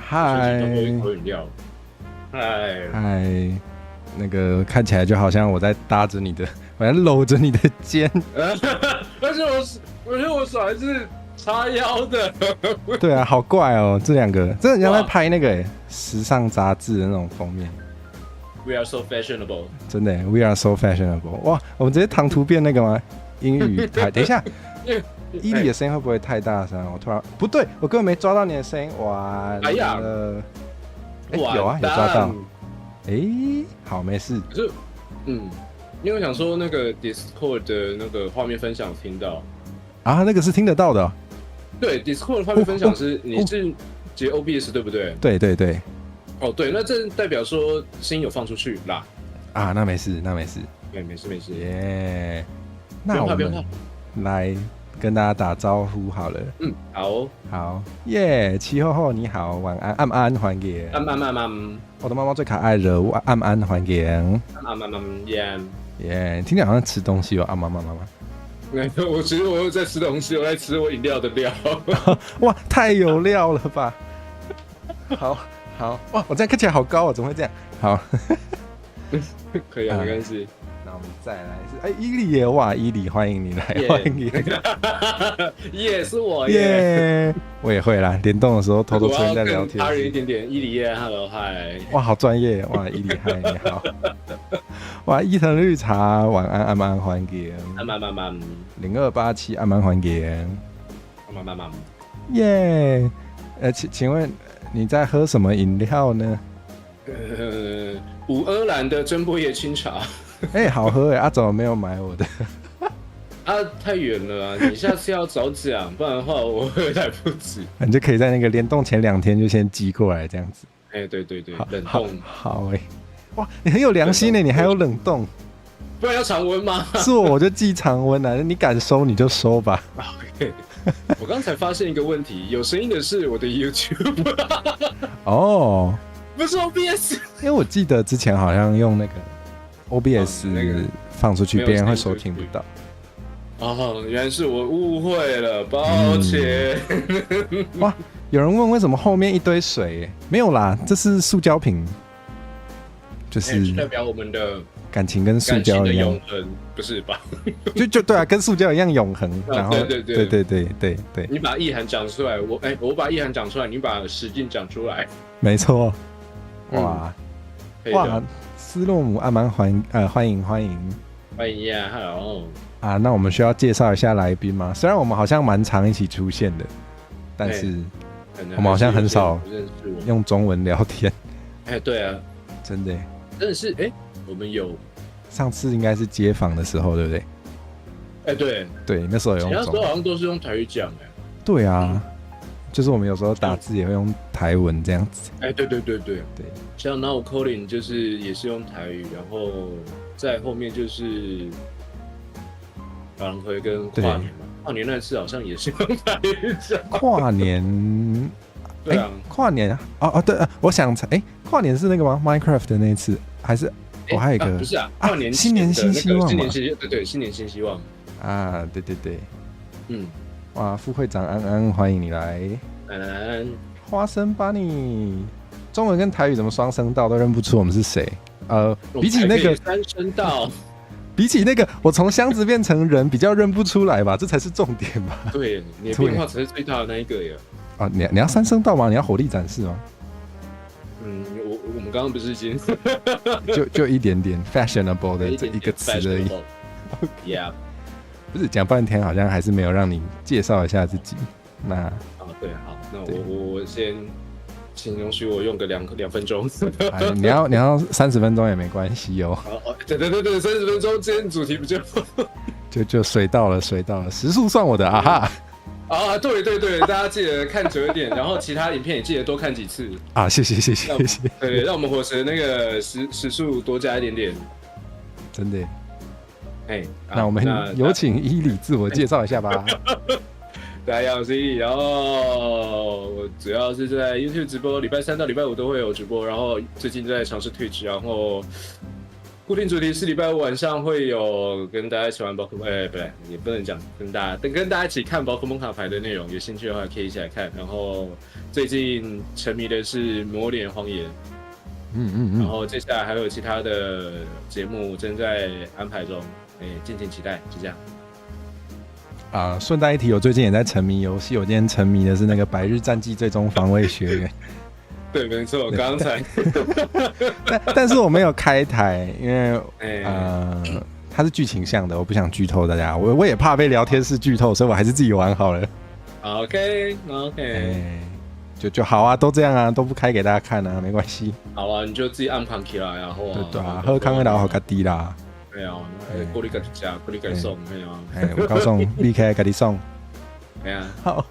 嗨，喝一口饮料。嗨，那个看起来就好像我在搭着你的，我在搂着你的肩。而且我手还是叉腰的。对啊，好怪哦，这两个，这很像在拍那个时尚杂志的那种封面。We are so fashionable。真的 ，We are so fashionable。哇，我们直接唐突变那个吗？英语台，等一下。伊里的声音会不会太大声？我突然不对，我根本没抓到你的声音，完了。有啊，有抓到。好，没事。可是，因为我想说那个 Discord 的那个画面分享听到啊，那个是听得到的哦。对 Discord 的画面分享是你是接 OBS 对不对？对对对。哦，对，那这代表说声音有放出去啦。啊，那没事，那没事。对，没事没事。耶，那我们来跟大家打招呼好了。好哦。好耶，七后后你好，晚安，安安还给。安，我的猫猫最可爱了，安安还给。耶，听起来好像吃东西哦，安妈。我其实我有在吃东西，我在吃我饮料的料。哇，太有料了吧！好，哇，我这样看起来好高哦，怎么会这样？好，可以啊，没关系。那我们再来是伊里耶，哇，伊里欢迎你来，欢迎你。耶，是我耶。我也会啦，联动的时候偷偷出现在聊天。他人一点点，伊里耶 ，Hello， 嗨。哇，好专业，哇，伊里嗨，你好。哇，伊藤绿茶，晚安，安安欢迎。安0287，安安欢迎。安。耶，请问你在喝什么饮料呢？五阿兰的真波叶清茶。好喝哎，怎么没有买我的？太远了啊！你下次要早讲，不然的话我会来不及。你就可以在那个联动前2天就先寄过来，这样子。对，冷冻。好哇，你很有良心呢，你还有冷冻，不然要常温吗？是我就寄常温啊，你敢收你就收吧。OK， 我刚才发现一个问题，有声音的是我的 YouTube。哦，不是 OBS， 因为我记得之前好像用那个 OBS 放出去，别人会收听不到。哦，原来是我误会了，抱歉。哇，有人问为什么后面一堆水？没有啦，这是塑胶瓶，就是代表我们的感情跟塑胶一样永恒，不是吧？就对啊，跟塑胶一样永恒。然后对，你把意涵讲出来，我把意涵讲出来，你把实境讲出来，没错。哇，斯洛姆阿曼欢迎呀 ，Hello。那我们需要介绍一下来宾吗？虽然我们好像蛮常一起出现的，但是我们好像很少用中文聊天。对啊，真的是我们有上次应该是街访的时候，对不对？对，那时候有用中文，那时候好像都是用台语讲对啊，就是我们有时候打字也会用台文这样子。对，像 Now Calling 就是也是用台语，然后在后面就是珐琅辉跟跨年嘛，跨年那次好像也是用台语讲。跨年，对啊，跨年对，我想跨年是那个吗 ？Minecraft 的那一次还是我还有一个不是啊？跨年新年新希望，新年新对，新年新希望啊，对，哇，副会长安安，欢迎你来，安花生把你中文跟台语怎么双声道都认不出我们是谁？比起那个三声道。比起那个，我从箱子变成人比较认不出来吧，这才是重点吧？对，你的变化才是最大的那一个呀。你要三声道吗？你要火力展示吗？我们刚刚不是已经就一点点 fashionable 的这一个词而已。Yeah， 不是讲半天，好像还是没有让你介绍一下自己。那对，好，那我先。请容许我用个2分钟。你要30分钟也没关系哦。对，30分钟，今天主题不就水到了，时速算我的啊哈。对，大家记得看久一点，然后其他影片也记得多看几次啊。谢谢。对，让我们火神那个时速多加一点点。真的。那我们有请伊里自我介绍一下吧。大家好，我是伊利，然后我主要是在 YouTube 直播，礼拜3到礼拜5都会有直播，然后最近在尝试 Twitch，然后固定主题是礼拜五晚上会有跟大家一起玩宝可梦，不对，也不能讲跟大家一起看宝可梦卡牌的内容，有兴趣的话可以一起来看。然后最近沉迷的是魔脸荒野，然后接下来还有其他的节目正在安排中，敬请期待，就这样。顺带一提，我最近也在沉迷游戏，我今天沉迷的是那个《百日战记最终防卫学院》。对，没错，刚才。但是我没有开台，因为它是剧情向的，我不想剧透大家，我也怕被聊天室剧透，所以我还是自己玩好了。OK， 就好啊，都这样啊，都不开给大家看啊，没关系。好啊，你就自己暗藏起来啊，好啊。对啊，喝康的老好家低啦。对啊，锅里自己吃，锅里自己送，对啊。我告诉你，BK 自己送。对啊。好，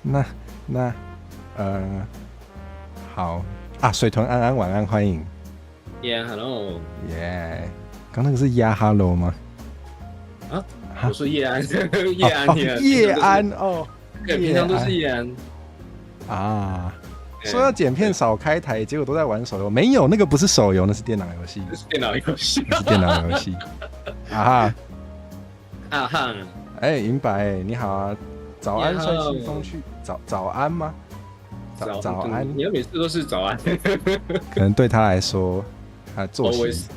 那好啊，水豚安安晚安，欢迎。Hello。刚那个是Hello 吗？啊，我说叶安，叶安哦。对，平常都是叶安。啊，说要剪片少开台，结果都在玩手游。没有，那个不是手游，那是电脑游戏。那是电脑游戏。那是电脑游戏。啊哈。银白，你好啊，早安，帅气风趣，早安吗？早安，你要每次都是早安。可能对他来说，他作息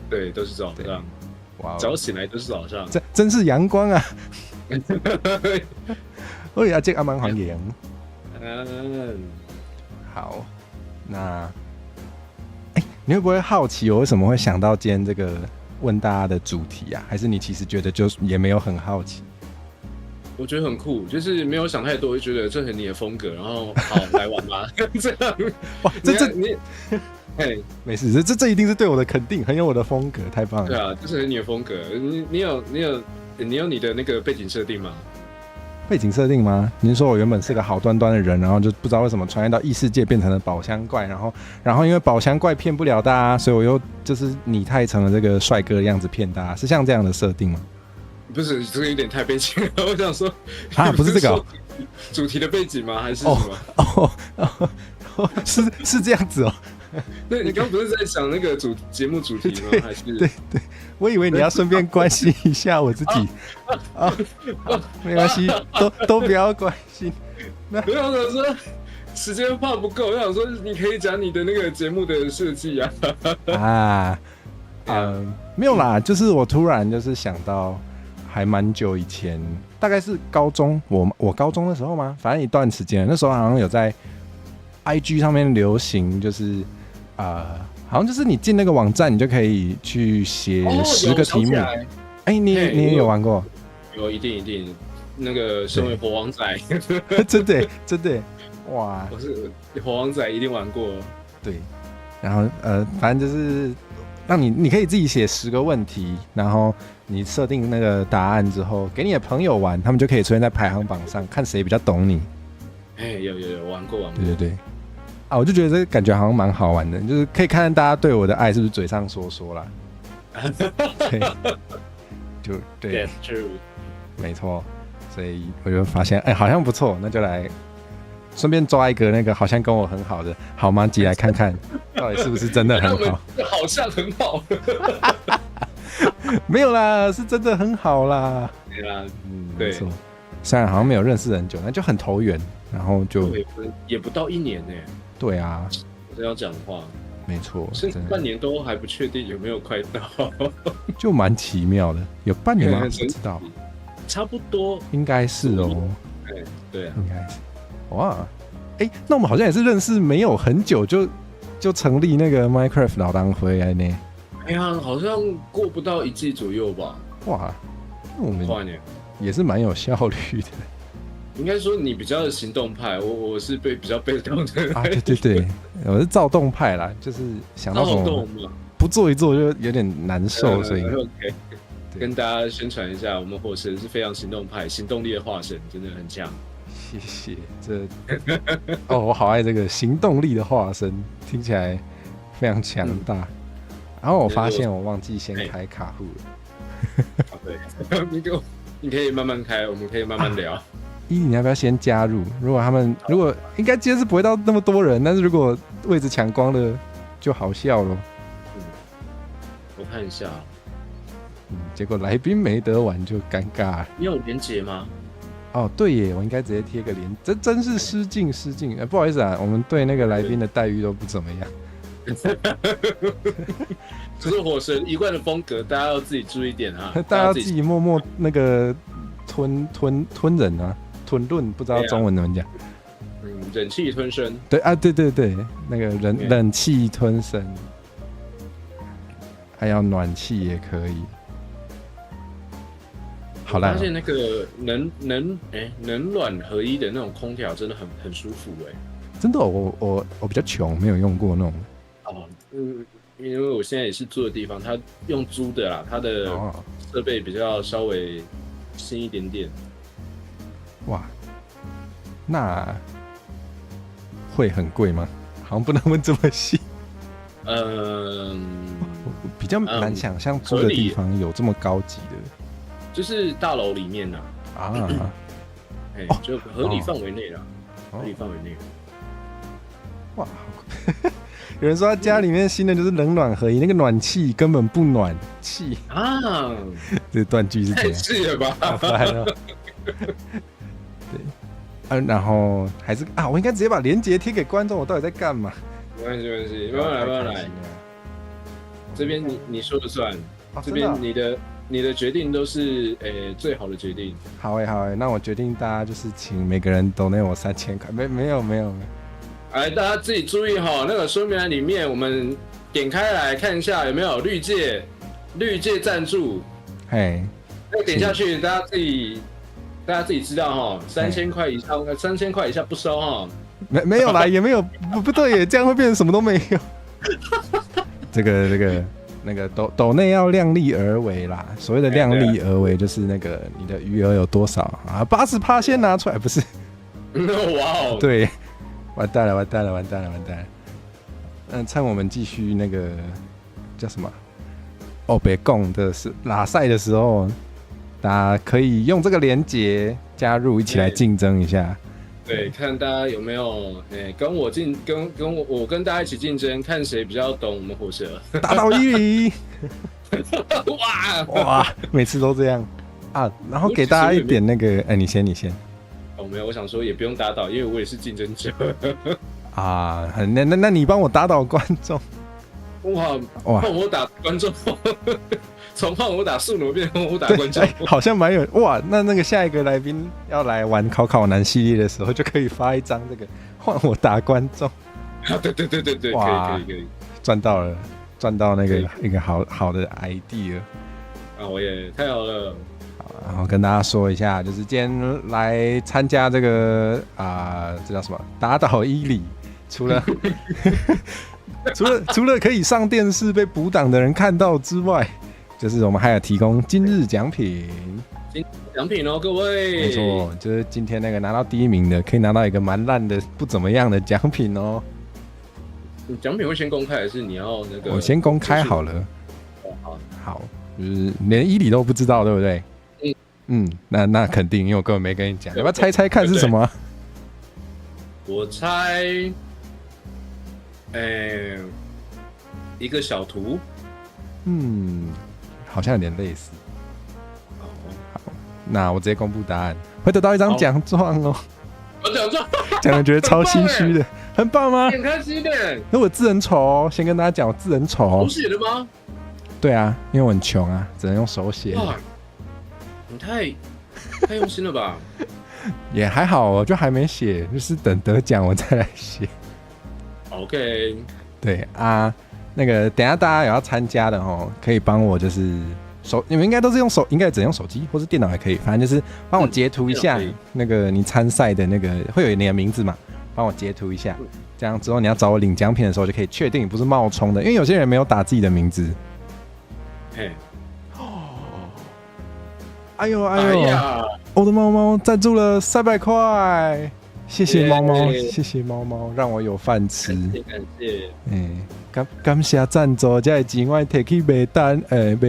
对都是早上。哇，早醒来都是早上。真是阳光啊！我也这阿蛮欢迎。好，那你会不会好奇我为什么会想到今天这个问大家的主题啊？还是你其实觉得就也没有很好奇？我觉得很酷，就是没有想太多，就觉得这很你的风格，然后好来玩吧，这样。哇，没事，这一定是对我的肯定，很有我的风格，太棒了。对啊，这是很你的风格。你有你的那个背景设定吗？背景设定吗？您说我原本是个好端端的人，然后就不知道为什么穿越到异世界变成了宝箱怪，然后因为宝箱怪骗不了大家，所以我又就是拟态成了这个帅哥的样子骗大家，是像这样的设定吗？不是，这个有点太悲情了。我想说，不是这个主题的背景吗？还是什么？是这样子哦。对，你刚不是在讲那个节目主题吗？还是对，我以为你要顺便关心一下我自己没关系，都不要关心。我想说时间怕不够，我想说你可以讲你的那个节目的设计啊。没有啦，就是我突然就是想到。还蛮久以前，大概是高中，我高中的时候吗？反正一段时间，那时候好像有在 IG 上面流行，就是好像就是你进那个网站，你就可以去写10个题目。你也有玩过？有，一定。那个身为火王仔，真的，哇！我是火王仔，一定玩过。对，然后反正就是让你可以自己写10个问题，然后。你设定那个答案之后，给你的朋友玩，他们就可以出现在排行榜上，看谁比较懂你。有玩过。对。我就觉得这个感觉好像蛮好玩的，就是可以看看大家对我的爱是不是嘴上说啦。对，没错。所以我就发现，好像不错，那就来顺便抓一个那个好像跟我很好的好吗？挤来看看，到底是不是真的很好？好像很好。没有啦，是真的很好啦。对啦，没错。虽然好像没有认识很久，但就很投缘，然后就也不到1年呢。对啊，我这样讲话，没错，甚至半年都还不确定有没有快到，就蛮奇妙的。有半年吗？不知道，差不多，应该是哦。对啊，应该是。哇，那我们好像也是认识没有很久就成立那个 Minecraft 老党会呢。好像过不到1季左右吧。哇，我们也是蛮有效率的。应该说你比较行动派，我是比较被动的。对，我是躁动派啦，就是想到什么不做一做就有点难受，所以跟大家宣传一下，我们火神是非常行动派，行动力的化身，真的很强。谢谢，我好爱这个行动力的化身，听起来非常强大。然后我发现我忘记先开卡户了。对，你可以慢慢开，我们可以慢慢聊。你要不要先加入？如果应该今天是不会到那么多人，但是如果位置抢光了，就好笑了。看一下。结果来宾没得玩就尴尬了。你有连结吗？哦，对耶，我应该直接贴个连，这真是失敬。不好意思啊，我们对那个来宾的待遇都不怎么样。这是火神一贯的风格，大家要自己注意点啊！大家要自己默默那个吞忍啊，吞论，不知道中文怎么讲。忍气吞声。对啊，对，那个冷气吞声，还要暖气也可以。好啦，发现那个冷暖合一的那种空调真的很舒服真的，我比较穷，没有用过那种。因为我现在也是住的地方，它用租的啦，它的设备比较稍微新一点点。哇，那会很贵吗？好像不能问这么细。比较难想象住的地方有这么高级的。就是大楼里面就合理范围内啦，合理范围内。哇，有人说他家里面新的就是冷暖合一，那个暖气根本不暖气啊！这断句是怎样？太气了吧！对，然后还是我应该直接把连结贴给观众，我到底在干嘛？没关系，慢慢来。这边你说了算，这边你的决定都是最好的决定。好那我决定大家就是请每个人donate我3000块，没有。大家自己注意那个说明栏里面，我们点开来看一下有没有绿界赞助。那点下去，大家自己知道3000块以上，3000块以下不收没有啦，也没有不对耶，这样会变成什么都没有。这个那个斗内要量力而为啦，所谓的量力而为就是那个你的余额有多少啊，80%先拿出来，不是？哇哦！对，完蛋了。趁我们继续那个叫什么北贡的拉赛的时候，大家可以用这个连结加入，一起来竞争一下。对，看大家有没有跟大家一起竞争，看谁比较懂我们火蛇。打倒1-0。哇，每次都这样然后给大家一点那个，你先。没有，我想说也不用打倒，因为我也是竞争者。那你帮我打倒观众。哇，换我打观众。从换我打速奴变换我打观众，好像蛮有哇！那个下一个来宾要来玩考男系列的时候，就可以发一张这个换我打观众。对，哇，可以，赚到那个一个好的 idea 我也太好了。好，然后跟大家说一下，就是今天来参加这个这叫什么打倒1-0，除了可以上电视被补档的人看到之外，就是我们还有提供今日奖品。奖品各位。没错，就是今天那个拿到第1名的，可以拿到一个蛮烂的、不怎么样的奖品奖品会先公开，还是你要那个？我先公开好了。好，就是连1-0都不知道，对不对？那肯定，因为我根本没跟你讲。要不要猜猜看是什么？我猜，一个小图。好像有点类似。好，那我直接公布答案，会得到一张奖状哦。奖状，讲的觉得超心虚的，很棒吗？很开心的。那我字很丑先跟大家讲，我字很丑手写的吗？对啊，因为我很穷只能用手写。你太用心了吧？也还好，我就还没写，就是等得奖我再来写。OK。对那个等一下大家有要参加的可以帮我就是你们应该都是用应该只能用手机或是电脑也可以，反正就是帮我截图一下那个你参赛的那个会有你的名字嘛，帮我截图一下，这样之后你要找我领奖品的时候就可以确定你不是冒充的，因为有些人没有打自己的名字。哎呦，我的猫猫赞助了300块，谢谢猫猫，谢谢猫猫，让我有饭吃。感谢。感谢赞助，这钱我摕去买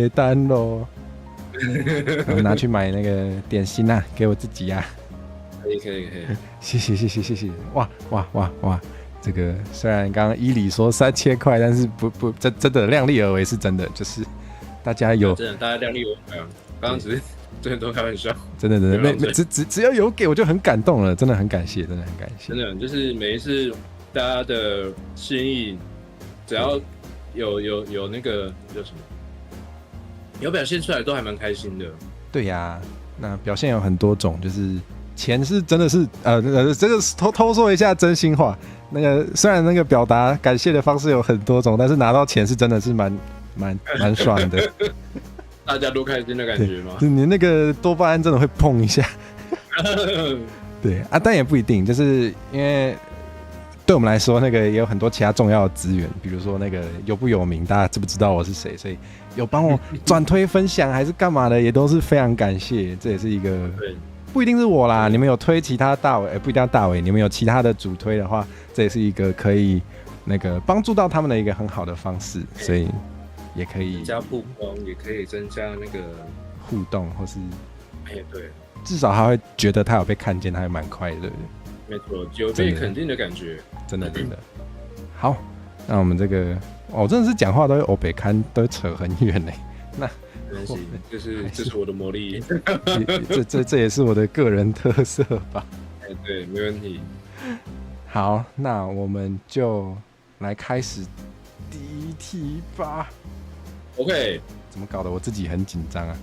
单咯。拿去买那个点心给我自己可以。谢谢。哇！这个虽然刚刚伊里说3000块，但是不真的量力而为是真的，就是大家有真的大家量力而为啊，刚刚只是真的都开玩笑，真的只要有给我就很感动了，真的很感谢，真的很感谢，真的就是每一次大家的心意，只要有那个叫什么，有表现出来都还蛮开心的。对呀，那表现有很多种，就是钱是真的是这个偷说一下真心话，那个虽然那个表达感谢的方式有很多种，但是拿到钱是真的是蛮爽的。大家都开心的感觉吗？你那个多巴胺真的会碰一下。对啊，但也不一定，就是因为对我们来说，那个也有很多其他重要的资源，比如说那个有不有名，大家知不知道我是谁，所以有帮我转推分享还是干嘛的，也都是非常感谢。这也是一个不一定是我啦，你们有推其他大尾，不一定要大尾，你们有其他的主推的话，这也是一个可以那个帮助到他们的一个很好的方式，所以也可以增加曝光，也可以增加那个互动，或是对，至少他会觉得他有被看见，他还蛮快乐的。没错，有被肯定的感觉，真的。好，那我们这个真的是讲话都会欧北看，都会扯很远呢。那没关系，这是我的魔力，这也是我的个人特色吧。对，没问题。好，那我们就来开始第一题吧。OK， 怎么搞的？我自己很紧张啊，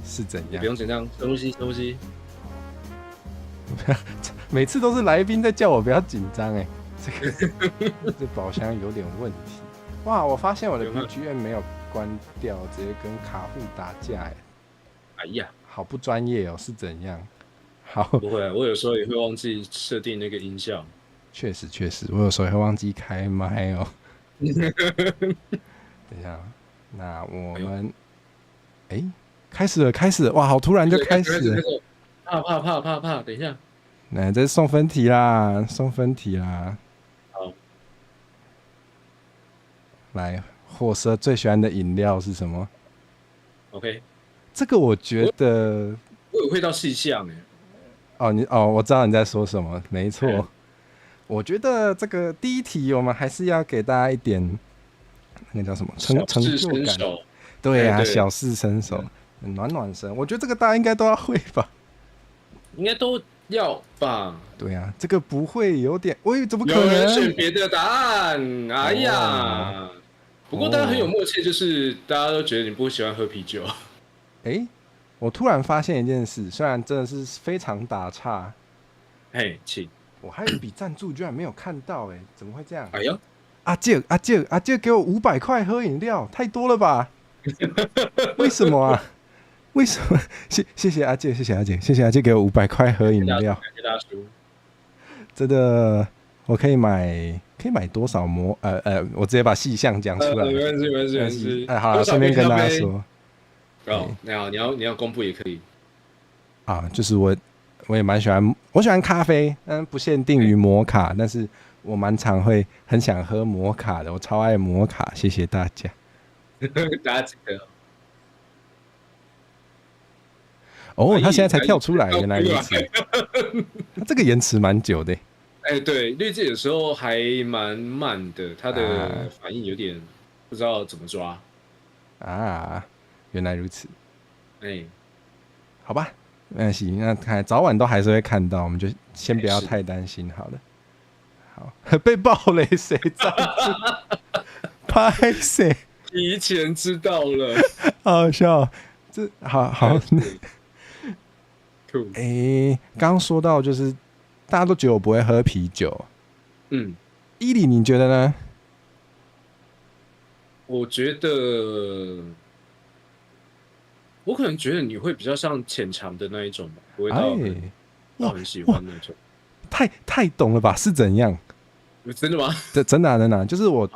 是怎样？不用紧张，深呼吸。每次都是来宾在叫我不要紧张这宝箱有点问题。哇，我发现我的 BGM 没有关掉，直接跟卡户打架哎呀，好不专业哦，是怎样？好，不会，我有时候也会忘记设定那个音效。确实，我有时候也会忘记开麦哦。等一下，那我们开始了，哇，好突然就开始了。怕，等一下。这是送分题啦。好，来，货色最喜欢的饮料是什么 ？OK， 这个我觉得我有会到细项我知道你在说什么，没错。我觉得这个第一题我们还是要给大家一点那个叫什么成就感。对啊，小试身手，暖身。我觉得这个大家应该都要会吧？应该都要吧？对啊，这个不会有点，怎么可能？有人选别的答案？哎呀，不过大家很有默契，就是大家都觉得你不喜欢喝啤酒。我突然发现一件事，虽然真的是非常打岔，请。我还有一笔赞助居然没有看到，怎么会这样？哎呀，阿杰给我500块喝饮料，太多了吧？为什么啊？为什么？谢谢阿杰，谢谢阿杰给我500块喝饮料。感谢大叔。真的，我可以买多少我直接把细项讲出来。没关系。好，顺便跟大家说。你要公布也可以。就是我也蛮喜欢，我喜欢咖啡，但不限定于摩卡，但是我蛮常会很想喝摩卡的，我超爱摩卡，谢谢大家。大家记得。他现在才跳出来，原来如此。他这个延迟蛮久的。对，滤镜有时候还蛮慢的，他的反应有点不知道怎么抓。原来如此。好吧，没关系，那看早晚都还是会看到，我们就先不要太担心好了。好，被爆雷谁赞助？拍谁？提前知道了，好笑。这好。刚刚说到就是大家都觉得我不会喝啤酒，伊里你觉得呢？我觉得我可能觉得你会比较像浅尝的那一种吧，不会到很喜欢那种。太懂了吧？是怎样？真的吗？真的，就是我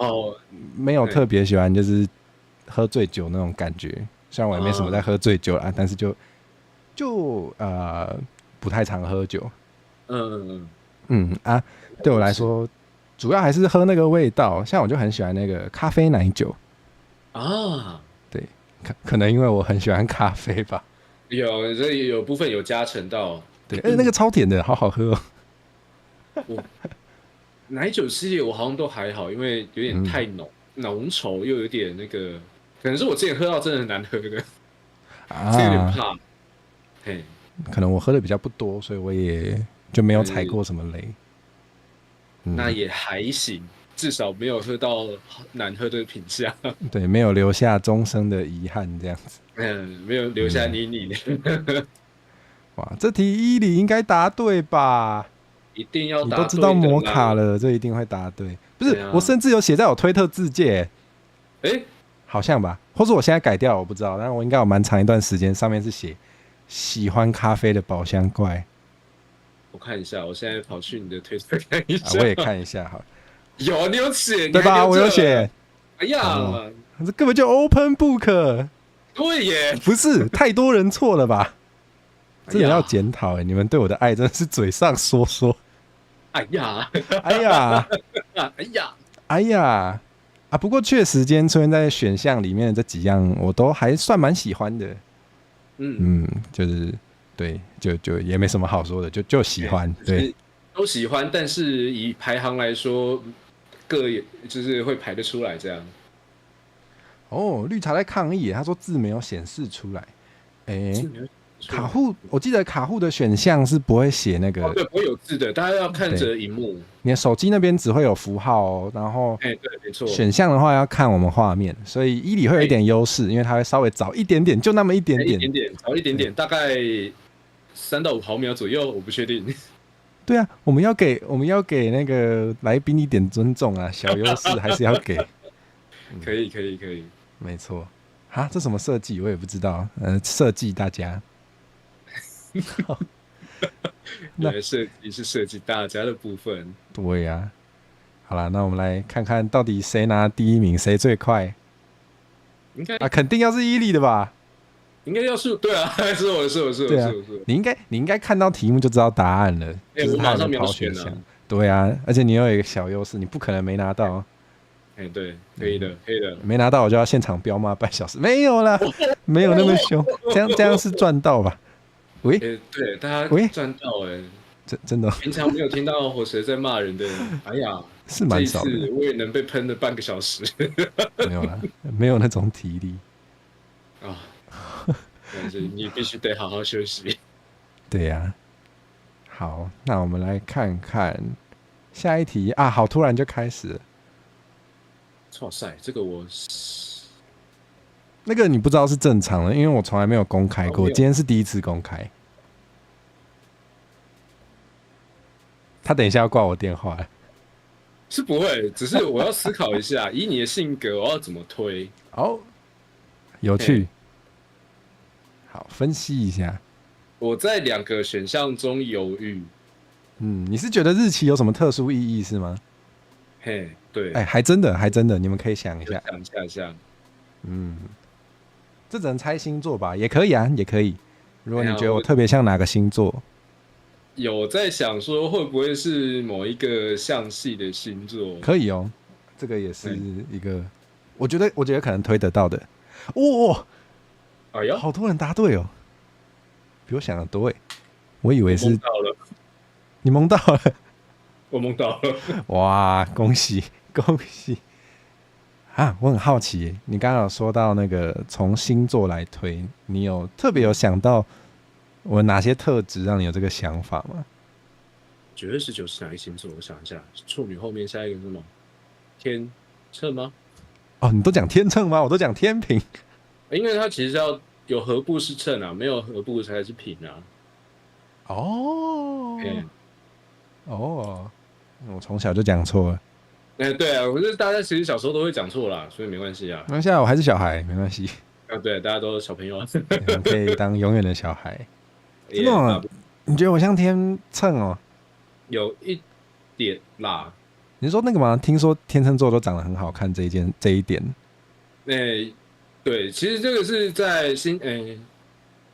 没有特别喜欢就是喝醉酒那种感觉，虽然我也没什么在喝醉酒啦，但是就不太常喝酒。对我来说，主要还是喝那个味道。像我就很喜欢那个咖啡奶酒对，可能因为我很喜欢咖啡吧。有部分有加成到。对，那个超甜的，好好喝奶酒系列我好像都还好，因为有点太浓稠，又有点那个可能是我之前喝到真的很难喝的，啊，这有点怕。嘿，可能我喝的比较不多，所以我也就没有踩过什么雷。那也还行，至少没有喝到难喝的品相。对，没有留下终生的遗憾，这样子。没有留下阴影。哇，这题伊里应该答对吧？一定要答对的啦。你都知道摩卡了，这一定会答对。不是，我甚至有写在我推特自介。好像吧，或者我现在改掉了，我不知道。但是我应该有蛮长一段时间，上面是写喜欢咖啡的宝箱怪。我看一下，我现在跑去你的推特看一下。我也看一下好了。有，你有写对吧？我有写。哎呀，这根本就 open book。对耶，不是太多人错了吧？真的要检讨哎！你们对我的爱真的是嘴上说说。哎呀，哎呀，哎呀，哎呀啊！不过确实，今天出现在选项里面的这几样，我都还算蛮喜欢的。就是对，就也没什么好说的，就喜欢，对，都喜欢。但是以排行来说，就是会排得出来这样。哦，绿茶在抗议，他说字没有显示出来。卡户，我记得卡户的选项是不会写那个，对，不会有字的，大家要看着荧幕。你的手机那边只会有符号哦，然后，对，没错。选项的话要看我们画面，所以伊里会有一点优势，因为它会稍微早一点点，就那么一点点，早一点点，大概3到5毫秒左右，我不确定。对啊，我们要给那个来宾一点尊重啊，小优势还是要给。可以，没错。啊，这什么设计我也不知道，设计大家。那设计是设计大家的部分。对呀，好啦，那我们来看看到底谁拿第一名，谁最快？应该肯定要是伊利的吧？应该要是对啊，是我。对啊，你应该看到题目就知道答案了，就是他的跑选项。对啊，而且你有一个小优势，你不可能没拿到。对，可以的。没拿到我就要现场飙骂半小时，没有啦，没有那么凶，这样是赚到吧？喂，对，大家赚到真的，平常没有听到火蛇在骂人的，哎呀，是蛮少的。这一次我也能被喷了半个小时，没有啦，没有那种体力啊。但是你必须得好好休息。对呀，好，那我们来看看下一题啊，好，突然就开始了。哇塞，这个那个你不知道是正常的，因为我从来没有公开过，今天是第一次公开。他等一下要挂我电话，是不会，只是我要思考一下，以你的性格，我要怎么推？有趣，好，分析一下。我在2个选项中犹豫。你是觉得日期有什么特殊意义是吗？对，还真的，你们可以想一下。想一下。这只能猜星座吧，也可以啊，也可以。如果你觉得我特别像哪个星座，有在想说会不会是某一个象系的星座？可以哦，这个也是一个，我觉得可能推得到的。哎呀，好多人答对哦，比我想的多哎，我以为是你蒙到了，我蒙到了，哇，恭喜！啊，我很好奇，你刚刚有说到那个从星座来推，你有特别有想到我哪些特质让你有这个想法吗？9月19是哪一星座？我想一下，处女后面下一个是什么？天秤吗？你都讲天秤吗？我都讲天秤。因为它其实要有合部是秤啊，没有合部才是平啊。我从小就讲错了。对啊，可是大家其实小时候都会讲错啦，所以没关系啊。没关系啊，我还是小孩，没关系。对，大家都是小朋友，可以当永远的小孩。真的吗？你觉得我像天秤哦？有一点啦。你说那个吗？听说天秤座都长得很好看，这一点。对，其实这个是在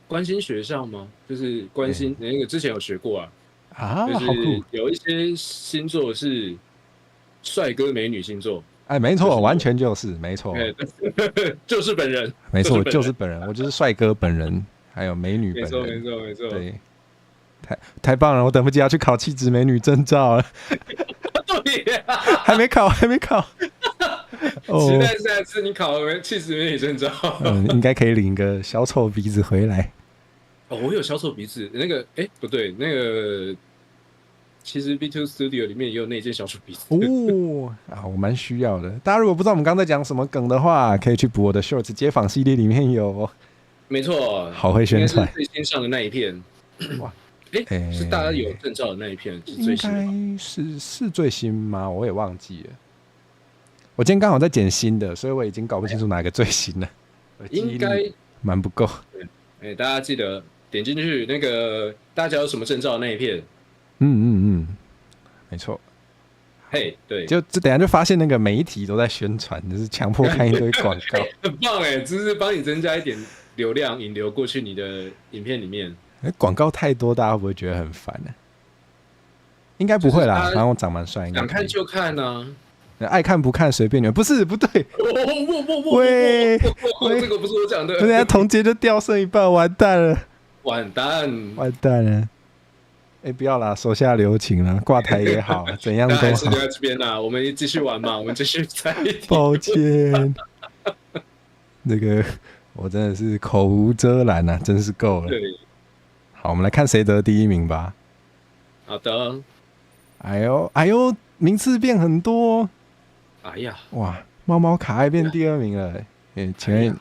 观星学上吗？就是观星那个之前有学过啊。就是有一些星座是帅哥美女星座。没错，完全就是没错，就是本人，没错，就是本人，我就是帅哥本人，还有美女本人，没错，对，太棒了，我等不及要去考气质美女证照了。对呀，还没考，期待下一次你考气质美女证照。应该可以领个小丑鼻子回来。哦，我有小丑鼻子，那个不对，那个其实 B2 Studio 里面也有那件小丑鼻子。哦我蛮需要的。大家如果不知道我们刚才讲什么梗的话，可以去补我的 Shorts 街访系列里面有。没错，好会宣传。最新上的那一片，哇，是大家有证照的那一片，是最新的吗？应该是最新吗？我也忘记了。我今天刚好在剪新的，所以我已经搞不清楚哪个最新了。应该蛮不够。大家记得点进去那个大家有什么证照的那一片。没错。嘿，对，就等一下就发现那个媒体都在宣传，就是强迫看一堆广告。很棒只是帮你增加一点流量，引流过去你的影片里面。广告太多，大家会不会觉得很烦呢？应该不会啦，反正我长蛮帅，想看就看啊。爱看不看随便你们，不对。喂，这个不是我讲的。人家同节就掉剩一半，完蛋了。完蛋了。不要啦，手下留情了，挂台也好，怎样都好。还是留在这边啦，我们继续玩嘛，我们继续在一起。抱歉，那个我真的是口无遮拦啊，真是够了。对，好，我们来看谁得第一名吧。好的。哎呦，名次变很多。哎呀，哇，猫猫卡爱变第2名了。请问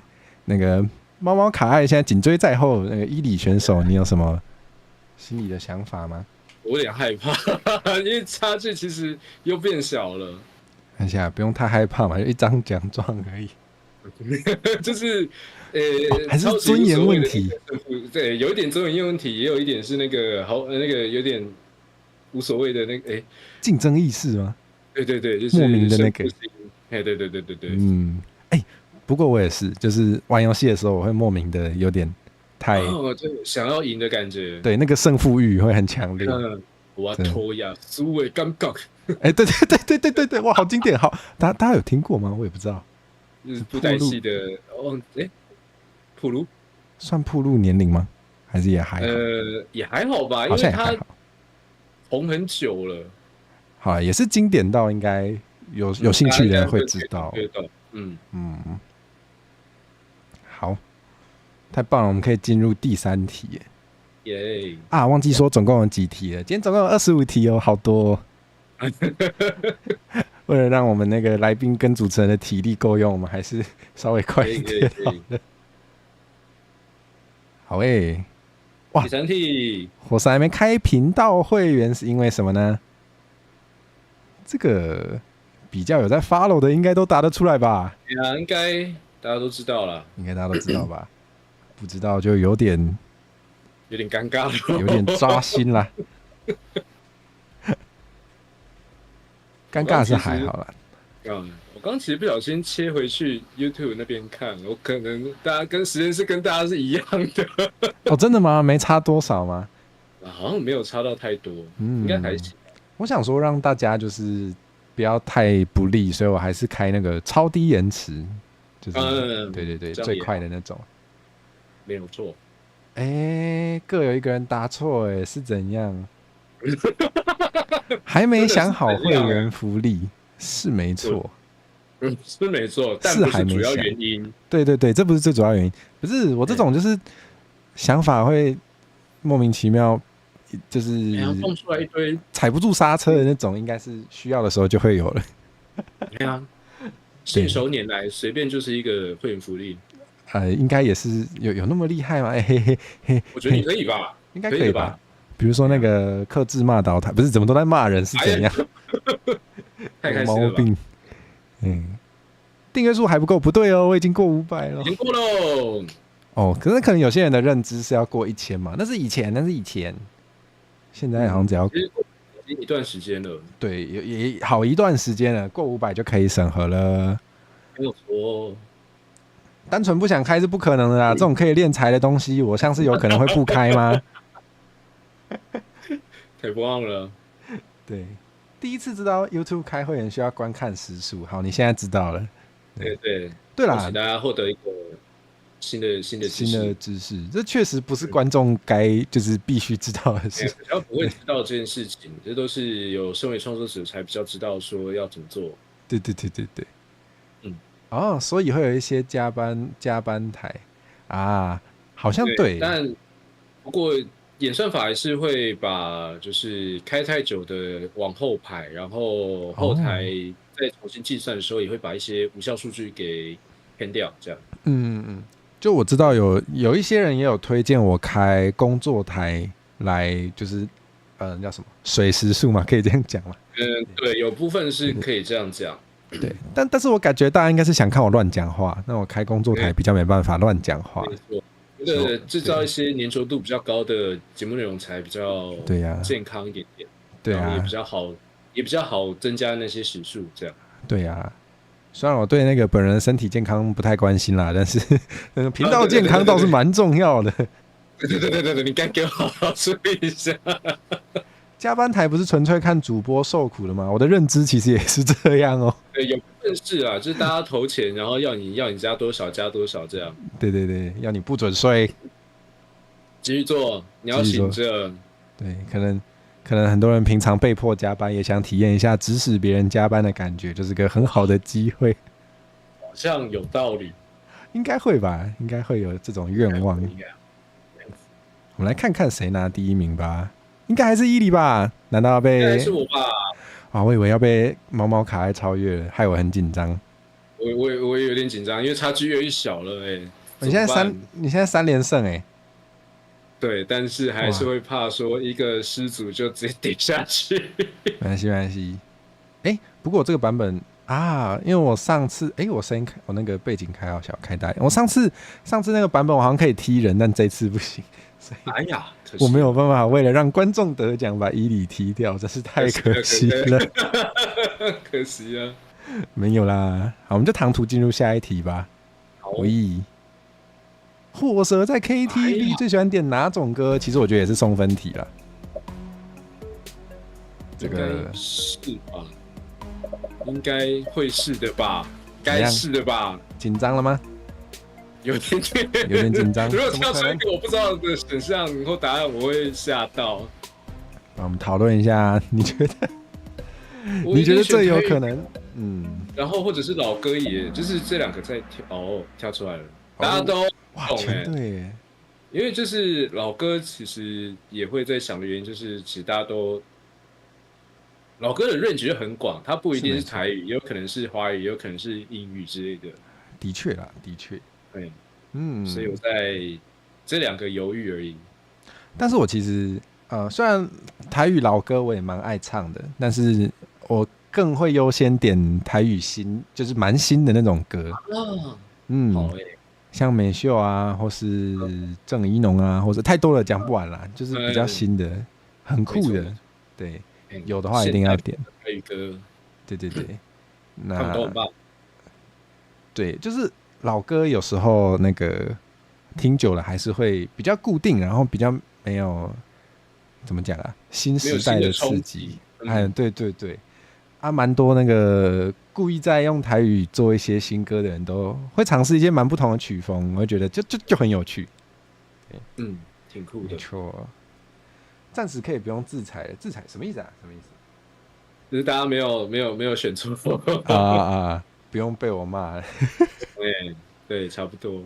那个猫猫卡爱现在紧追在后，那个伊里选手，你有什么心里的想法吗？我有点害怕，因为差距其实又变小了。看一下，不用太害怕嘛，就一张奖状而已。就是还是尊严问题。对，有一点尊严问题，也有一点是那个有点无所谓的那个竞争意识吗？对，就是莫名的那个。对。不过我也是，就是玩游戏的时候，我会莫名的有点太想要赢的感觉。对，那个胜负欲会很强烈。我拖呀，输为尴尬。对，哇，好经典，好，大家有听过吗？我也不知道。是布袋戏的普鲁算暴露年龄吗？还是也还好？也还好吧，因为他红很久了。好，也是经典到应该有兴趣的人会知道。好，太棒了，我们可以进入第3题耶！忘记说总共有几题了，今天总共有25题哦，好多为了让我们那个来宾跟主持人的体力够用，我们还是稍微快一点好了。好哇！第3题，火神还没开频道会员是因为什么呢？这个比较有在 follow 的，应该都答得出来吧？应该大家都知道啦。应该大家都知道吧？不知道就有点尴尬了，有点扎心啦。尴尬是还好啦。我刚其实不小心切回去 YouTube 那边看，我可能大家时间是跟大家是一样的。真的吗？没差多少吗？好像没有差到太多，应该还行。我想说让大家就是不要太不利，所以我还是开那个超低延迟，就是对，最快的那种。没有错。各有一个人答错，是怎样？还没想好会员福利，是没错。是没错，但不是主要原因。对，这不是最主要原因。不是我这种就是想法会莫名其妙。就是蹦出来一堆踩不住刹车的那种，应该是需要的时候就会有了。对啊，信手拈来，随便就是一个会员福利。应该也是有那么厉害吗？我觉得你可以吧，应该可以吧。比如说那个克制骂倒台，不是怎么都在骂人是怎样？太开心了吧，有毛病。订阅数还不够，不对哦，我已经过500了，已经过喽。可是可能有些人的认知是要过1000嘛，那是以前。现在好像只要已经一段时间了，对，也好一段时间了，过500就可以审核了。没有错，单纯不想开是不可能的啦。这种可以练财的东西，我像是有可能会不开吗？太不忘了。对，第一次知道 YouTube 开会员需要观看时数。好，你现在知道了。对啦，恭喜大家获得一个新的知识，这确实不是观众该就是必须知道的事，比较不会知道这件事情，这都是有身为创作者才比较知道说要怎么做。对。哦，所以会有一些加班台啊，好像对，但不过演算法还是会把就是开太久的往后排，然后后台哦，再重新计算的时候，也会把一些无效数据给偏掉，这样。嗯，就我知道有一些人也有推荐我开工作台来，就是叫什么水时数嘛，可以这样讲嘛？对，有部分是可以这样讲。对，但是我感觉大家应该是想看我乱讲话，那我开工作台比较没办法乱讲话。没错，为了制造一些粘稠度比较高的节目内容，才比较对呀，健康一点点，对啊，然后也比较好增加那些时数，这样。对呀。虽然我对那个本人身体健康不太关心啦，但是那个频道健康倒是蛮重要的。对，你该给我好好说一下。加班台不是纯粹看主播受苦的吗？我的认知其实也是这样哦。对，有部分是啊，就是大家投钱，然后要你加多少这样。对，要你不准睡，继续做，你要醒着。对，可能很多人平常被迫加班，也想体验一下指使别人加班的感觉，就是个很好的机会。好像有道理，应该会吧？应该会有这种愿望。我们来看看谁拿第一名吧。应该还是伊犁吧？难道要被？应该是我吧？啊，我以为要被毛毛卡在超越了，害我很紧张。我也有点紧张，因为差距越来越小了你现在3连胜对，但是还是会怕说一个失足就直接跌下去。没关系。不过我这个版本啊，因为我上次我声音我那个背景开好小开大一点。我上次那个版本我好像可以踢人，但这次不行。哎呀，我没有办法为了让观众得奖把伊犁踢掉，真是太可惜了。可惜啊。没有啦，好，我们就唐突进入下一题吧。喂，火蛇在 KTV 最喜欢点哪种歌？其实我觉得也是送分题啦。这个是吧？应该会是的吧？该是的吧？紧张了吗？有点紧张。如果跳出一个我不知道的选项或答案，我会吓到。我们讨论一下，你觉得最有可能？然后或者是老歌，也就是这两个在跳出来了，大家都懂对，因为就是老歌其实也会在想的原因，就是其实大家都老歌的 range 就很广，它不一定是台语，也有可能是华语，也有可能是英语之类的。的确啦，的确。对，所以我在这两个犹豫而已。但是我其实虽然台语老歌我也蛮爱唱的，但是我更会优先点台语新，就是蛮新的那种歌。好像美秀啊，或是郑宜农啊，或者太多了讲不完啦，就是比较新的，很酷的。对，有的话一定要点台语歌。对，他们都很棒。对，就是老歌有时候那个听久了还是会比较固定，然后比较没有怎么讲啊，新时代的刺激。对，蛮多那个故意在用台语做一些新歌的人都会尝试一些蛮不同的曲风，我会觉得就很有趣。挺酷的。没错，暂时可以不用制裁了。制裁什么意思啊？什么意思？就是大家没有选错不用被我骂了。对，差不多。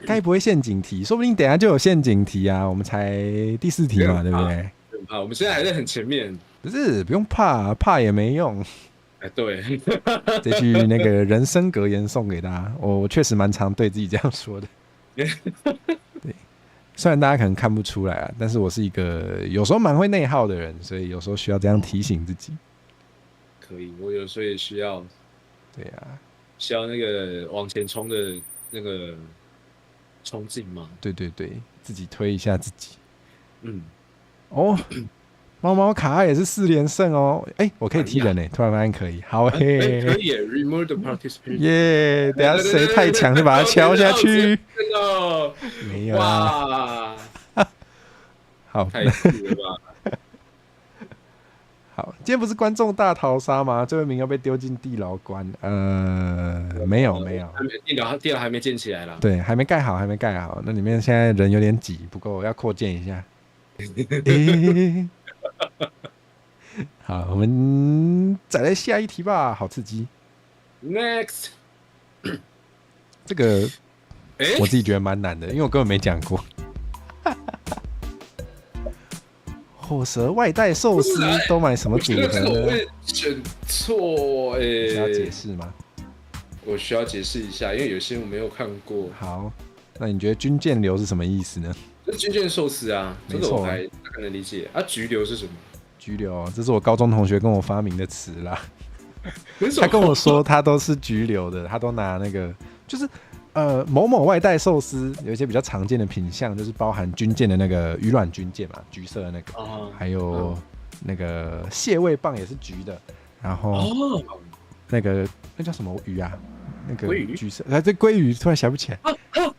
该不会陷阱题？说不定等一下就有陷阱题啊！我们才第4题嘛，对不对？不用怕，我们现在还在很前面。不是，不用怕，怕也没用。对。这句那个人生格言送给大家，我确实蛮常对自己这样说的。对，虽然大家可能看不出来啊，但是我是一个有时候蛮会内耗的人，所以有时候需要这样提醒自己。可以，我有时候也需要。对啊，需要那个往前冲的那个冲劲吗？对，自己推一下自己。猫猫卡也是4连胜哦。我可以踢人突然发现可以。好可以 remove the participant。耶，等下谁太强就把他敲下去。没有哇，好，太酷了吧！好，今天不是观众大逃杀吗？最后一名要被丢进地牢关。没有，地牢还没建起来啦。对，还没盖好。那里面现在人有点挤，不过要扩建一下。好，我们再来下一题吧，好刺激。Next，这个我自己觉得蛮难的，因为我根本没讲过。火蛇外带寿司都买什么组合呢？我会选错需要解释吗？我需要解释一下，因为有些我没有看过。好，那你觉得军舰流是什么意思呢？这军舰寿司啊，这个我还可能理解。啊，菊流是什么？菊流，这是我高中同学跟我发明的词啦。他跟我说他都是菊流的，他都拿那个就是某某外带寿司有一些比较常见的品项，就是包含军舰的那个鱼卵军舰嘛，橘色的那个，还有那个蟹味棒也是橘的，然后那叫什么鱼啊？那个橘色，这鲑鱼突然想不起来。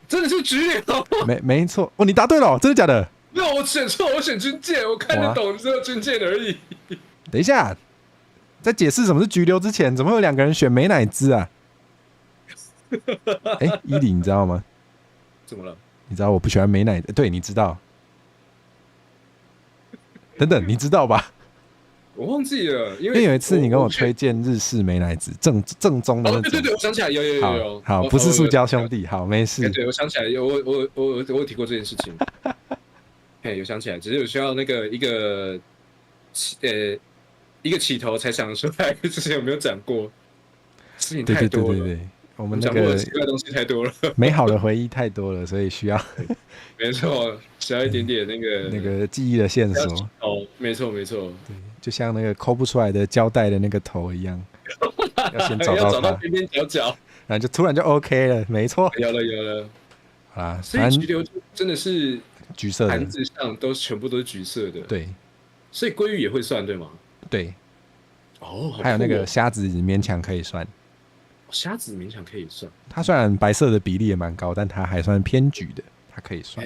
真的是菊流？没错，哦，你答对了，真的假的？没有，我选错，我选军舰，我看得懂只有军舰而已。等一下，在解释什么是菊流之前，怎么会有2个人选美乃滋啊？伊里，你知道吗？怎么了？你知道我不喜欢美乃滋？对，你知道。等等，你知道吧？我忘记了，因为有一次你跟我推荐日式美乃滋，正宗的那种。对，我想起来，有。好，不是塑胶兄弟，好，没事。对，我想起来，我有提过这件事情。有想起来，只是有需要那个一个起头才想得出来，之前有没有讲过？事情太多了。对，我们讲过的奇怪的东西太多了，美好的回忆太多了，所以需要。没错，需要一点点那个记忆的线索。没错。对，就像那个抠不出来的胶带的那个头一样，要先找到边边角角，然后就突然就 OK 了，没错。有了。啊，所以菊流真的是橘色的，盘子上都全部都是橘色的。对，所以鲑鱼也会算对吗？对。还有那个虾子勉强可以算。虾子勉强可以算，它虽然白色的比例也蛮高，但它还算偏橘的，它可以算。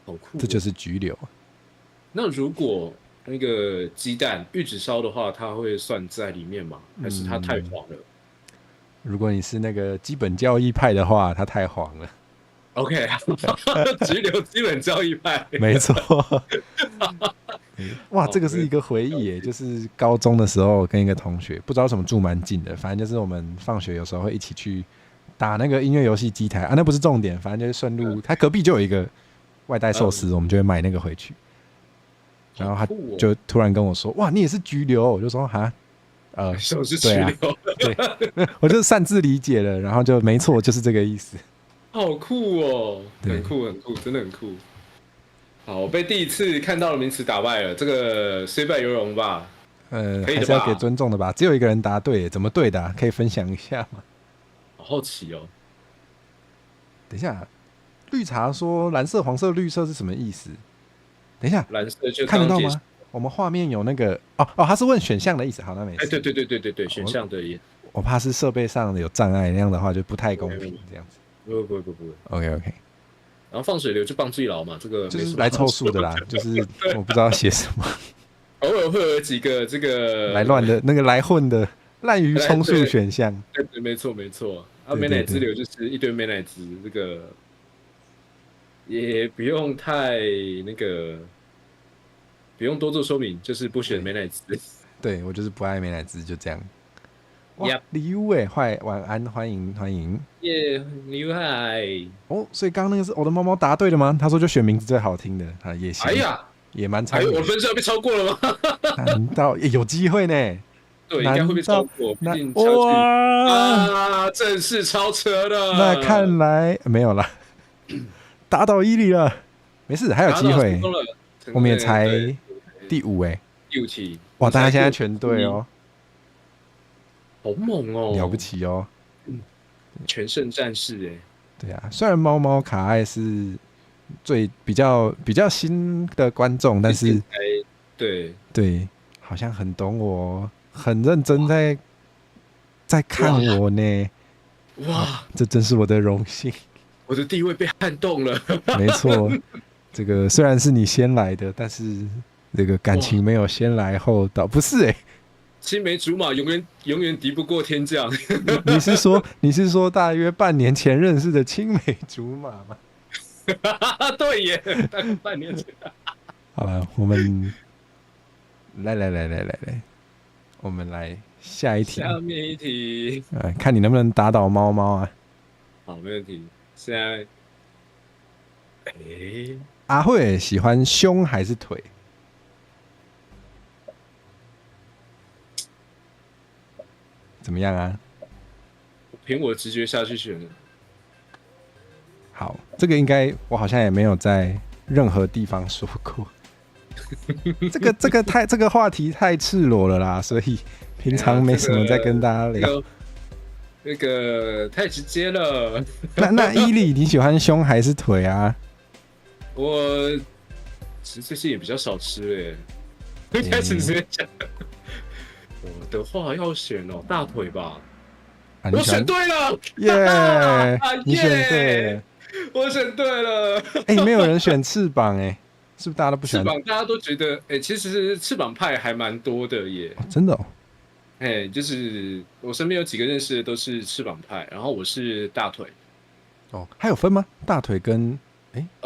好酷！这就是菊流。那如果那个鸡蛋玉子烧的话，它会算在里面吗？还是它太黄了？如果你是那个基本教义派的话，它太黄了。OK， 菊流基本教义派，没错。哇，这个是一个回忆耶，就是高中的时候跟一个同学，不知道什么住蛮近的，反正就是我们放学有时候会一起去打那个音乐游戏机台啊，那不是重点，反正就是顺路，他隔壁就有一个外带寿司，我们就会买那个回去。然后他就突然跟我说：“哇，你也是菊流？”我就说：“哈，我是菊流。”对，我就擅自理解了，然后就没错，就是这个意思。好酷哦，很酷，真的很酷。好，我被第一次看到的名词打败了，这个虽败犹荣吧？可以的吧？还是要给尊重的吧？只有一个人答对，怎么对的啊？可以分享一下吗？好好奇哦。等一下，绿茶说蓝色、黄色、绿色是什么意思？等一下，蓝色就看得到吗？我们画面有那个他是问选项的意思。好，那没事。对，选项的也。我怕是设备上有障碍，那样的话就不太公平，这样子。不会。OK。然后放水流就棒最牢嘛，这个就是来凑数的啦，就是我不知道写什么。偶尔会有几个这个来乱的那个来混的滥竽充数选项。对，没错。美乃滋流就是一堆美乃滋，这个也不用太那个，不用多做说明，就是不选美乃滋。对，我就是不爱美乃滋，就这样。哇，礼物哎，晚安，欢迎。耶，礼物嗨。所以刚刚那个是我的猫猫答对了吗？他说就选名字最好听的，也行。哎呀，也蛮长。我的分数要被超过了吗？难道有机会呢？对，应该会被超过。哇，正式超车了。那看来没有了，打倒伊犁了，没事，还有机会。我们也才第5第5题。哇，大家现在全对哦。好猛哦！了不起哦！全胜战士哎。对啊，虽然猫猫卡爱是比较新的观众，但是对，好像很懂我，很认真在看我呢。哇，这真是我的荣幸。我的地位被撼动了。没错，这个虽然是你先来的，但是这个感情没有先来后到，不是青梅竹马永远敌不过天将。你是说大约半年前认识的青梅竹马吗？对耶，大概半年前。好了，我们来，我们来下一题。下面一题，看你能不能打倒猫猫啊？好，没问题。现在，阿慧喜欢胸还是腿？怎么样啊？凭我直觉下去选了。好，这个应该我好像也没有在任何地方说过。这个话题太赤裸了啦，所以平常没什么在跟大家聊。那个太直接了。那伊利，你喜欢胸还是腿啊？我其实最近也比较少吃嘞。开始直接讲。我的话要选大腿吧。我选对了，耶！你选对了，我选对了。没有人选翅膀是不是大家都不喜欢翅膀？大家都觉得其实翅膀派还蛮多的耶。真的就是我身边有几个认识的都是翅膀派，然后我是大腿。还有分吗？大腿跟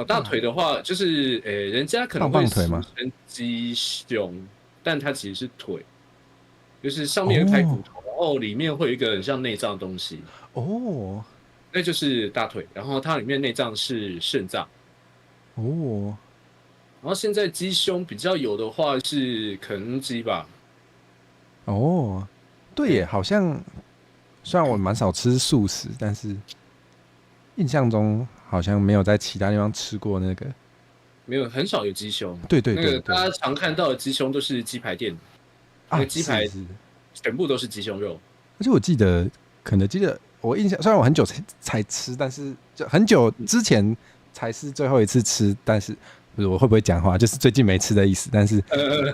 大腿的话就是人家可能会俗称鸡胸，但它其实是腿，就是上面有一排骨头，然后里面会有一个很像内脏的东西。那就是大腿，然后它里面内脏是肾脏。然后现在鸡胸比较有的话是肯恩基吧。对耶，好像虽然我蛮少吃素食，但是印象中好像没有在其他地方吃过那个。没有，很少有鸡胸。对，那个大家常看到的鸡胸都是鸡排店，那个鸡排全部都是鸡胸肉。而且我记得肯德基的，我印象虽然我很久才吃，但是就很久之前才是最后一次吃，但是不是我会不会讲话，就是最近没吃的意思。但是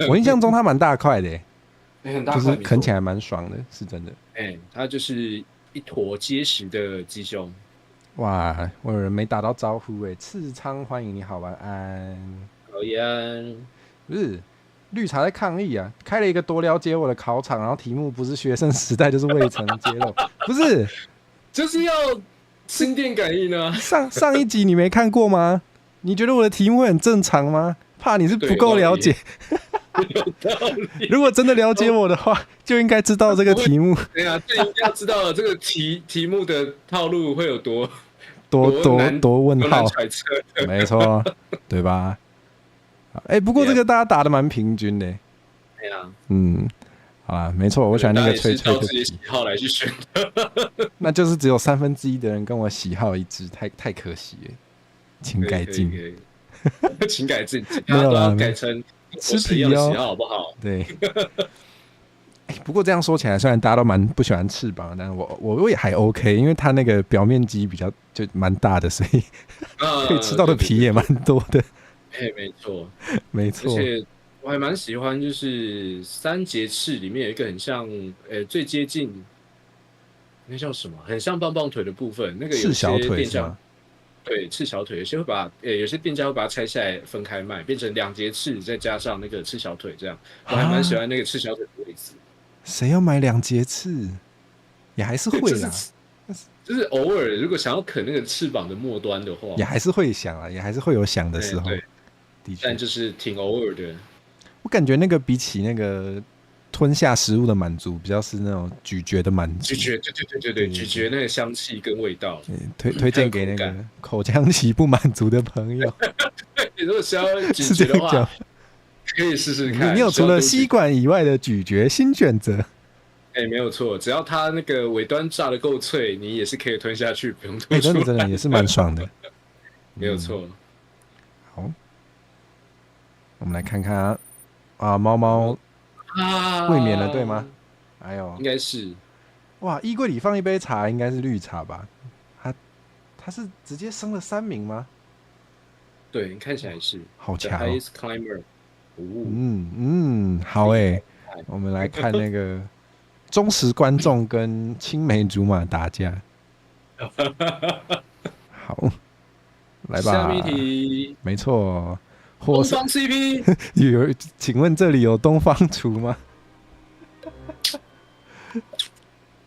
我印象中它蛮大块的很大块，就是啃起来蛮爽的，是真的。它就是一坨结实的鸡胸。哇，我有人没打到招呼赤仓欢迎你好，晚安。好呀，不是绿茶在抗议啊，开了一个多了解我的考场，然后题目不是学生时代就是未曾揭露，不是，就是要心电感应啊。上一集你没看过吗？你觉得我的题目会很正常吗？怕你是不够了解。有道理。如果真的了解我的话，就应该知道这个题目。对啊，就应该要知道这个题目的套路会有多问号。没错，对吧？不过这个大家打得蛮平均的。对啊。好啦，没错，我喜欢那个脆脆的。照自己喜好来去选的。那就是只有1/3的人跟我喜好一致，太可惜了，请改进。请改进，没有啦，改成吃皮哦，喜好好不好？对。不过这样说起来，虽然大家都蛮不喜欢翅膀，但是我也还 OK， 因为它那个表面积就蛮大的，所以可以吃到的皮也蛮多的。没错，没错。而且我还蛮喜欢，就是三节翅里面有一个很像，最接近那叫什么，很像棒棒腿的部分，那个有些店家对赤小腿，有些会有些店家会把它拆下来分开卖，变成2节翅，再加上那个赤小腿这样。我还蛮喜欢那个赤小腿的位置。谁要买2节翅？也还是会啦。就是偶尔如果想要啃那个翅膀的末端的话，也还是会想啊，也还是会有想的时候。的确，但就是挺偶尔的。我感觉那个比起那个吞下食物的满足，比较是那种咀嚼的满足。对，咀嚼那个香气跟味道。推荐给那个口腔期不满足的朋友。你如果想要咀嚼的话，可以试试看。你有除了吸管以外的咀嚼新选择。没有错，只要它那个尾端炸得够脆，你也是可以吞下去，不用吐出来。真的也是蛮爽的。没有错。好，我们来看看猫猫卫冕了，对吗？哎呦，应该是。哇，衣柜里放一杯茶，应该是绿茶吧？他是直接升了3名吗？对，看起来是。好强哦。 Highest Climber。好我们来看那个忠实观众跟青梅竹马打架。好，来吧。下一题。没错。东方 CP。请问这里有东方厨吗？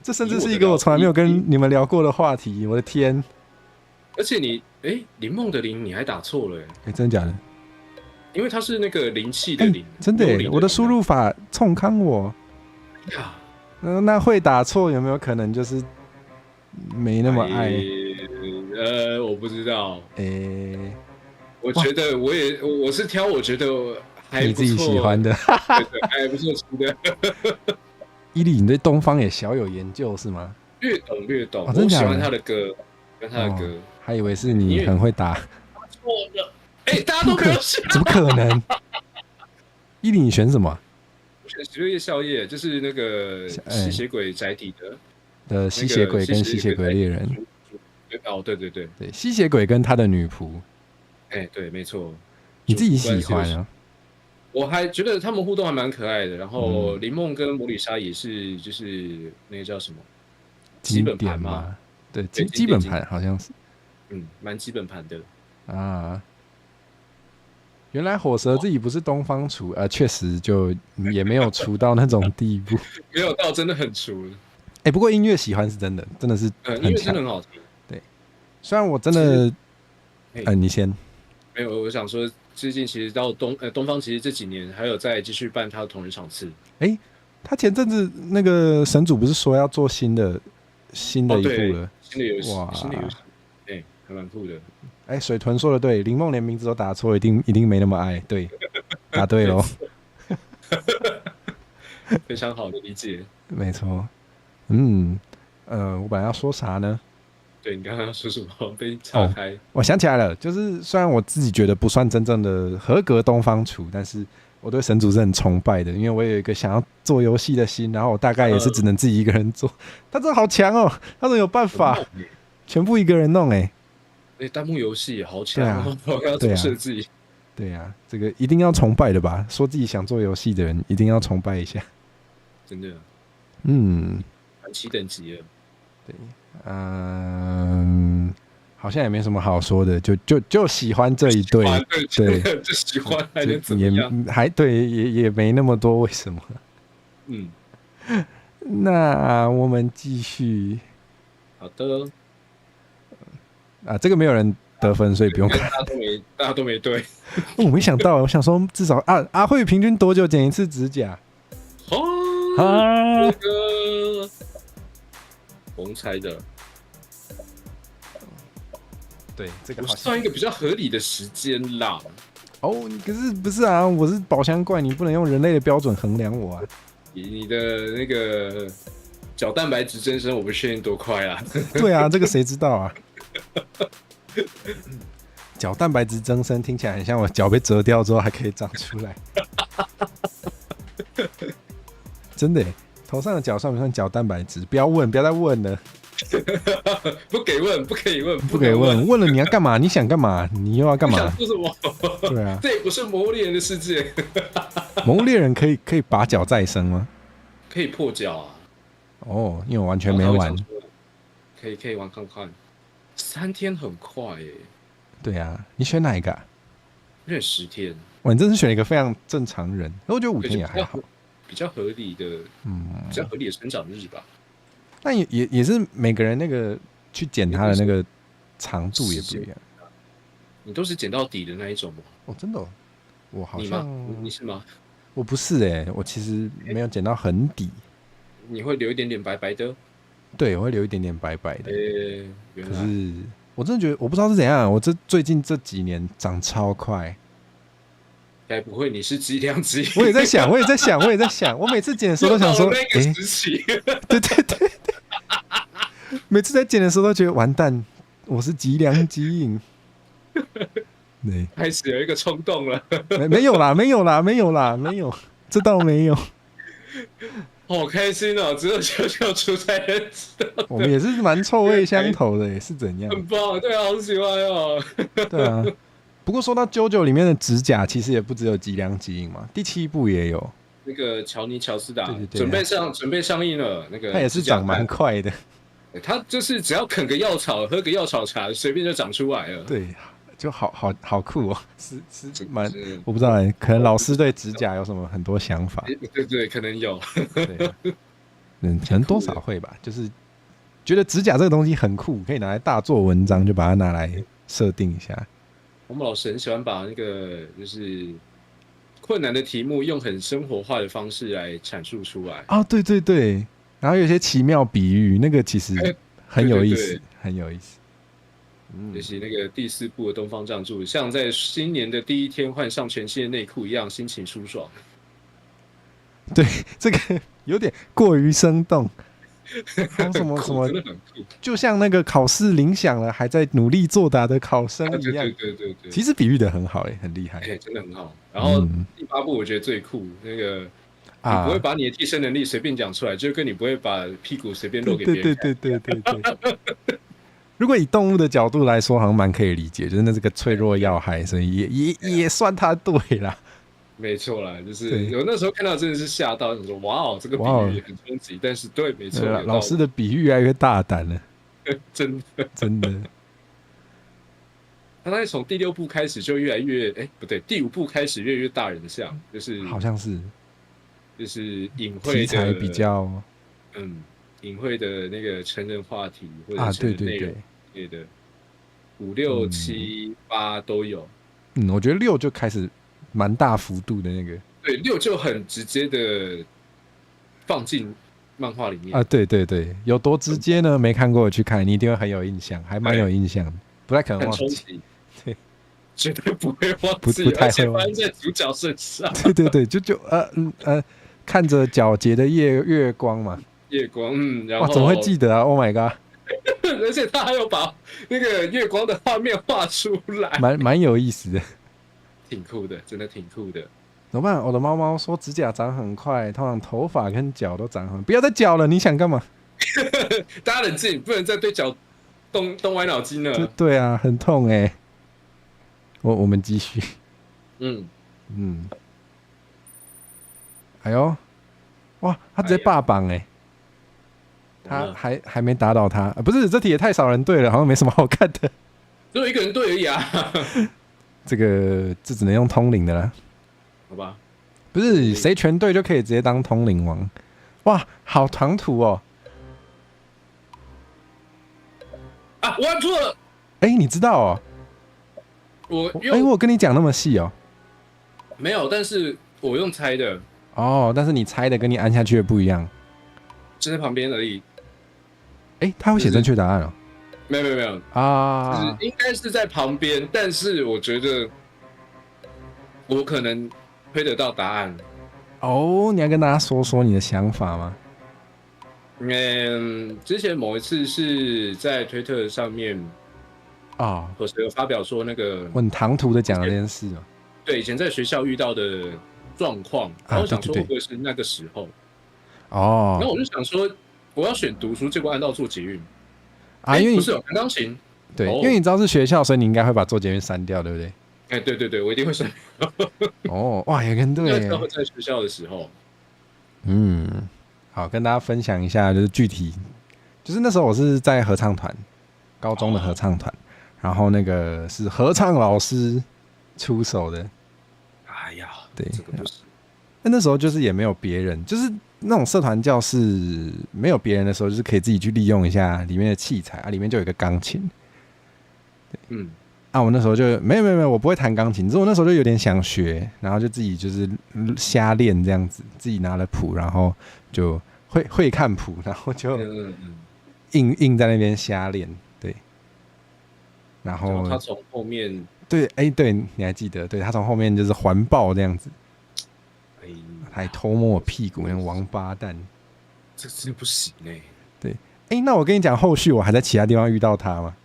这甚至是一个我从来没有跟你们聊过的话题，我的天！而且林梦的林你还打错了真的假的？因为它是那个灵气的灵。真的耶，我的输入法冲康我。那会打错有没有可能就是没那么爱？我不知道。我哇觉得我是挑我觉得还不错你自己喜欢的，对，还不错出的。伊利，你对东方也小有研究是吗？略懂略懂，哦，真假的？我喜欢他的歌，跟他的歌。还以为是你很会打。错了，大家都没有选，怎么可能？伊利，你选什么？我选16夜宵夜，就是那个吸血鬼载体的吸血鬼跟吸血鬼猎人。哦，对对对对，吸血鬼跟他的女仆。对，没错。你自己喜欢啊？我还觉得他们互动还蛮可爱的。然后林梦跟魔里莎也是，就是那个叫什么基本盘嘛？对，基本盘好像是。蛮基本盘的啊。原来火蛇自己不是东方厨，确实就也没有厨到那种地步，没有到真的很厨。不过音乐喜欢是真的，真的是很强，音乐真的很好听。对，虽然我真的，你先。没有，我想说，最近其实到东方，其实这几年还有在继续办他的同人场次。他前阵子那个神主不是说要做新的一部了？新的游戏，新的游戏，还蛮酷的。水豚说的对，林梦连名字都打错，一定没那么爱。对，答对喽。非常好的理解。没错。我本来要说啥呢？对，你刚刚要说什么？被岔开。我想起来了，就是虽然我自己觉得不算真正的合格东方厨，但是我对神主是很崇拜的，因为我有一个想要做游戏的心，然后我大概也是只能自己一个人做。他真的好强哦，他怎么有办法全部一个人弄？弹幕游戏好强哦，要怎么设计？对啊，这个一定要崇拜的吧？说自己想做游戏的人，一定要崇拜一下。真的。蛮7等级了。对。好像也没什么好说的，就喜欢这一对，对，就喜欢，还能怎么样？也没那么多为什么。那我们继续。好的。这个没有人得分，所以不用看。大家都没对。我没想到，我想说至少阿慧平均多久剪一次指甲？那个红猜的。对，这个算一个比较合理的时间啦。可是不是啊？我是宝箱怪，你不能用人类的标准衡量我啊。你的那个角蛋白质增生，我不确定多快啊。对啊，这个谁知道啊？角蛋白质增生听起来很像我脚被折掉之后还可以长出来。真的耶，头上的角算不算角蛋白质？不要再问了。不给问，不可以问，不可以问，问了你要干嘛？你想干嘛？你又要干嘛？想做什么？对啊，这也不是魔物猎人的世界。魔物猎人可以拔角再生吗？可以破角啊。因为我完全没玩。可以玩看看。3天很快耶。对啊，你选哪一个啊？我选10天。哇，你真是选了一个非常正常人。我觉得5天也还好，比较合理的，比较合理的生长日吧。但也是每个人那个去剪它的那个长度也不一样。你都是剪到底的那一种吗？真的我好像你是吗？我不是我其实没有剪到很底。你会留一点点白白的？对，我会留一点点白白的。可是我真的觉得我不知道是怎样，我最近这几年长超快。该不会你是脊梁肌？我也在想，我每次剪的时候都想说，对，每次在剪的时候都觉得完蛋，我是脊梁肌影。对，开始有一个冲动了。没有啦，这倒没有。好开心哦！只有球球出才能知道。我们也是蛮臭味相投的，是怎样？很棒，对啊，好喜欢哦。对啊。不过说到JoJo里面的指甲，其实也不只有脊梁基因嘛，第7部也有那个乔斯达，对准备上映了。那个他也是长蛮快的，他就是只要啃个药草，喝个药草茶，随便就长出来了。对，就好酷哦，是蛮，我不知道可能老师对指甲有什么很多想法。对，可能有。对，可能多少会吧，就是觉得指甲这个东西很酷，可以拿来大做文章，就把它拿来设定一下。我们老师很喜欢把那个就是困难的题目用很生活化的方式来阐述出来。对，然后有些奇妙比喻，那个其实很有意思，很有意思。就是那个第4部的东方仗助，像在新年的第一天换上全新的内裤一样，心情舒爽。对，这个有点过于生动。还有什么什么，就像那个考试铃响了，还在努力作答的考生一样。对，其实比喻的很好，很厉害。真的很好。然后第8部我觉得最酷，那个你不会把你的替身能力随便讲出来，就跟你不会把屁股随便露给别人看。对。如果以动物的角度来说，好像蛮可以理解，就是那是个脆弱要害，所以也算他对啦。没错啦，就是我那时候看到真的是吓到，想说哇哦，这个比喻很冲击，但是对，没错，老师的比喻越来越大胆了，真的。他大概从第6部开始就越来越，不对，第5部开始越来越大人像，就是好像是，就是隐晦的题材比较，隐晦的那个成人话题或者成人内容之类的，5、6、7、8都有。我觉得6就开始蛮大幅度的那个，对，6就很直接的放进漫画里面啊，对，有多直接呢？没看过去看，你一定会很有印象，还蛮有印象的，不太可能忘记。对，绝对不会忘记，不太会忘记，而且发生在主角身上。对，就看着皎洁的月光嘛，月光，然后哇，怎么会记得啊 ？Oh my god！ 而且他还有把那个月光的画面画出来，蛮有意思的，挺酷的，真的挺酷的。怎么办？我的猫猫说指甲长很快，通常头发跟脚都长很，不要再脚了，你想干嘛？大家冷静，不能再对脚动歪脑筋了。对啊，很痛哎。我们继续。哎呦，哇，他直接霸榜哎。他还没打倒他，不是，这题也太少人对了，好像没什么好看的。只有一个人对而已啊。这只能用通灵的啦。好吧，不是谁全对就可以直接当通灵王。哇，好唐突哦。啊，我按错了。你知道哦？我跟你讲那么细哦？没有，但是我用猜的。哦，但是你猜的跟你按下去的不一样。就在旁边而已。他会写正确答案哦？没有啊，就是应该是在旁边，但是我觉得我可能推得到答案。哦，你要跟大家说说你的想法吗？之前某一次是在推特上面我有发表说那个我很唐突的讲了这件事哦。对，以前在学校遇到的状况，然后我想说会不会是那个时候。然后我就想说，我要选读书，结果按到做捷运因为不是有弹钢琴。对，因为你知道是学校，所以你应该会把做捷运删掉，对不对？对，我一定会删掉。哇，也跟对。在学校的时候。好，跟大家分享一下，就是具体，就是那时候我是在合唱团，高中的合唱团，然后那个是合唱老师出手的。哎呀，对，这个不是。那时候就是也没有别人，就是那种社团教室没有别人的时候，就是可以自己去利用一下里面的器材里面就有一个钢琴。我那时候就没有，我不会弹钢琴，只是我那时候就有点想学，然后就自己就是瞎练这样子，自己拿了谱，然后就会看谱，然后就硬在那边瞎练，对。然后他从后面对，对，你还记得？对，他从后面就是环抱这样子。他还偷摸我屁股，那王八蛋，这真的不行哎。对，那我跟你讲，后续我还在其他地方遇到他吗？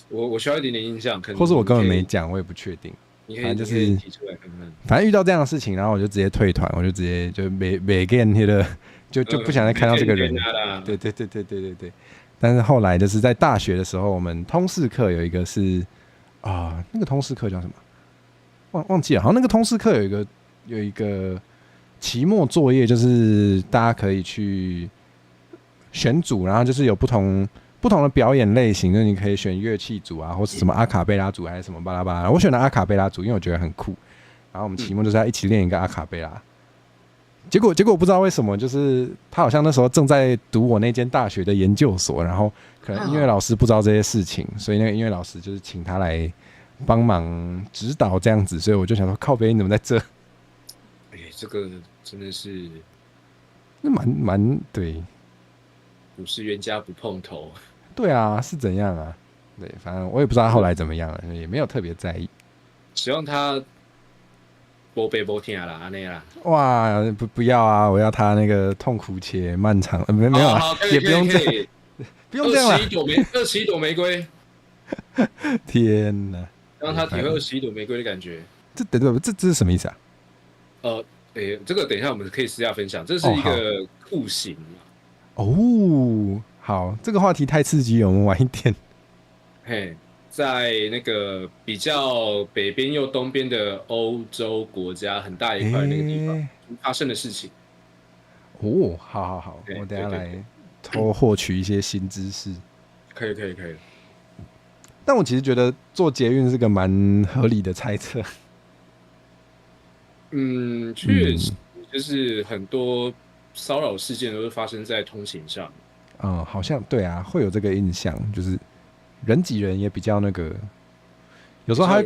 我需要一点点印象，可能或是我根本没讲，我也不确定。反正就是提出来看看。反正遇到这样的事情，然后我就直接退团，我就直接就没 get 了，就不想再看到这个人。对。但是后来就是在大学的时候，我们通识课有一个是那个通识课叫什么？忘记了，好像那个通识课有一个期末作业，就是大家可以去选组，然后就是有不同的表演类型，就是你可以选乐器组或是什么阿卡贝拉组还是什么巴拉巴拉。我选了阿卡贝拉组，因为我觉得很酷。然后我们期末就是要一起练一个阿卡贝拉。结果我不知道为什么，就是他好像那时候正在读我那间大学的研究所，然后可能音乐老师不知道这些事情，所以那个音乐老师就是请他来帮忙指导这样子，所以我就想说，靠北你怎么在这？这个真的是，那蛮对，不是冤家不碰头。对啊，是怎样啊？对，反正我也不知道后来怎么样了，也没有特别在意。希望他不悲不听啦，那啦。哇，不要啊！我要他那个痛苦且漫长，没有啦，也不用这样，不用这样啦。21朵玫瑰，天哪！让他体会21朵玫瑰的感觉。这是什么意思啊？这个等一下我们可以私下分享，这是一个酷刑哦，好，这个话题太刺激了，我们晚一点。嘿。在那个比较北边又东边的欧洲国家，很大一块那个地方发生的事情。哦，好，我等一下来获取一些新知识。可以。但我其实觉得坐捷运是个蛮合理的猜测。确实，就是很多骚扰事件都是发生在通勤上。好像对啊，会有这个印象，就是人挤人也比较那个，有时候他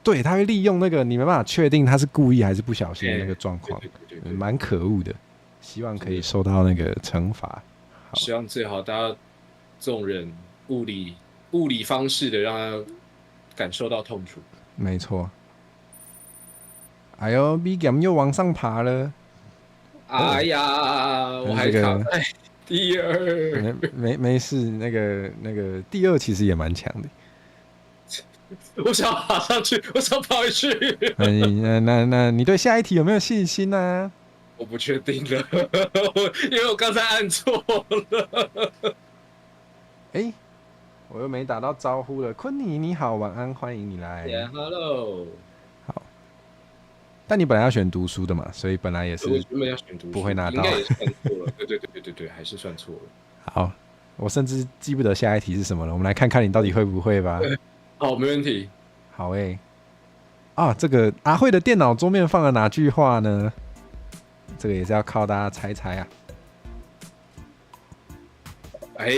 对他会利用那个你没办法确定他是故意还是不小心的那个状况，蛮可恶的。希望可以受到那个惩罚。希望最好大家这种人物理方式的让他感受到痛楚。没错。哎呦 ，BGM 又往上爬了。哎呀，我还卡在第二。没事，那个第二其实也蛮强的。我想爬上去，我想跑回去。那你对下一题有没有信心呢、啊？我不确定了，因为我刚才按错了。我又没打到招呼了。昆尼你好，晚安，欢迎你来。Hello。好。但你本来要选读书的嘛，所以本来也是不会拿到。应该也是算错了。对，还是算错了。好，我甚至记不得下一题是什么了。我们来看看你到底会不会吧。好，没问题。好这个阿慧的电脑桌面放了哪句话呢？这个也是要靠大家猜猜啊。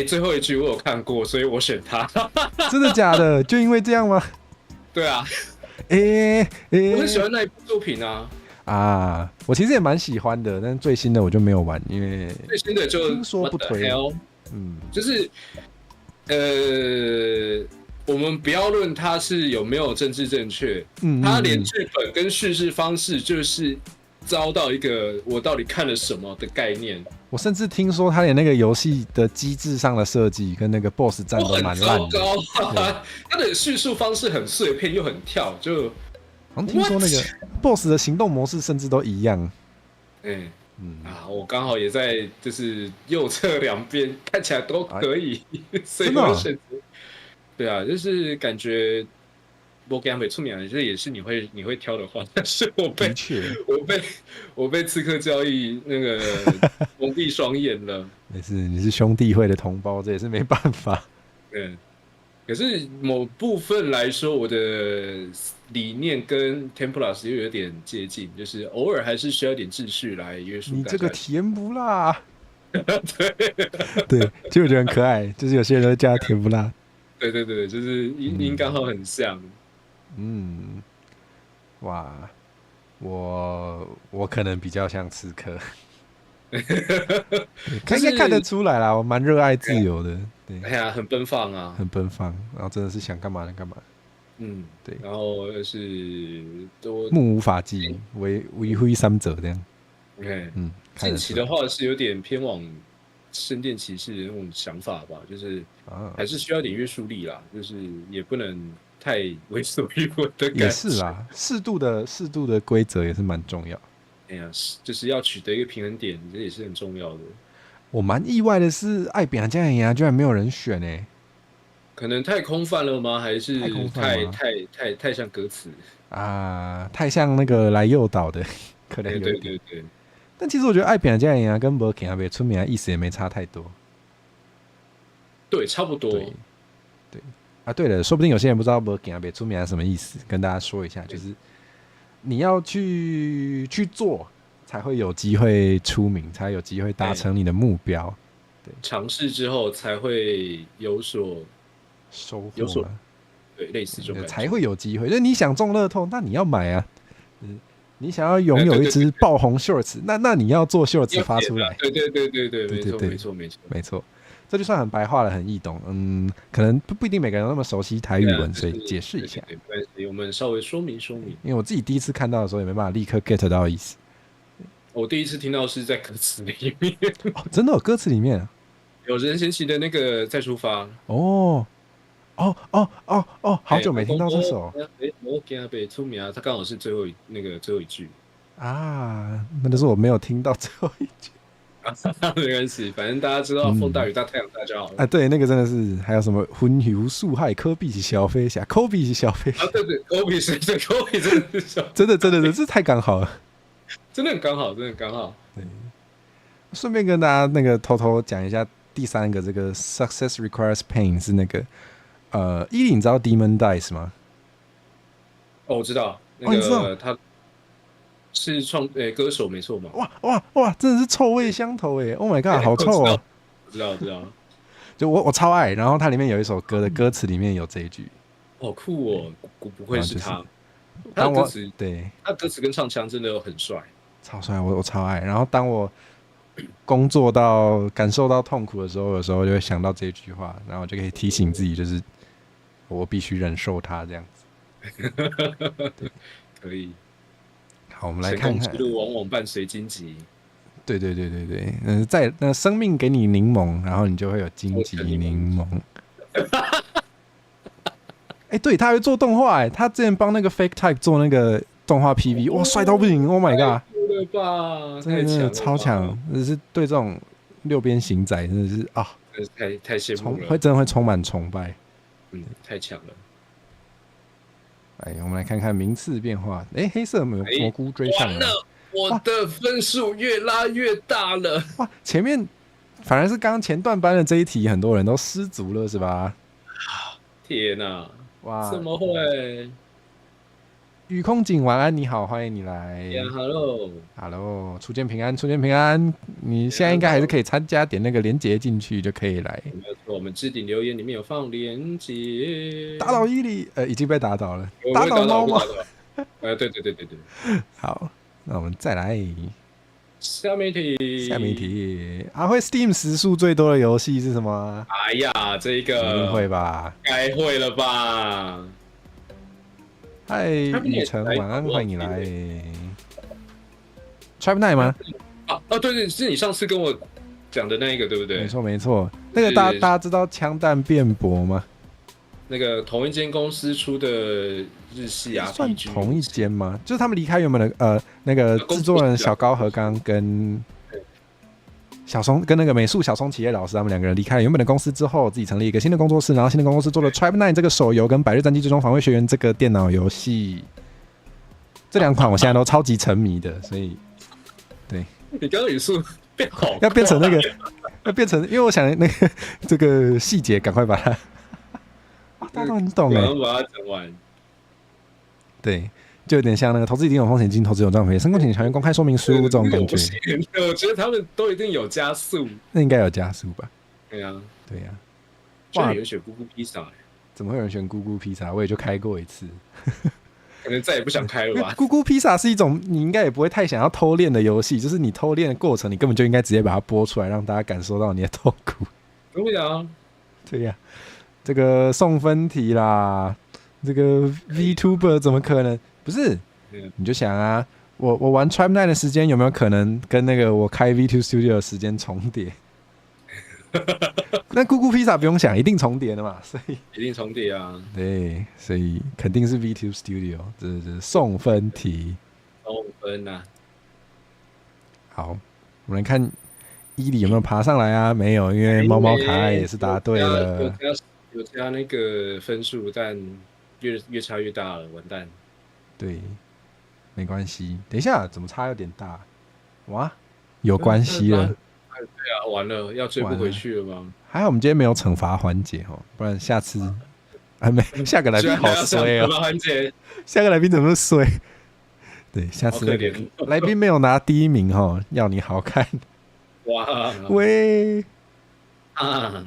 最后一句我有看过，所以我选它。真的假的？就因为这样吗？对啊。我很喜欢那一部作品啊。我其实也蛮喜欢的，但最新的我就没有玩，因为最新的就听说不推。就是我们不要论它是有没有政治正确，它连剧本跟叙事方式就是遭到一个我到底看了什么的概念。我甚至听说他连那个游戏的机制上的设计跟那个 BOSS 战都蛮烂的。他的叙述方式很碎片又很跳，就好像听说那个 BOSS 的行动模式甚至都一样。我刚好也在就是右侧两边看起来都可以，所以我选择。对啊，就是感觉我给他们出名了，这也是你会挑的话，但是我被刺客教义那个蒙蔽双眼了。没事，你是兄弟会的同胞，这也是没办法。可是某部分来说，我的理念跟 Templar 又有点接近，就是偶尔还是需要一点秩序来约束大家。你这个甜不辣。对，就我觉得很可爱，就是有些人都叫他甜不辣。对，就是音刚好很像。哇，我可能比较像刺客。应该看得出来啦，我蛮热爱自由的。对，很奔放啊，很奔放，然后真的是想干嘛就干嘛。对，然后就是目无法纪，为非三者这样。近期的话是有点偏往圣殿骑士的那种想法吧，就是还是需要点约束力啦，就是也不能太为所欲为的感觉。也是啦，适度的规则也是蛮重要。就是要取得一个平衡点，这也是很重要的。我蛮意外的是，爱扁这样居然没有人选可能太空泛了吗？还是太像歌词啊？太像那个来诱导的，可能有点。对。但其实我觉得爱扁这样跟没给他被出名的意思也没差太多。对，差不多。对对了，说不定有些人不知道没给他被出名什么意思，跟大家说一下，就是你要去做，才会有机会出名，才有机会达成你的目标。对，尝试之后才会有所收获。对，类似这种才会有机会。就是你想中乐透，那你要买啊。你想要拥有一只爆红 shorts，那你要做 shorts 发出来。对，没错。这就算很白话了，很易懂。可能不一定每个人都那么熟悉台语文，所以解释一下。没关系，我们稍微说明。因为我自己第一次看到的时候，也没办法立刻 get 到意思。我第一次听到是在歌词里面。真的有歌词里面啊？有任贤齐的那个再出发。好久没听到这首。我给他被出名啊，他刚好是最后一句啊，那就是我没有听到最后一句。没关系，反正大家知道风大雨大太阳大就好了。对，那个真的是还有什么昏游树害，科比是小飞侠，科比是小飞侠。对，科比真的是小，真的，这太刚好了，真的很刚好。对，顺便跟大家那个偷偷讲一下，第三个这个 success requires pain 是那个伊利，你知道 Demon Dice 吗？我知道，那个他是歌手没错嘛？哇，真的是臭味相投哎 ！Oh my god， 好臭哦！我知道，就我超爱，然后它里面有一首歌的歌词里面有这一句，好酷哦！不愧是他，当我对，他歌词跟唱腔真的很帅，超帅，我超爱。然后当我工作到感受到痛苦的时候，有时候就会想到这句话，然后就可以提醒自己，就是我必须忍受它这样子。可以。好，我们来看看。成功之路往往伴随荆棘。对，在生命给你柠檬，然后你就会有荆棘柠檬。对，他会做动画他之前帮那个 Fake Type 做那个动画 PV， 哇，帅到不行 ！Oh my god， 真的超强！只是对这种六边形仔真的是啊，太羡慕了，真的会充满崇拜。太强了。我们来看看名次变化。黑色蘑菇追上了，我的分数越拉越大了。哇，前面反而是刚前段班的这一题，很多人都失足了，是吧？天哪！哇，怎么会？雨空景晚安，你好，欢迎你来。Hello， 初见平安。你现在应该还是可以参加，点那个连结进去就可以来。没有错，我们置顶留言里面有放连结。打倒伊利，已经被打倒了。打倒猫吗？对。好，那我们再来下面一题。阿辉 Steam 时数最多的游戏是什么？哎呀，这个一定会吧？该会了吧？嗨，雨辰，晚安，欢迎你来。Trap Night 吗？对，是你上次跟我讲的那一个，对不对？没错。那个大家知道枪弹辩驳吗？那个同一间公司出的日系啊，算同一间吗？就是他们离开原本的那个制作人小高和刚跟小松跟那个美术小松企业老师，他们两个人离开了原本的公司之后，自己成立一个新的工作室，然后新的工作室做了 Trap Night 这个手游跟《百日战记最终防卫学员》这个电脑游戏。这两款我现在都超级沉迷的，所以对。你刚刚语速变好，要变成那个，要变成，因为我想那个这个细节，赶快把它。大家都很懂把它讲完。对。就有点像那个投资一定有风险，基金投资有赚赔，申购请详阅公开说明书这种感觉。我觉得他们都一定有加速，那应该有加速吧？对呀。哇，有人选咕咕披萨，怎么会有人选咕咕披萨？我也就开过一次，可能再也不想开了吧。咕咕披萨是一种你应该也不会太想要偷练的游戏，就是你偷练的过程，你根本就应该直接把它播出来，让大家感受到你的痛苦。对呀，这个送分题啦，这个 VTuber 怎么可能？不是，你就想啊，我玩 Trap Night 的时间有没有可能跟那个我开 V2 Studio 的时间重叠？那咕咕披萨不用想，一定重叠的嘛，所以一定重叠啊。对，所以肯定是 V2 Studio， 这是送分题。送分啊！好，我们来看伊里有没有爬上来啊？没有，因为猫猫卡爱也是答对了。有加那个分数，但越差越大了，完蛋。对，没关系。等一下，怎么差有点大？哇，有关系了。对啊，完了，要追不回去了吗？还好我们今天没有惩罚环节哦，不然下次没下个来宾好衰哦。下个来宾怎么衰？对，下次那个来宾没有拿第一名哦，要你好看。哇，喂啊，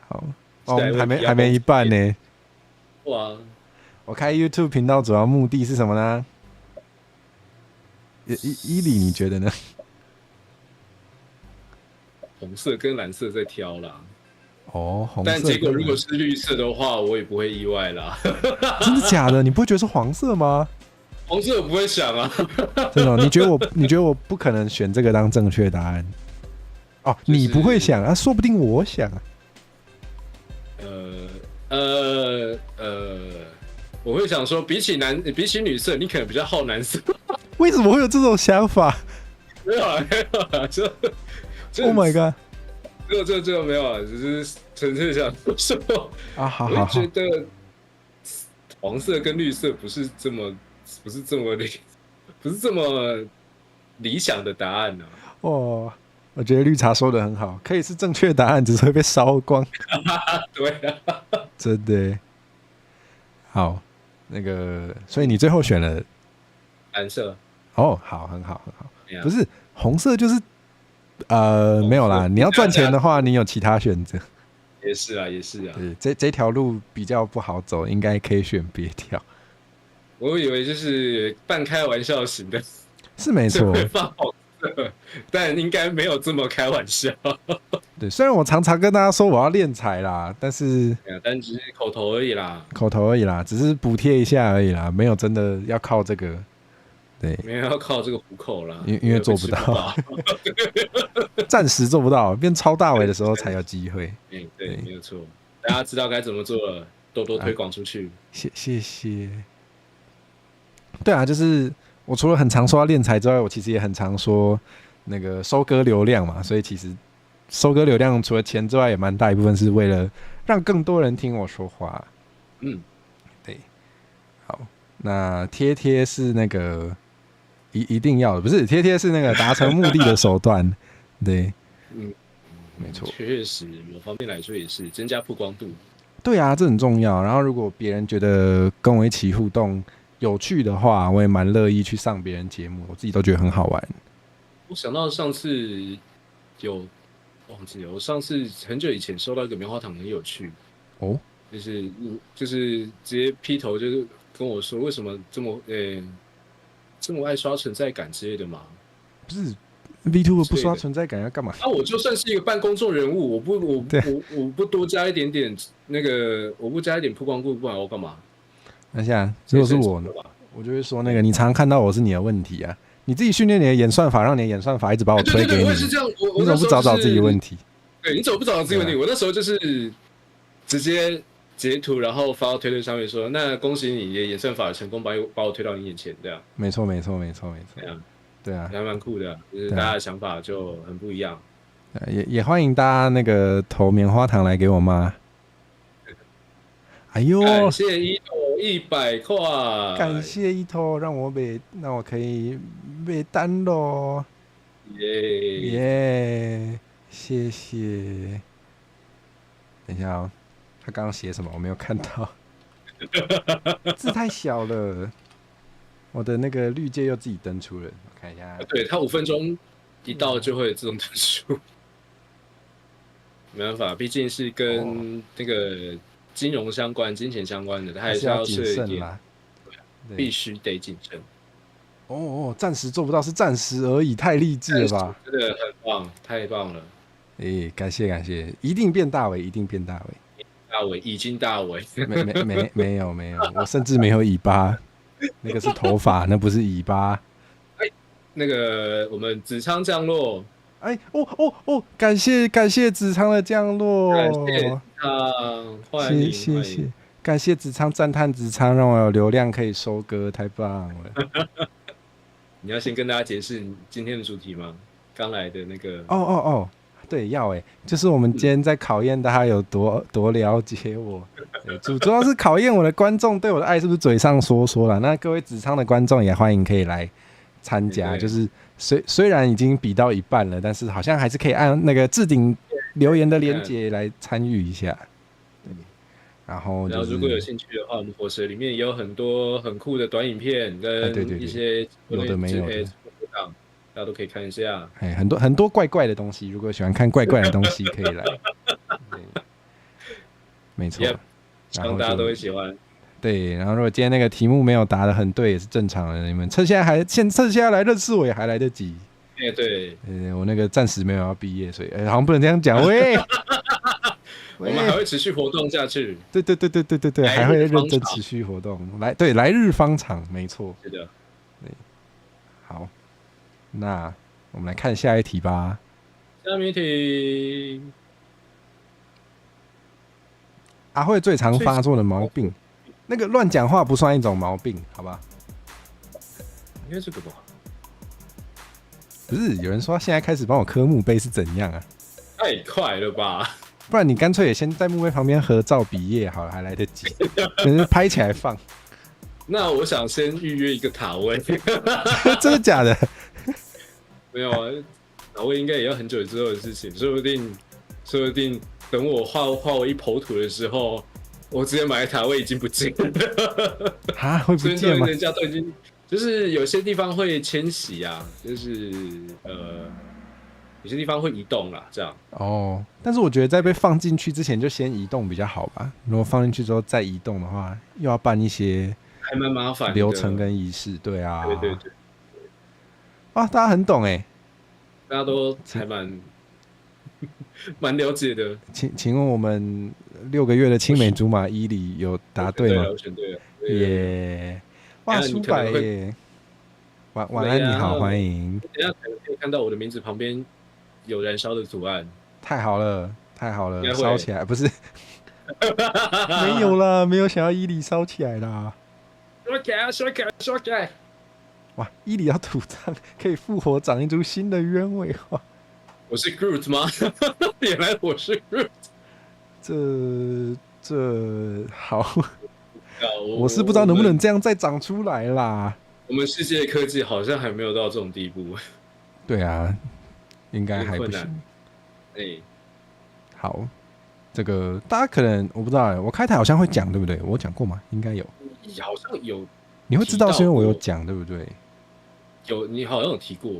好，我们还没一半呢。哇，我开 YouTube 频道主要目的是什么呢？伊里你觉得呢？红色跟蓝色在挑啦。哦，红色。但结果如果是绿色的话，我也不会意外啦。真的假的？你不会觉得是黄色吗？黄色我不会想啊。真的、哦？你觉得我不可能选这个当正确答案？哦，就是、你不会想啊，说不定我想啊。我会想说，比起女色，你可能比较好男色。为什么会有这种想法？没有啊，就 Oh my god！ 这个没有啊，只是纯粹想说啊，好，我觉得黄色跟绿色不是这么理想的答案呢、啊。哦，我觉得绿茶说的很好，可以是正确答案，只是会被烧光。对啊，真的。好，那个，所以你最后选了蓝色。哦，好，很好，很好。不是红色，就是没有啦。你要赚钱的话，你有其他选择。也是啊，也是啊。对，这条路比较不好走，应该可以选别条。我以为就是半开玩笑型的，是没错。放红色，但应该没有这么开玩笑。对，虽然我常常跟大家说我要练财啦，但是但只是口头而已啦，只是补贴一下而已啦，没有真的要靠这个。对，没有要靠这个糊口啦，因为做不到，暂时做不到，变超大尾的时候才有机会。对，没有错。大家知道该怎么做了，多多推广出去。谢谢。对啊，就是我除了很常说要练财之外，我其实也很常说那个收割流量嘛，所以其实收割流量除了钱之外，也蛮大一部分是为了让更多人听我说话。对。好，那贴是那个一定要的，不是贴是那个达成目的的手段。对，没错，确实某方面来说也是增加曝光度。对啊，这很重要。然后如果别人觉得跟我一起互动有趣的话，我也蛮乐意去上别人节目，我自己都觉得很好玩。我想到上次忘记了，我上次很久以前收到一个棉花糖很有趣哦，就是直接劈头就是跟我说为什么这么爱刷存在感之类的嘛？不是 VTuber 不刷存在感要干嘛？我就算是一个半公众人物，我不多加一点点那个，我不加一点曝光度，不然我干嘛？那现在如果是我就会说那个，你常常看到我是你的问题啊，你自己训练你的演算法，让你的演算法一直把我推给你。对，我也是这样。你怎么不找自己的问题？对，你怎么不找自己的问题？我那时候就是直接截图，然后发到推特上面说：“那恭喜你的演算法成功把我推到你眼前。”这样。没错。对啊，还蛮酷的，就是大家的想法就很不一样。也欢迎大家那个投棉花糖来给我妈。哎呦，感谢一头100块，感谢一头，让我可以买单咯。耶，谢谢。等一下哦，他刚刚写什么？我没有看到，字太小了。我的那个绿界又自己登出了，我看一下。对，它5分钟一到就会自动登出，没办法，毕竟是跟那个金融相关、金钱相关的，它还是要设一点，必须得谨慎。暂时做不到，是暂时而已，太励志了吧！真的很棒，太棒了。感谢，一定变大尾，大尾已经大尾，没有，我甚至没有尾巴。那个是头发，那不是尾巴。那个我们子昌降落。感谢子昌的降落。感谢子昌，欢迎，谢谢，感谢子昌，赞叹子昌，让我有流量可以收割，太棒了。你要先跟大家解释今天的主题吗？刚来的那个。对，要就是我们今天在考验大家有多了解我，主要是考验我的观众对我的爱是不是嘴上说啦。那各位子昌的观众也欢迎可以来参加，就是虽然已经比到一半了，但是好像还是可以按那个置顶留言的连结来参与一下。然后如果有兴趣的话，我们火蛇里面也有很多很酷的短影片跟一些有的没有的。大家都可以看一下，很多怪怪的东西。如果喜欢看怪怪的东西，可以来。没错，希望大家都会喜欢。对，然后如果今天那个题目没有答得很对，也是正常的。你们趁现在来认识我也还来得及。对，我那个暂时没有要毕业，所以好像不能这样讲喂。我们还会持续活动下去。对，还会认真持续活动。来日方长，没错。是的。对，好，那我们来看下一题吧。下面一题，阿慧最常发作的毛病，那个乱讲话不算一种毛病，好吧？应该这个吧？不是，有人说现在开始帮我刻墓碑是怎样啊？太快了吧！不然你干脆也先在墓碑旁边合照毕业好了，还来得及，可是拍起来放。那我想先预约一个塔位。真的假的？没有啊，塔位应该也要很久之后的事情，说不定等我画我一抔土的时候，我之前买的塔位已经不见了。啊，会不见吗？人家都已经，就是有些地方会迁徙啊，就是有些地方会移动啦，这样。哦，但是我觉得在被放进去之前就先移动比较好吧。如果放进去之后再移动的话，又要办一些还蛮麻烦的流程跟仪式。对啊，对。啊，大家很懂哎，大家都还蛮了解的。请问我们6个月的青梅竹马伊里有答对吗？我选对了，耶！哇，苏白耶！晚安，你好，欢迎。等一下可能可以看到我的名字旁边有燃烧的图案。太好了，烧起来不是？没有啦，没有想要伊里烧起来啦。烧起来！哇，伊里要土葬，可以复活长一株新的鸢尾花。我是 Groot 吗？原来我是 Groot。这好，我是不知道能不能这样再长出来啦。我们世界科技好像还没有到这种地步。对啊，应该还不行。好，这个大家可能我不知道，我开台好像会讲，对不对？我讲过吗？应该有，好像有。你会知道是因为我有讲，对不对？有，你好像有提过。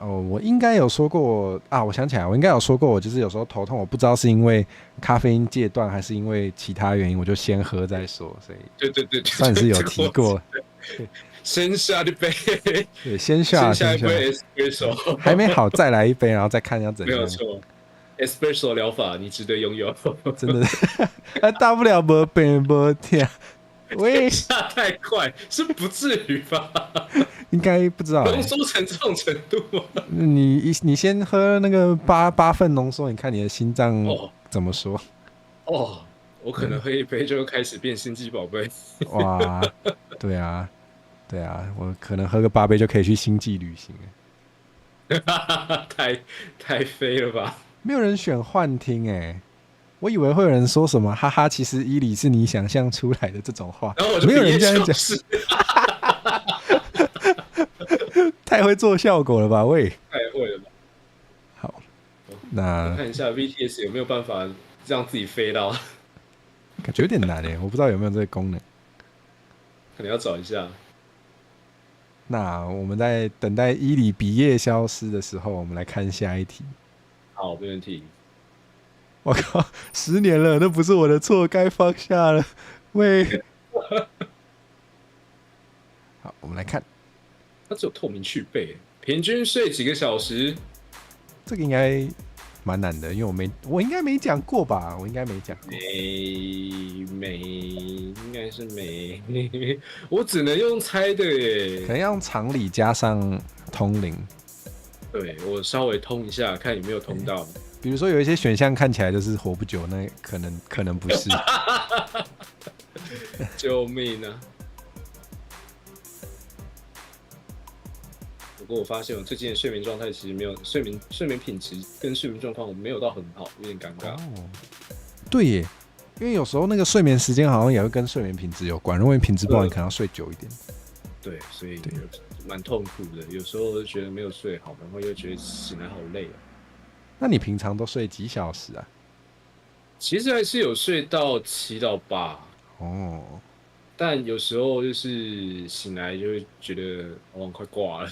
哦，我应该有说过啊，我想起来，我应该有说过，我就是有时候头痛，我不知道是因为咖啡因戒断还是因为其他原因，我就先喝再说，所以对，算是有提过。先下一杯，对，先下一杯 espresso， 还没好再来一杯，然后再看要怎样。没有错 ，espresso 疗法你值得拥有，真的，大不了没病没痛。喂，下太快是不至于吧？应该不知道浓缩成这种程度吗？你先喝那个八份浓缩，你看你的心脏怎么说？哦，我可能喝一杯就开始变星际宝贝。哇，对啊，我可能喝个8杯就可以去星际旅行了。太飞了吧？没有人选幻听哎。我以为会有人说什么，哈哈，其实伊里是你想象出来的这种话，然后我就没有人这样讲，太会做效果了吧？喂，太会了吧？好，那看一下 VTS 有没有办法让自己飞到，感觉有点难哎，我不知道有没有这个功能，可能要找一下。那我们在等待伊里毕业消失的时候，我们来看下一题。好，没问题。我靠，10年了，那不是我的错，该放下了。喂，好，我们来看，它只有透明去背，平均睡几个小时？这个应该蛮难的，因为我应该没讲过吧？我应该没讲过。应该是没，我只能用猜的耶。可能要用常理加上通灵。对，我稍微通一下，看有没有通到。比如说有一些选项看起来就是活不久，那可能不是。救命啊！不过我发现我最近的睡眠状态其实没有睡眠品质跟睡眠状况没有到很好，有点尴尬。哦，对耶，因为有时候那个睡眠时间好像也会跟睡眠品质有关，如果你品质不好，你可能要睡久一点。对，所以蛮痛苦的。有时候觉得没有睡好，然后又觉得醒来好累啊。那你平常都睡几小时啊？其实还是有睡到7到8哦，但有时候就是醒来就会觉得快挂了。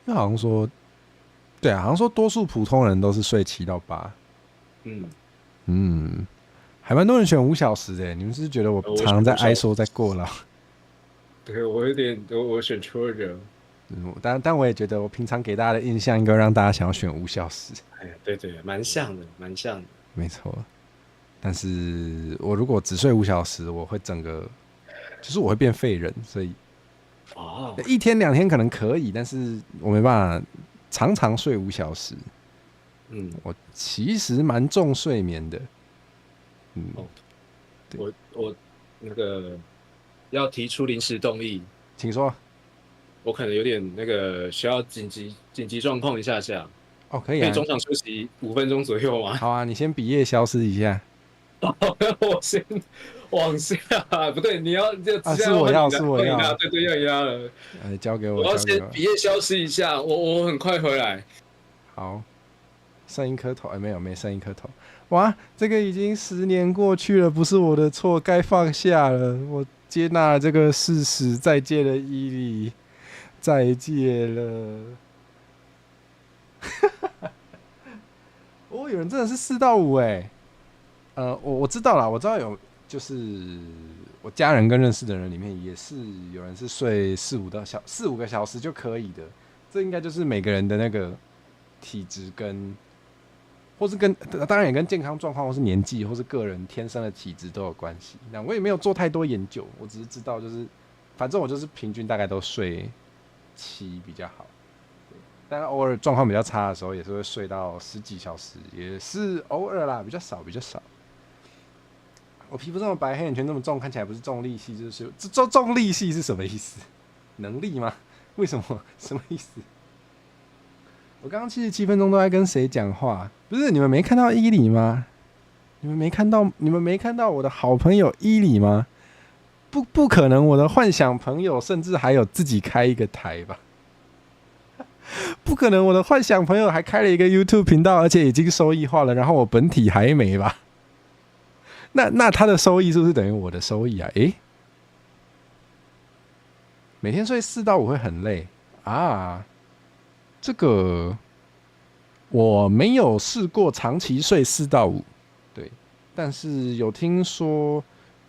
因为好像说，对啊，好像说多数普通人都是睡7到8。还蛮多人选5小时的。你们是觉得我常常在哀说在过劳？对，我有点我选错人。但我也觉得我平常给大家的印象应该让大家想要选5小时。哎，对，蛮像的。没错。但是我如果只睡5小时，我会整个就是我会变废人，所以1天2天可能可以，但是我没办法常常睡5小时。我其实蛮重睡眠的。我那个要提出临时动议，请说。我可能有点那个需要紧急状况一下下。可以啊。可以中场休息5分钟左右吗？好啊，你先笔页消失一下。我先往下，不对，你要是我要，对，要压了。交给我。我要先笔页消失一下，我很快回来。好，剩一颗头，没剩一颗头。哇，这个已经10年过去了，不是我的错，该放下了。我接纳了这个事实，再见了伊利，再见了。有人真的是4到5哎。我知道啦，我知道有，就是我家人跟认识的人里面也是有人是睡4、5个小时就可以的。这应该就是每个人的那个体质跟，或是当然也跟健康状况，或是年纪，或是个人天生的体质都有关系。那我也没有做太多研究，我只是知道就是反正我就是平均大概都睡7比较好。但偶尔状况比较差的时候，也是会睡到10几小时，也是偶尔啦，比较少。我皮肤这么白，黑眼圈这么重，看起来不是重力系，就是重力系是什么意思？能力吗？为什么？什么意思？我刚刚77分钟都在跟谁讲话？不是你们没看到伊里吗？你们没看到我的好朋友伊里吗？不可能，我的幻想朋友甚至还有自己开一个台吧？不可能，我的幻想朋友还开了一个 YouTube 频道，而且已经收益化了，然后我本体还没吧？那他的收益是不是等于我的收益啊？每天睡4到5会很累啊？这个我没有试过长期睡4到5，对，但是有听说，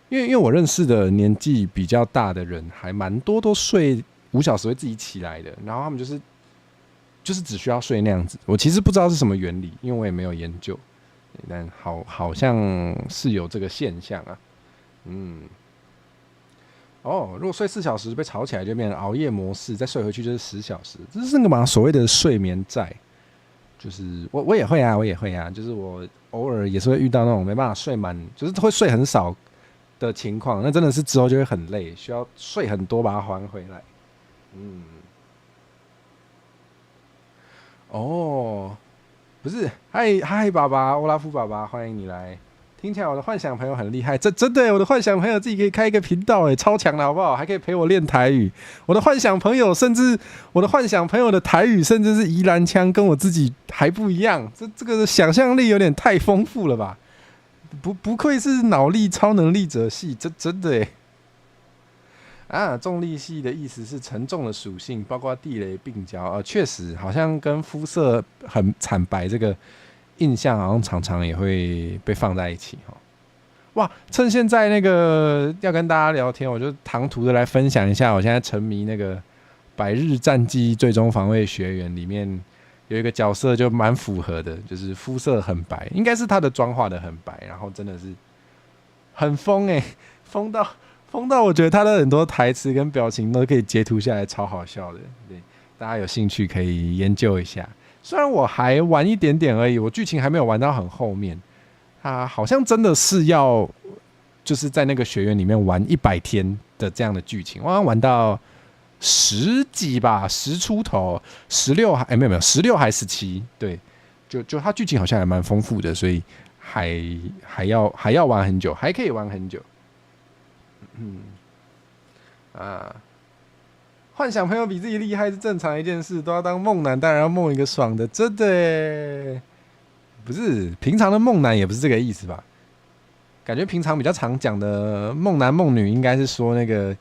因为我认识的年纪比较大的人还蛮多都睡5小时会自己起来的，然后他们就是只需要睡那样子。我其实不知道是什么原理，因为我也没有研究，但好像是有这个现象啊。如果睡4小时被吵起来，就变成熬夜模式，再睡回去就是10小时，这是个所谓的睡眠债。就是我也会啊，就是我偶尔也是会遇到那种没办法睡满，就是会睡很少的情况，那真的是之后就会很累，需要睡很多把它还回来。不是，嗨爸爸，欧拉夫爸爸，欢迎你来。听起来我的幻想朋友很厉害，真的耶，我的幻想朋友自己可以开一个频道，超强的好不好？还可以陪我练台语。我的幻想朋友的台语甚至是宜兰腔，跟我自己还不一样。这个想象力有点太丰富了吧？不愧是脑力超能力者系，真的耶。重力系的意思是沉重的属性，包括地雷、病娇。确实好像跟肤色很惨白这个印象好像常常也会被放在一起。哇，趁现在那个要跟大家聊天，我就唐突的来分享一下，我现在沉迷那个《百日战记最终防卫学员》里面有一个角色就蛮符合的，就是肤色很白，应该是他的妆化的很白，然后真的是很疯疯到我觉得他的很多台词跟表情都可以截图下来，超好笑的。对，大家有兴趣可以研究一下。虽然我还玩一点点而已，我剧情还没有玩到很后面。他好像真的是要就是在那个学院里面玩100天的这样的剧情，我好像玩到10几吧，10出头，16还没有16还17，对，就他剧情好像还蛮丰富的，所以还要玩很久，还可以玩很久。幻想朋友比自己厉害是正常一件事，都要当梦男，当然要梦一个爽的，真的耶。不是平常的梦男也不是这个意思吧？感觉平常比较常讲的梦男梦女，应该是说那个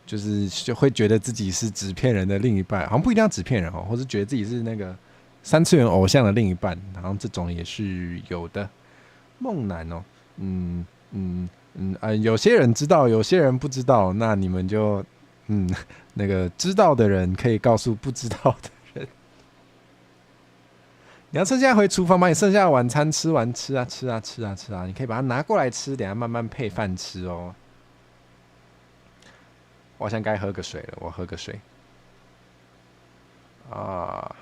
就会觉得自己是纸片人的另一半，好像不一定要纸片人或是觉得自己是那个3次元偶像的另一半，好像这种也是有的。梦男有些人知道，有些人不知道，那你们就那个知道的人可以告诉不知道的人。你要趁现在回厨房把你剩下的晚餐吃完，吃啊，你可以把它拿过来吃，等一下慢慢配饭吃哦。我好像该喝个水了，我喝个水。啊，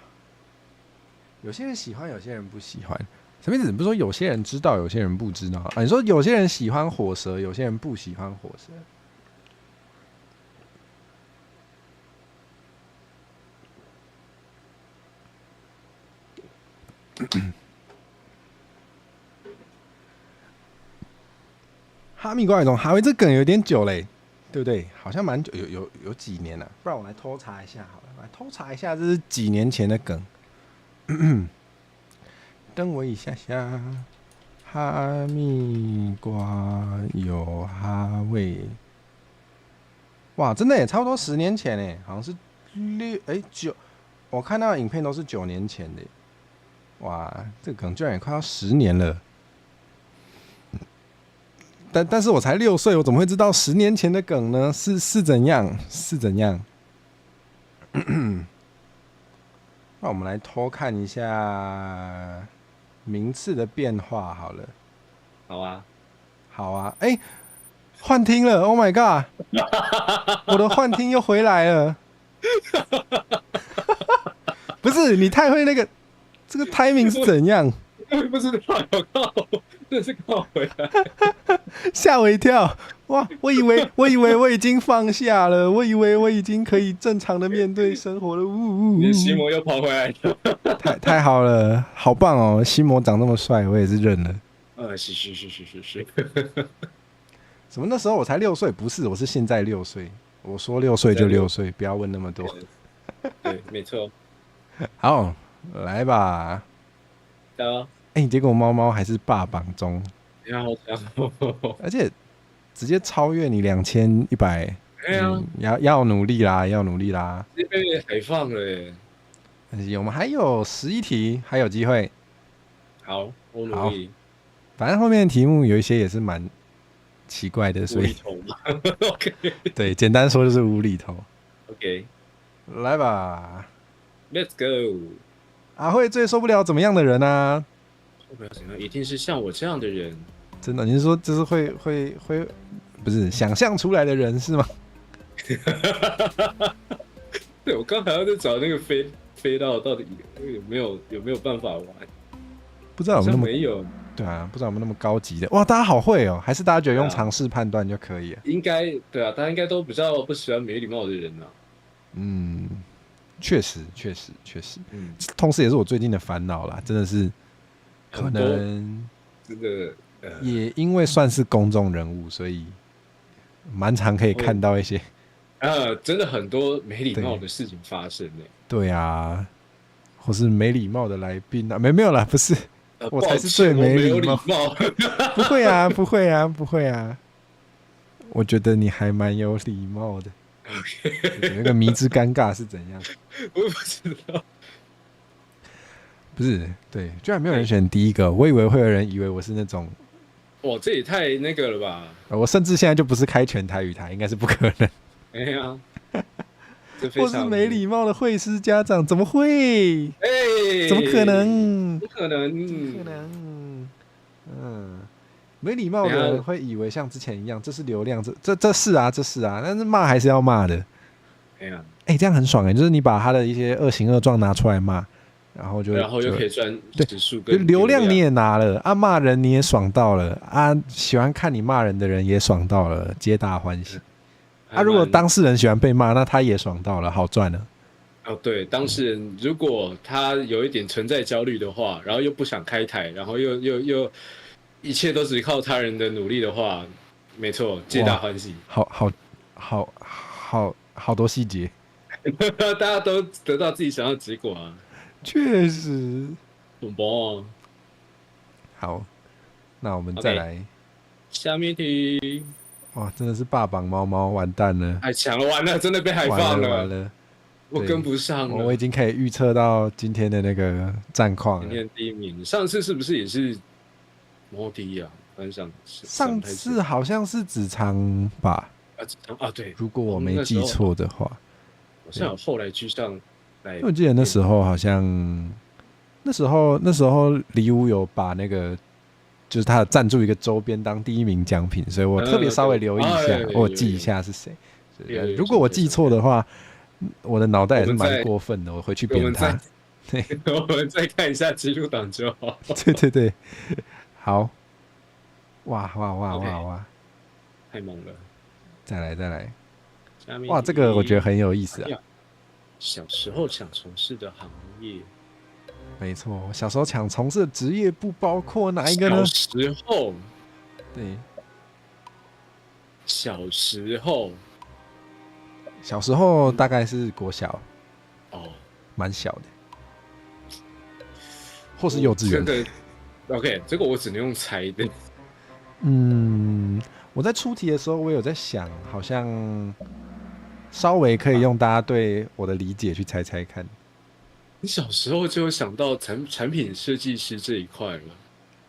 有些人喜欢，有些人不喜欢。什么意思？不是说有些人知道，有些人不知道啊？你说有些人喜欢火蛇，有些人不喜欢火蛇。哈密瓜一种哈维这梗有点久嘞，对不对？好像蛮久，有几年了、不然我来偷查一下好了，来偷查一下这是几年前的梗。等我一下下，哈密瓜有哈味，哇，真的也差不多10年前哎，好像是9，我看到的影片都是9年前的，哇，这个梗居然也快要10年了。但是我才6岁，我怎么会知道10年前的梗呢？是怎样？是怎样？那我们来偷看一下名次的变化好了。好啊，好啊，哎，幻听了 ！Oh my god， 我的幻听又回来了。不是你太会那个，这个 timing 是怎样？不知道，靠，真的是靠回来，吓我一跳！哇，我以为我已经放下了，我以为我已经可以正常的面对生活了。你的西摩又跑回来了，太好了，好棒哦！西摩长那么帅，我也是认了。是。怎么那时候我才6岁？不是，我是现在6岁。我说6岁就6岁，不要问那么多。对，没错。好，来吧。好。结果猫猫还是霸榜中，而且直接超越你2100。要努力啦，要努力啦！直接被海放了耶！我们还有11题，还有机会。好，我努力。反正后面的题目有一些也是蛮奇怪的，所以无厘头嘛。OK。对，简单说就是无厘头。OK。来吧 ，Let's go。阿慧最受不了怎么样的人啊？受不了怎么样？一定是像我这样的人。真的？你是说就是会不是想象出来的人是吗？对，我刚还要在找那个飞到底有没有办法玩？不知道有没有那么没有。对啊，不知道有没有那么高级的。哇，大家好会哦！还是大家觉得用常识判断就可以了？应该对啊，大家应该都比较不喜欢没礼貌的人啊。确实。同时也是我最近的烦恼啦，真的是可能这个也因为算是公众人物，所以蛮常可以看到一些真的很多没礼貌的事情发生呢。对啊，或是没礼貌的来宾啊，没有啦，不是，我才是最没礼貌。不会啊，我觉得你还蛮有礼貌的。那个迷之尴尬是怎样？我也不知道。不是，对，居然没有人选第一个，我以为会有人以为我是那种，哇，这也太那个了吧！我甚至现在就不是开全台语台，应该是不可能。哎呀，或是没礼貌的会师家长，怎么会？怎么可能？不可能，没礼貌的人会以为像之前一样，这是流量，这是啊，但是骂还是要骂的。这样很爽就是你把他的一些恶行恶状拿出来骂，然后就可以赚指数，就流量你也拿了啊，骂人你也爽到了啊，喜欢看你骂人的人也爽到了，皆大欢喜。如果当事人喜欢被骂，那他也爽到了，好赚了。对，当事人如果他有一点存在焦虑的话，然后又不想开台，然后又一切都只靠他人的努力的话，没错，皆大欢喜。好多细节，大家都得到自己想要的结果啊。确实，很棒。好，那我们再来下面题。哇，真的是霸榜猫猫，完蛋了！太强了，完了，真的被海放了，完了，我跟不上了。我已经可以预测到今天的那个战况了。今天第一名，上次是不是也是摩的啊？上次好像是子昌吧？对，如果我没记错的话，好像有后来居上来。我记得那时候好像那时候李武有把那个就是他赞助一个周边当第1名奖品，所以我特别稍微留意一下，我记一下是谁。如果我记错的话，我的脑袋也是蛮过分的，我回去扁他。对，我们再看一下记录档就好。对，好，哇，太猛了！再来，哇，这个我觉得很有意思啊。小时候想从事的行业。没错，小时候想从事的职业不包括哪一个呢？小时候大概是国小，蛮小的，或是幼稚园。OK， 这个我只能用猜的。我在出题的时候，我有在想，好像稍微可以用大家对我的理解去猜猜看。你小时候就有想到产品设计师这一块了？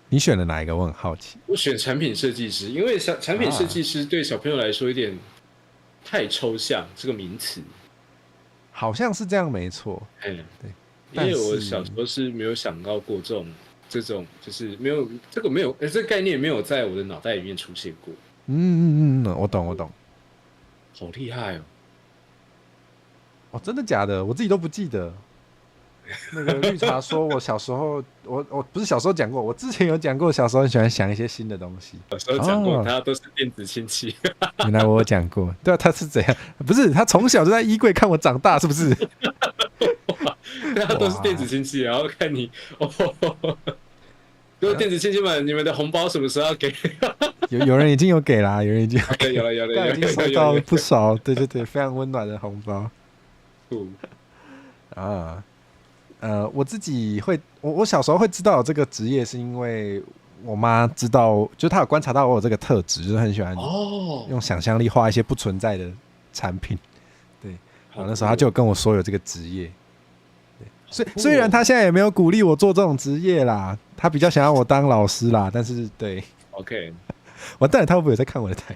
你选了哪一个？我很好奇。我选产品设计师，因为产品设计师对小朋友来说有点太抽象，这个名词。好像是这样，没错。对。因为我小时候是没有想到过这种就是没有这个概念没有在我的脑袋里面出现过。我懂。好厉害哦！真的假的？我自己都不记得。那个绿茶说，我小时候，我不是小时候讲过，我之前有讲过，小时候很喜欢想一些新的东西。小时候讲过，他都是电子亲戚。原来我有讲过，对啊，他是怎样？不是他从小就在衣柜看我长大，是不是？对啊，都是电子亲戚，然后看你就是电子亲戚们，你们的红包什么时候要给？有人已经有给啦，有人已经有了，已经收到不少，对，非常温暖的红包。我自己会，我小时候会知道有这个职业，是因为我妈知道，就是她有观察到我有这个特质，就是很喜欢用想象力画一些不存在的产品。对，然后那时候她就有跟我说有这个职业。虽然她现在也没有鼓励我做这种职业啦，她比较想要我当老师啦，但是对 ，OK， 完蛋了，她会不会有在看我的台？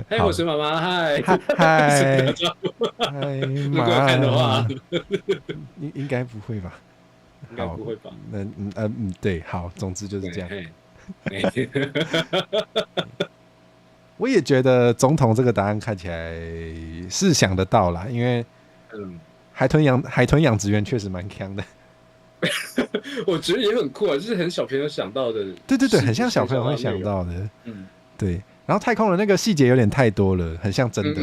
嘿，我是妈妈，嗨，如果看的话，应该不会吧？应该不会吧？对，好，总之就是这样。我也觉得总统这个答案看起来是想得到啦，因为海豚养殖员确实蛮强的。我觉得也很酷啊，就是很小朋友想到的。对，很像小朋友会想到的。对。然后太空的那个细节有点太多了，很像真的。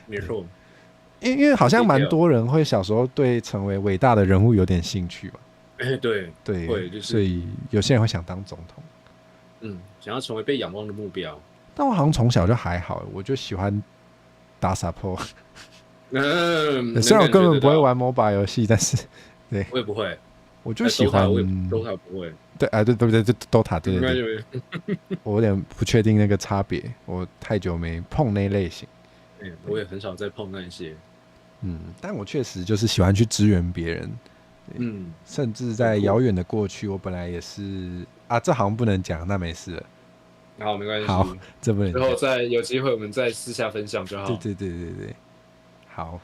没错。因为好像蛮多人会小时候对成为伟大的人物有点兴趣嘛。对，会就是，所以有些人会想当总统。想要成为被仰望的目标。但我好像从小就还好，我就喜欢打support。虽然我根本不会玩 MOBA 游戏，但是对，我也不会。我就喜欢 DOTA 不会。对，DOTA 对，我有点不确定那个差别，我太久没碰那类型。我也很少在碰那些。但我确实就是喜欢去支援别人。甚至在遥远的过去，我本来也是啊，这好像不能讲，那没事了。好，没关系。好，这不能讲。之后再有机会我们再私下分享就好。对，好。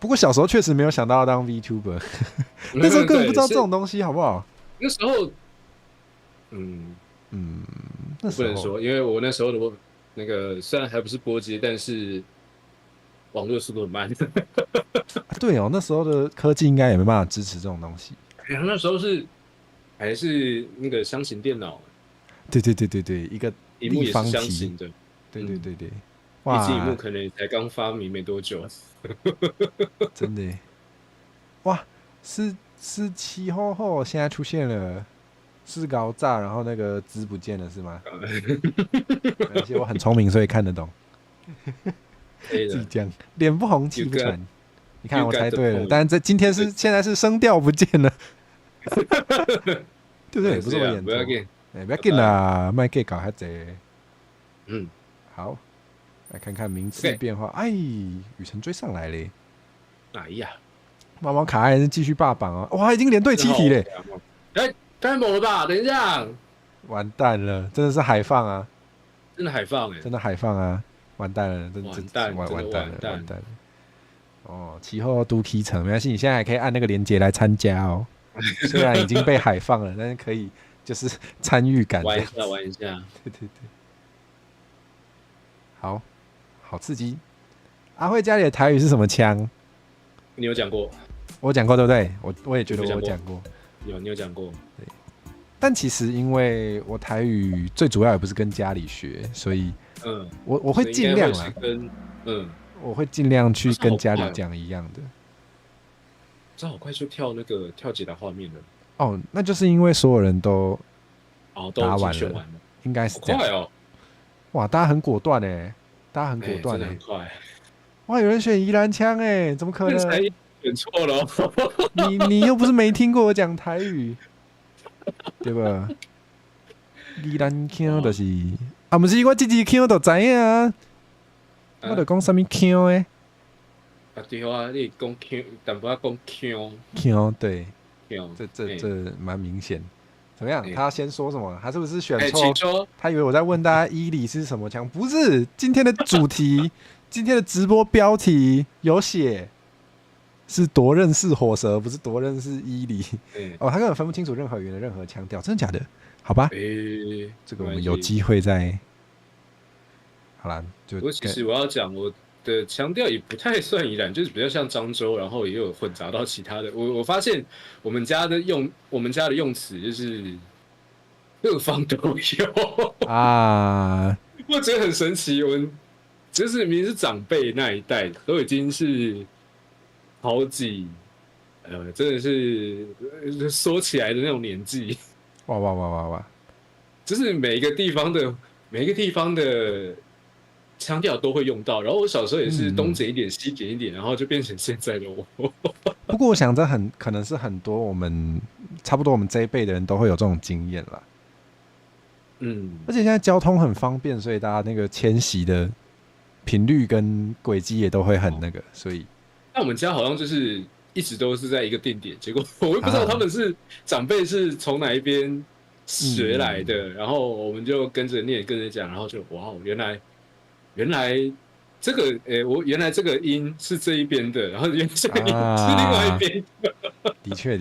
不过小时候确实没有想到要当 VTuber， 那时候根本不知道这种东西，好不好？那时候，那时候不能说，因为我那时候的那个虽然还不是波接，但是网络速度很慢。对哦，那时候的科技应该也没办法支持这种东西。那时候还是那个箱型电脑。对，一个萤幕也是箱型的。对，哇，液晶萤幕可能才刚发明没多久。真的耶，哇，是7后现在出现了4高炸，然后那个字不见了是吗？而且我很聪明，所以看得懂。自己讲，脸不红气不喘。你看我猜对了，但是今天现在是声调不见了，对不对？不是我演错，不要紧啦，卖给搞下子。好。来看看名次变化，哎，雨辰追上来嘞！哎呀，毛毛卡还是继续霸榜哦！哇，已经连对7题嘞！太猛了吧！等一下，完蛋了，真的是海放啊！真的海放哎！真的海放啊！完蛋了，完蛋了！哦，其后都提成没关系，你现在还可以按那个连结来参加哦。虽然已经被海放了，但是可以就是参与感玩一下玩一下。对对对，好刺激。阿慧家里的台语是什么腔？你有讲过？我讲过对不对？我也觉得我讲过。你有讲过。对。但其实因为我台语最主要也不是跟家里学，所以我会尽量啦，我会尽量去跟家里讲一样的。这好快就跳那个跳解答画面了。哦，那就是因为所有人都打完了，应该是这样。快哦！哇，大家很果断哎，大家很果断哎，很快。哇，有人选宜兰腔哎，怎么可能？选错了。你又不是没听过我讲台语，对吧？宜兰腔就是啊，不是我自己腔就知影啊，我就讲什么腔诶。啊对啊，你讲腔，但不要讲腔。腔对，这蛮明显。怎么样？他先说什么？他是不是选错？他以为我在问大家伊犁是什么腔？不是，今天的主题，今天的直播标题有写是夺刃式火蛇，不是夺刃式伊犁。哦，他根本分不清楚任何语言的任何腔调，真的假的？好吧，这个我们有机会再。好啦，就其实我要讲我的腔调也不太算宜兰，就是比较像漳州，然后也有混杂到其他的。我发现我们家的用词就是各方都有啊，我觉得很神奇。我们就是明明是长辈那一代，都已经是好几真的是说起来的那种年纪。哇！就是每一个地方的腔调都会用到，然后我小时候也是东剪一点西剪一点，然后就变成现在的我。不过我想这可能是很多我们差不多我们这一辈的人都会有这种经验啦。而且现在交通很方便，所以大家那个迁徙的频率跟轨迹也都会很那个，所以。那我们家好像就是一直都是在一个定点，结果我也不知道他们是长辈是从哪一边学来的，然后我们就跟着念跟着讲，然后就哇，原来这个我原来这个音是这一边的，然后原来这个音是另外一边的。的确，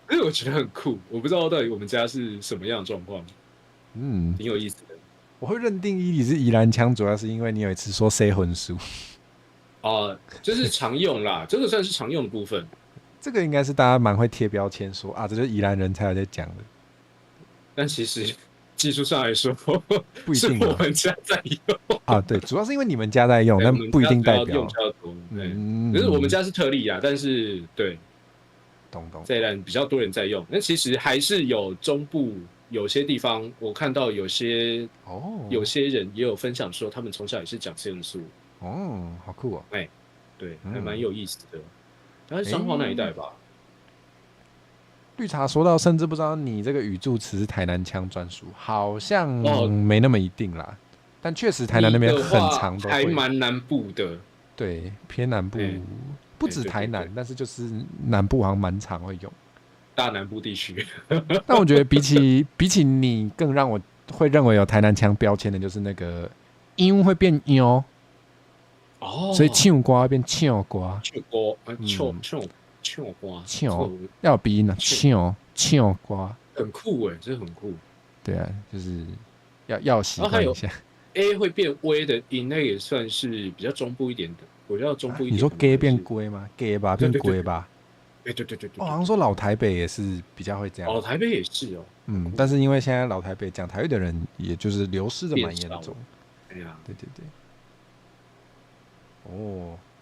所以我觉得很酷，我不知道到底我们家是什么样的状况，挺有意思的。我会认定伊犁是宜兰腔，主要是因为你有一次说塞魂书。就是常用啦，这个算是常用的部分。这个应该是大家蛮会贴标签说啊，这就是宜兰人才有在讲的。但其实技术上来说，不一定是我们家在用啊。对，主要是因为你们家在用，但不一定代表用比较多。可是我们家是特例啊，但是对，懂。这一栏比较多人在用，那其实还是有中部有些地方，我看到有些人也有分享说，他们从小也是讲塞文素。好酷哦！对，还蛮有意思的。大概是彰化那一带吧。绿茶说到，甚至不知道你这个语助词是台南腔专属，好像没那么一定啦。但确实台南那边很长都会，还蛮南部的。对，偏南部，不止台南，但是就是南部好像蛮常会用。大南部地区。但我觉得比起你，更让我会认为有台南腔标签的，就是那个音会变妞。所以唱歌会变唱歌，唱歌，要有鼻音啊，唱歌，很酷哎，这很酷。对啊，就是要习惯一下。A 会变 V 的音，那也算是比较中部一点的，我觉得中部一点。你说 gay 变龟吗 ？gay 吧，变龟吧。对。好像说老台北也是比较会这样。老台北也是哦。但是因为现在老台北讲台语的人，也就是流失的蛮严重。对啊，对。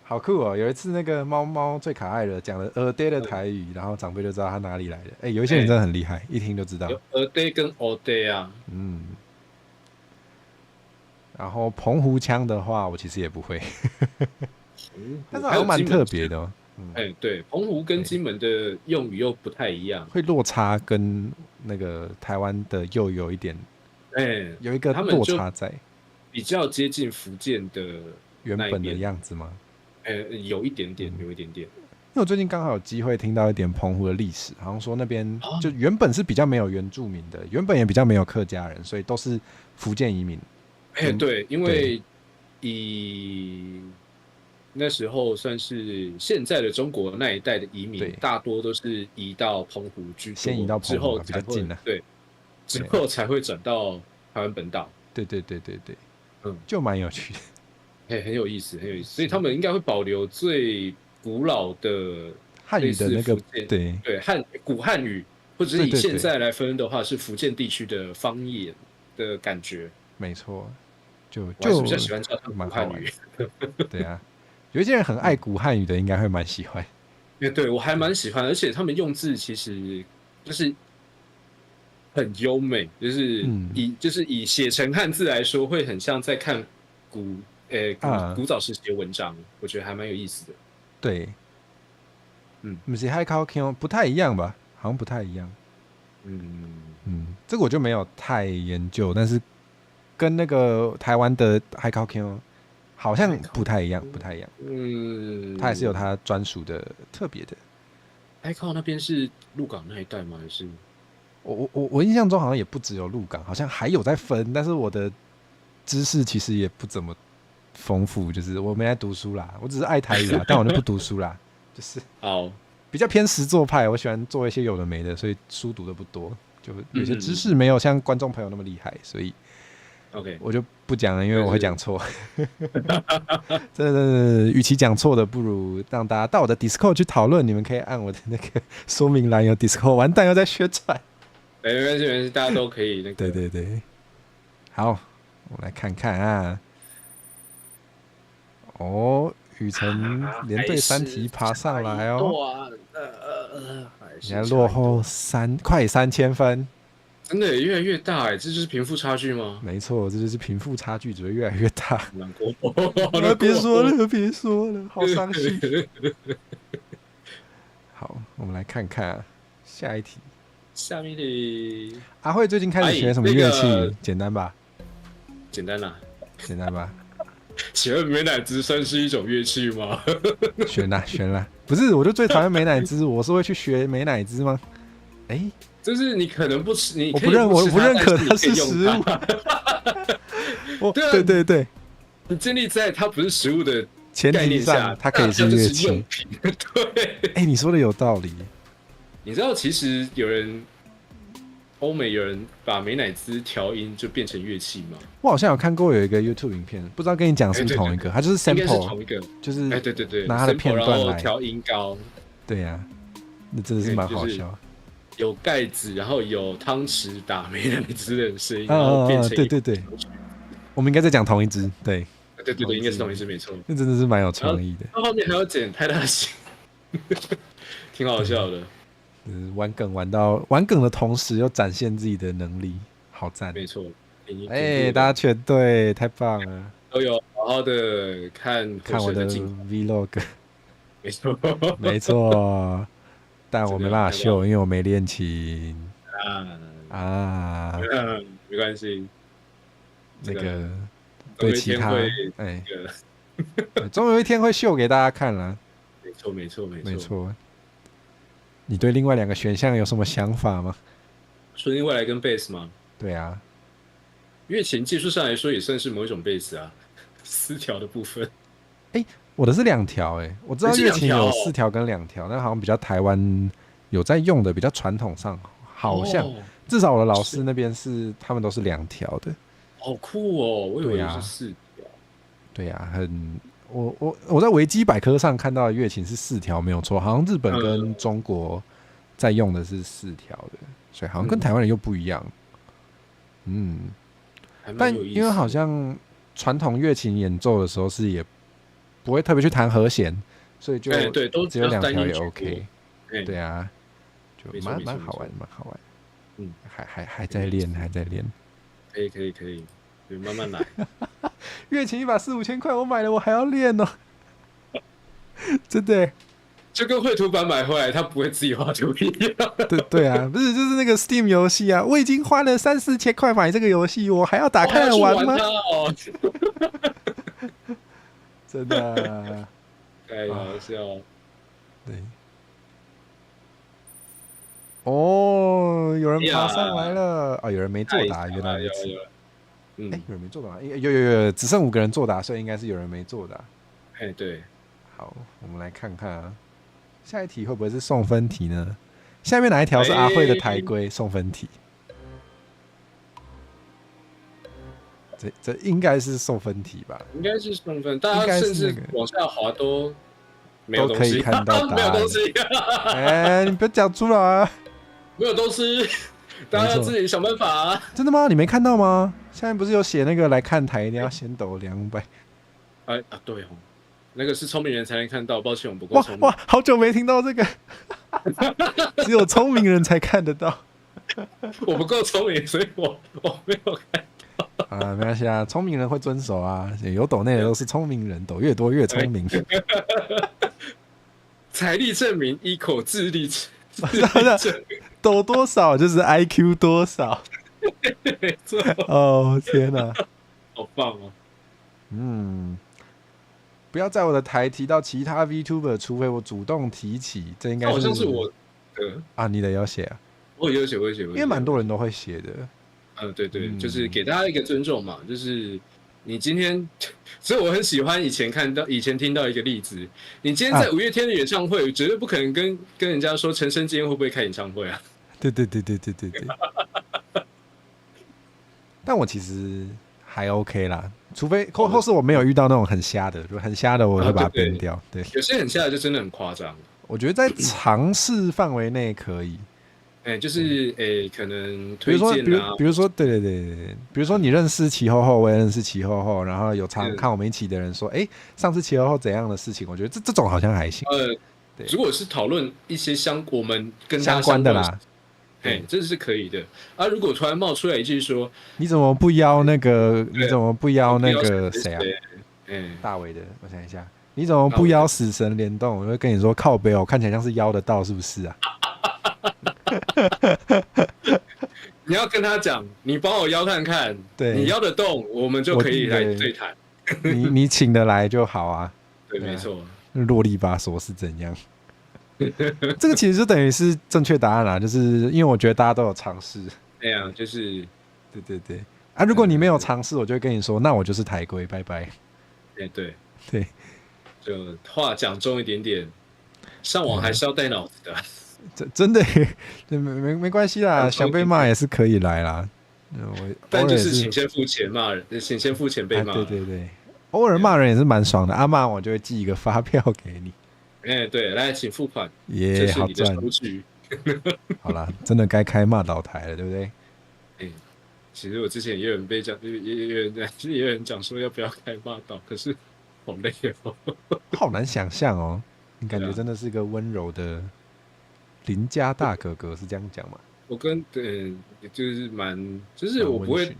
好酷哦！有一次那个猫最可爱的讲了“day” 的台语，然后长辈就知道他哪里来的。有一些人真的很厉害，一听就知道。有“day” 跟 “all day” 啊。然后澎湖腔的话，我其实也不会，但是好像蛮特别的哦。对，澎湖跟金门的用语又不太一样，会落差跟那个台湾的又有一点，有一个落差在，比较接近福建的。原本的样子吗？有一点点。因为我最近刚好有机会听到一点澎湖的历史，好像说那边就原本是比较没有原住民的，原本也比较没有客家人，所以都是福建移民。对，因为那时候算是现在的中国那一代的移民，大多都是移到澎湖居多，先移到澎湖比较近啊，对，之后才会转到台湾本岛。对，就蛮有趣的，很有意思，很有意思。所以他们应该会保留最古老的汉语的那个，对古汉语，或者是以现在来分的话，是福建地区的方言的感觉。没错，就比较喜欢叫他们古汉语。对啊，有一些人很爱古汉语的，应该会蛮喜欢。对，我还蛮喜欢，而且他们用字其实就是很优美，就是以写成汉字来说，会很像在看古早时期的文章，我觉得还蛮有意思的。对，不是海口腔不太一样吧？好像不太一样。这个我就没有太研究，但是跟那个台湾的海口腔好像不太一样，它还是有它专属的特别的。海口那边是鹿港那一带吗？还是？我印象中好像也不只有鹿港，好像还有在分，但是我的知识其实也不怎么丰富，就是我没在读书啦，我只是爱台语啦，但我就不读书啦，就是比较偏实作派，我喜欢做一些有的没的，所以书读的不多，就有些知识没有像观众朋友那么厉害，所以我就不讲了，因为我会讲错。真的，与其讲错的，不如让大家到我的 Discord 去讨论，你们可以按我的那个说明栏有 Discord， 完蛋又在宣传。没关系，大家都可以那个。对，好，我们来看看啊。雨辰连队3题爬上来哦。现在落后快3000分，真的越来越大这就是贫富差距吗？没错，这就是贫富差距只会越来越大。难过，别说了，好伤心。好，我们来看看下一题。下面题，阿慧最近开始学什么乐器？简单吧？简单吧？请问美乃滋算是一种乐器吗？选啦！不是，我就最讨厌美乃滋，我是会去学美乃滋吗？就是你可能不吃，我不认可它是食物。对，你建立在它不是食物的前提上，它可以是乐器。对，你说的有道理。你知道，其实欧美有人把美乃滋调音就变成乐器吗？我好像有看过有一个 YouTube 影片，不知道跟你讲是不是同一个，它就是 sample， 应该是同一个，就是对，拿它的片段来调音高。对呀，那真的是蛮好笑。有盖子，然后有汤匙打美乃滋的声音，然后变成对，我们应该在讲同一支，对，应该是同一支，没错。那真的是蛮有创意的。它后面还要剪太大声，挺好笑的。玩梗的同时又展现自己的能力，好赞！没错，大家全对，太棒了！都有好好的看我的 Vlog， 没错，但我没办法秀，因为我没练琴没关系，那个对其他总有一天会秀给大家看啦。没错。你对另外2个选项有什么想法吗？说另外来跟贝斯吗？对啊，乐琴技术上来说也算是某一种贝斯啊，4条的部分。我的是2条我知道乐琴有4条跟2条，但好像比较台湾有在用的，比较传统上好像，至少我的老师那边是他们都是2条的。好酷哦！我以为是4条。对啊，我在维基百科上看到的乐琴是4条没有错，好像日本跟中国在用的是4条的，所以好像跟台湾人又不一样。但因为好像传统乐琴演奏的时候是也不会特别去弹和弦，所以就只有2条也 OK。对啊，就蛮好玩，蛮好玩。还在练。可以，慢慢来。乐琴一把4-5千块，我买了我还要练哦，真的。就跟绘图板买回来，他不会自己画图一样。对啊，不是就是那个 Steam 游戏啊，我已经花了3-4千块买这个游戏，我还要打开来玩吗？真的，太好笑。对。有人爬上来了有人没作答，原来如此。有人没作答，有，只剩5个人作答，所以应该是有人没作答。对，好，我们来看看啊，下一题会不会是送分题呢？下面哪一条是阿慧的台规送分题？这应该是送分题吧？应该是送分，大家甚至往下滑都没有都可以看到答案。没有东西。哎，你不要讲出来啊！没有东西，大家要自己想办法啊。真的吗？你没看到吗？下面不是有写那个来看台一定要先抖200？对哦，那个是聪明人才能看到，抱歉我不够聪明。哇，好久没听到这个，只有聪明人才看得到。我不够聪明，所以我没有看。啊，没关系啊，聪明人会遵守啊。有抖内的都是聪明人，抖越多越聪明。财力证明equal智力证明，抖多少就是 IQ 多少。没错。哦天哪，好棒哦！不要在我的台提到其他 VTuber， 除非我主动提起。这应该是好像是我的啊，你的有写啊？我有写，因为蛮多人都会写的。对，就是给大家一个尊重嘛，就是你今天，所以我很喜欢以前听到一个例子，你今天在5月天的演唱会，绝对不可能跟人家说陈升今天会不会开演唱会啊？对。但我其实还 OK 啦，除非或是我没有遇到那种很瞎的，就很瞎的我会把它编掉。对，有些很瞎的就真的很夸张。我觉得在尝试范围内可以。就是可能推荐啊，比如说，对，比如说你认识齐厚厚，我也认识齐厚厚，然后有常看我们一起的人说，上次齐厚厚怎样的事情，我觉得这种好像还行。如果是讨论一些我们跟他相关的啦，这是可以的啊。如果突然冒出来一句说，你怎么不邀那个？你怎么不邀那个谁啊？大伟的，我想一下，你怎么不邀死神联动？我会跟你说靠北哦，看起来像是邀得到，是不是啊？你要跟他讲，你帮我邀看看，对，你邀得动，我们就可以来对谈。你请得来就好啊。对，没错。啰里吧嗦是怎样？这个其实就等于是正确答案啦，就是因为我觉得大家都有尝试。对啊，就是对啊，如果你没有尝试，我就会跟你说，那我就是台规，拜拜。对，就话讲重一点点，上网还是要带脑子的。真的没关系啦，想被骂也是可以来啦。但就是请先付钱骂人，请先付钱被骂。对，偶尔骂人也是蛮爽的。骂我就会寄一个发票给你。对，来请付款。好赚。好啦，真的该开骂倒台了，对不对？其实我之前也有人被讲，也有人讲说要不要开骂倒，可是好累哦。好难想象哦，你感觉真的是个温柔的邻家大哥哥，是这样讲吗？我就是我不会，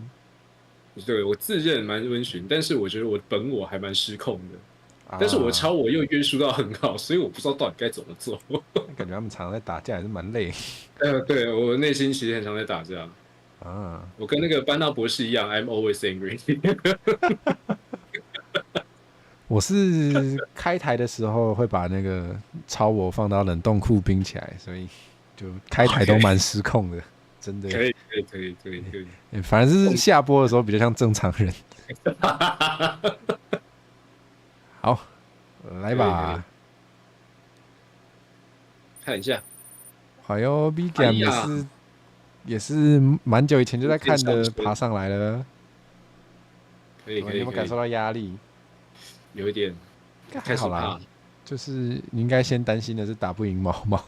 对我自认蛮温驯，但是我觉得我本我还蛮失控的，但是我超我又约束到很好，所以我不知道到底该怎么做。感觉他们常常在打架，还是蛮累。对我内心其实很常在打架啊，我跟那个班纳博士一样 ，I'm always angry。我是开台的时候会把那个超我放到冷冻库冰起来，所以就开台都蛮失控的，真的。可以。反正是下播的时候比较像正常人。好，来吧，看一下。哎呦 ，B Game 也是蛮久以前就在看的，爬上来了。可以。有没有感受到压力？有一点，还好啦，就是你应该先担心的是打不赢毛毛。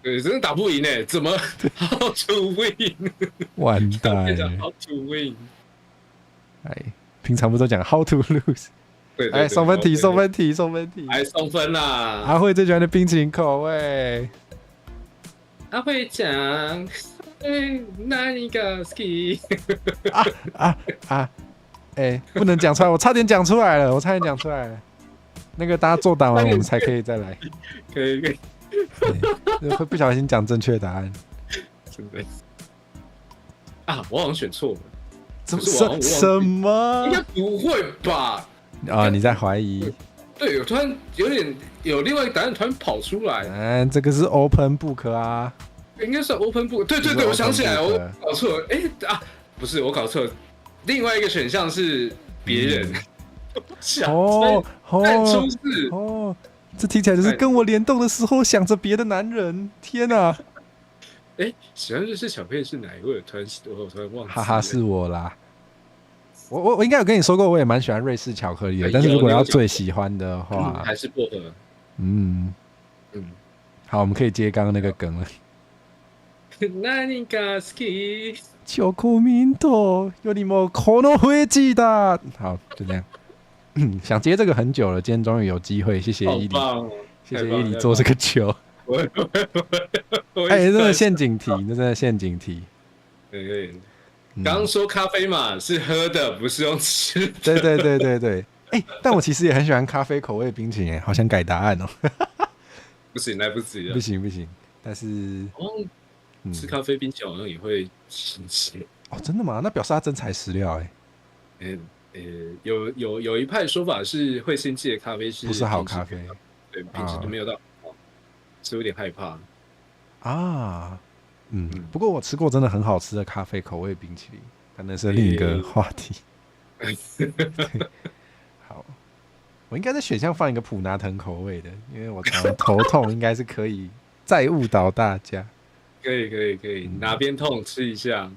对，真的打不赢欸，怎么 How to win？ 完蛋！How to win？ 平常不都讲 How to lose？ 对，送分题，送分啦！阿慧最喜欢的冰淇淋口味。阿慧讲，哪一个 ski？ 不能讲出来，我差点讲出来了，那个大家作答完，我们才可以再来。可以。会不小心讲正确答案。真的我好像选错了。什么？应该不会吧？你在怀疑？对，我突然有另外一个答案突然跑出来。这个是 Open Book 啊。应该是 Open Book。对，我想起来，我搞错了。不是，我搞错了。另外一个选项是别人。这听起来就是跟我联动的时候想着别的男人。天哪！喜欢瑞士巧克力是哪一位？我突然忘记了。哈哈，是我啦。我应该有跟你说过，我也蛮喜欢瑞士巧克力的。但是如果要最喜欢的话，还是薄荷。好，我们可以接刚刚那个梗了。何が好き？チョコミントよりもこの灰记だ。好，就这样。想接这个很久了，今天终于有机会，谢谢伊里，谢谢伊里做这个球。真的陷阱题，那真的陷阱题。对，刚刚说咖啡嘛，是喝的，不是用吃的。对。但我其实也很喜欢咖啡口味冰淇淋，好想改答案哦。不行，来不及了。不行，但是吃咖啡冰淇淋好像也会生气。哦，真的吗？那表示它真材实料有一派说法是会生气的咖啡不是好咖啡，对，品质没有到好，是有点害怕啊。不过我吃过真的很好吃的咖啡口味冰淇淋，可能是另一个话题。好，我应该在选项放一个普拿藤口味的，因为我常常头痛，应该是可以再误导大家。可以，哪边痛吃一下。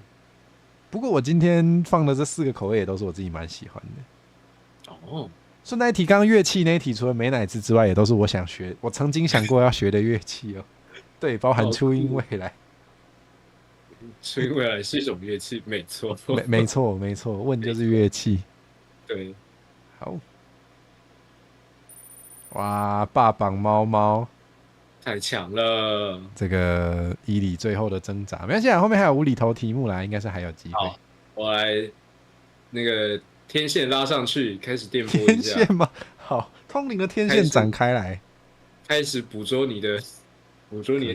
不过我今天放的这4个口味也都是我自己蛮喜欢的。哦，顺带一提，刚刚乐器那一题除了美乃滋之外，也都是我想学，我曾经想过要学的乐器哦。对，包含初音未来。初音未来是一种乐器，没错。没错，问就是乐器。对，好。哇，霸榜猫。太强了！这个伊里最后的挣扎，没关系，后面还有无厘头题目啦，应该是还有机会。好，我来那个天线拉上去，开始电波一下。天线吗？好，通灵的天线展开来，开始捕捉你的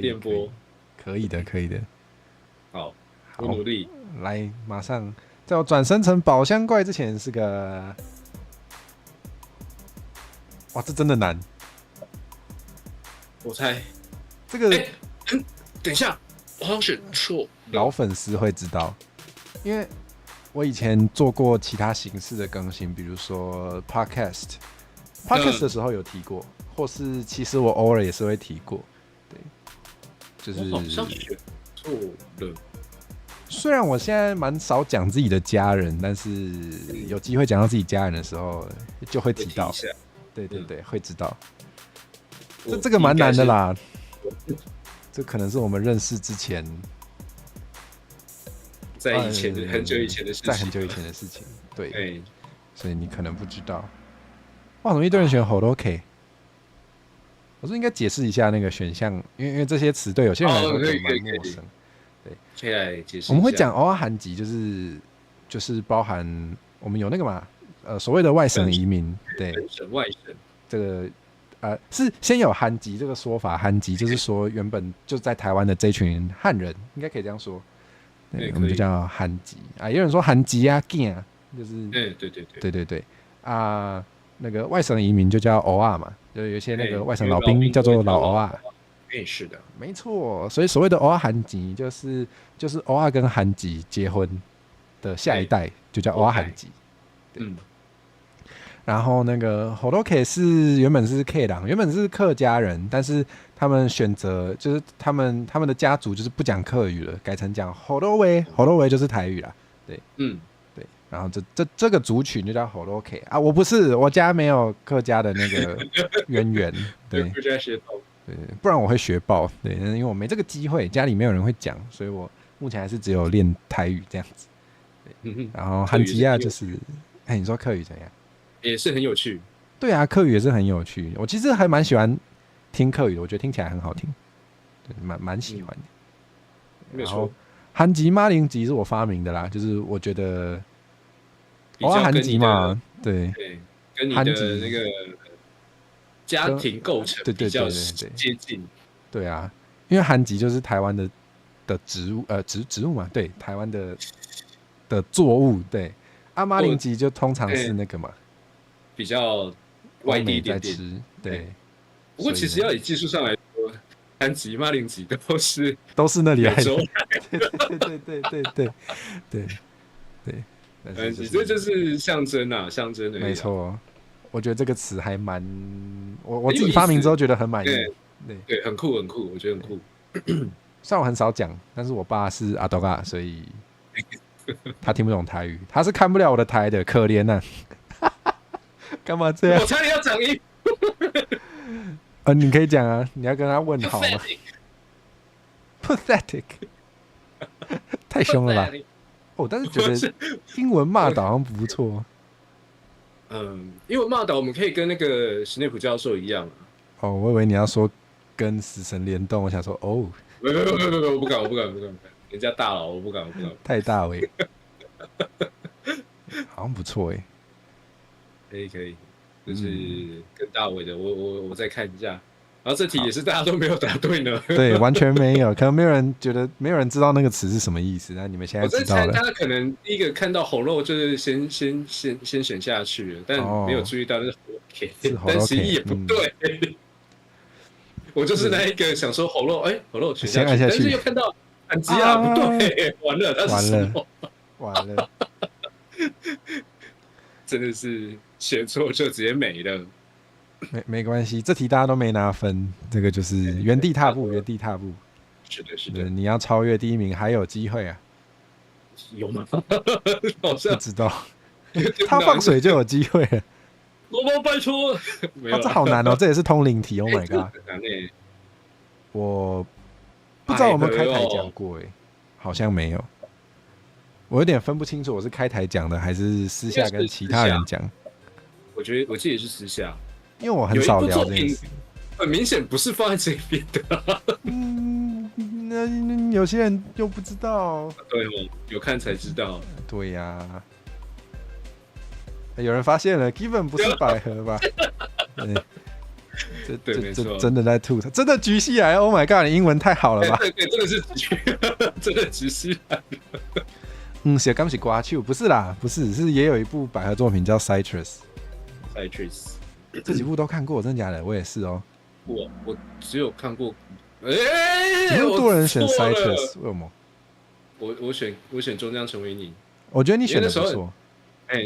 电波。可以的。好，我努力。来，马上在我转身成宝箱怪之前是个，哇，这真的难。我猜这个，等一下，我好像选错。老粉丝会知道，因为我以前做过其他形式的更新，比如说 podcast 的时候有提过，或是其实我偶尔也是会提过。对，就是我好像选错了。虽然我现在蛮少讲自己的家人，但是有机会讲到自己家人的时候，就会提到。对，会知道。这个蛮难的啦，这可能是我们认识之前，在很久以前的事情，对，所以你可能不知道。哇，怎么一堆人选 Holoke？ 我说应该解释一下那个选项，因为这些词对有些人来说可能蛮陌生。对，可以来解释。我们会讲偶尔韩籍，就是包含我们有那个嘛，所谓的外省移民，对，外省这个。是先有韩籍这个说法，韩籍就是说原本就在台湾的这群汉人，应该可以这样说，对，我们就叫韩籍啊。有人说韩籍啊，就是对啊，那个外省移民就叫欧啊嘛，就有一些那个外省老兵叫做老欧啊，是的，没错。所以所谓的欧啊韩籍，就是欧啊跟韩籍结婚的下一代就叫欧啊韩籍，然后那个 Holoke 是原本是 K 郎，原本是客家人，但是他们选择就是他们的家族就是不讲客语了，改成讲 Holowe 就是台语啦。对，对。然后这个族群就叫 Holoke 啊，我不是，我家没有客家的那个渊源，对，对，不然我会学爆，对，因为我没这个机会，家里没有人会讲，所以我目前还是只有练台语这样子。对，然后韩吉亚就是，你说客语怎样？也是很有趣，对啊，客语也是很有趣。我其实还蛮喜欢听客语的，我觉得听起来很好听，对，蛮喜欢的。没错，韩吉马铃吉是我发明的啦，就是我觉得，韩吉嘛，对，跟你的那个家庭构成比较接近。对啊，因为韩吉就是台湾的植物嘛，对，台湾的作物，对，马铃吉就通常是那个嘛。比较外地一点点，对。不过其实要以技术上来说，韩籍、马铃籍都是那里来的。对。你这就是象征啊，象征的。没错。我觉得这个词还蛮，我自己发明之后觉得很满意。对，很酷，我觉得很酷。虽然我很少讲，但是我爸是阿多嘎，所以他听不懂台语，他是看不了我的台的，可怜呐、干嘛这样？我差点要讲一。你可以讲啊，你要跟他问好吗 ？Pathetic， 太凶了吧？但是觉得英文骂导好像不错。英文骂导我们可以跟那个史内普教授一样。我以为你要说跟死神联动，我想说没，我不敢，人家大佬，我不敢。太大喂，好像不错可以，就是跟大伟的，我再看一下。然后这题也是大家都没有答对呢。对，完全没有，可能没有人觉得，没有人知道那个词是什么意思。那你们现在知道了。我在猜，大家可能第一个看到猴肉就是先选下去了，但没有注意到那是猴肉 K， 但实际也不对。我就是那一个想说猴肉，猴肉选下去，但是又看到反击不对，完了，他是什么？完了，真的是选错就直接没了。没关系，这题大家都没拿分，这个就是原地踏步。是的，你要超越第一名还有机会啊？有吗？好像不知道，他放水就有机会了。我拜托，这好难哦，这也是通灵题。Oh my god！我不知道我们开台讲过好像没有。我有点分不清楚，我是开台讲的还是私下跟其他人讲。我记得是私下。因为我很少聊这件事，很明显不是放在这边的。有些人又不知道。对有看才知道。对呀。有人发现了 ，Given 不是百合吧？对，这真的在吐槽，真的举起来 ！Oh my god， 你英文太好了吧？对，真的是真的举起来。写刚是刮秋，不是啦，不是，是也有一部百合作品叫 Citrus。这几部都看过，真的假的？我也是哦。我只有看过。那么多人选 Citrus， 为什么？我选终将成为你。我觉得你选的不错。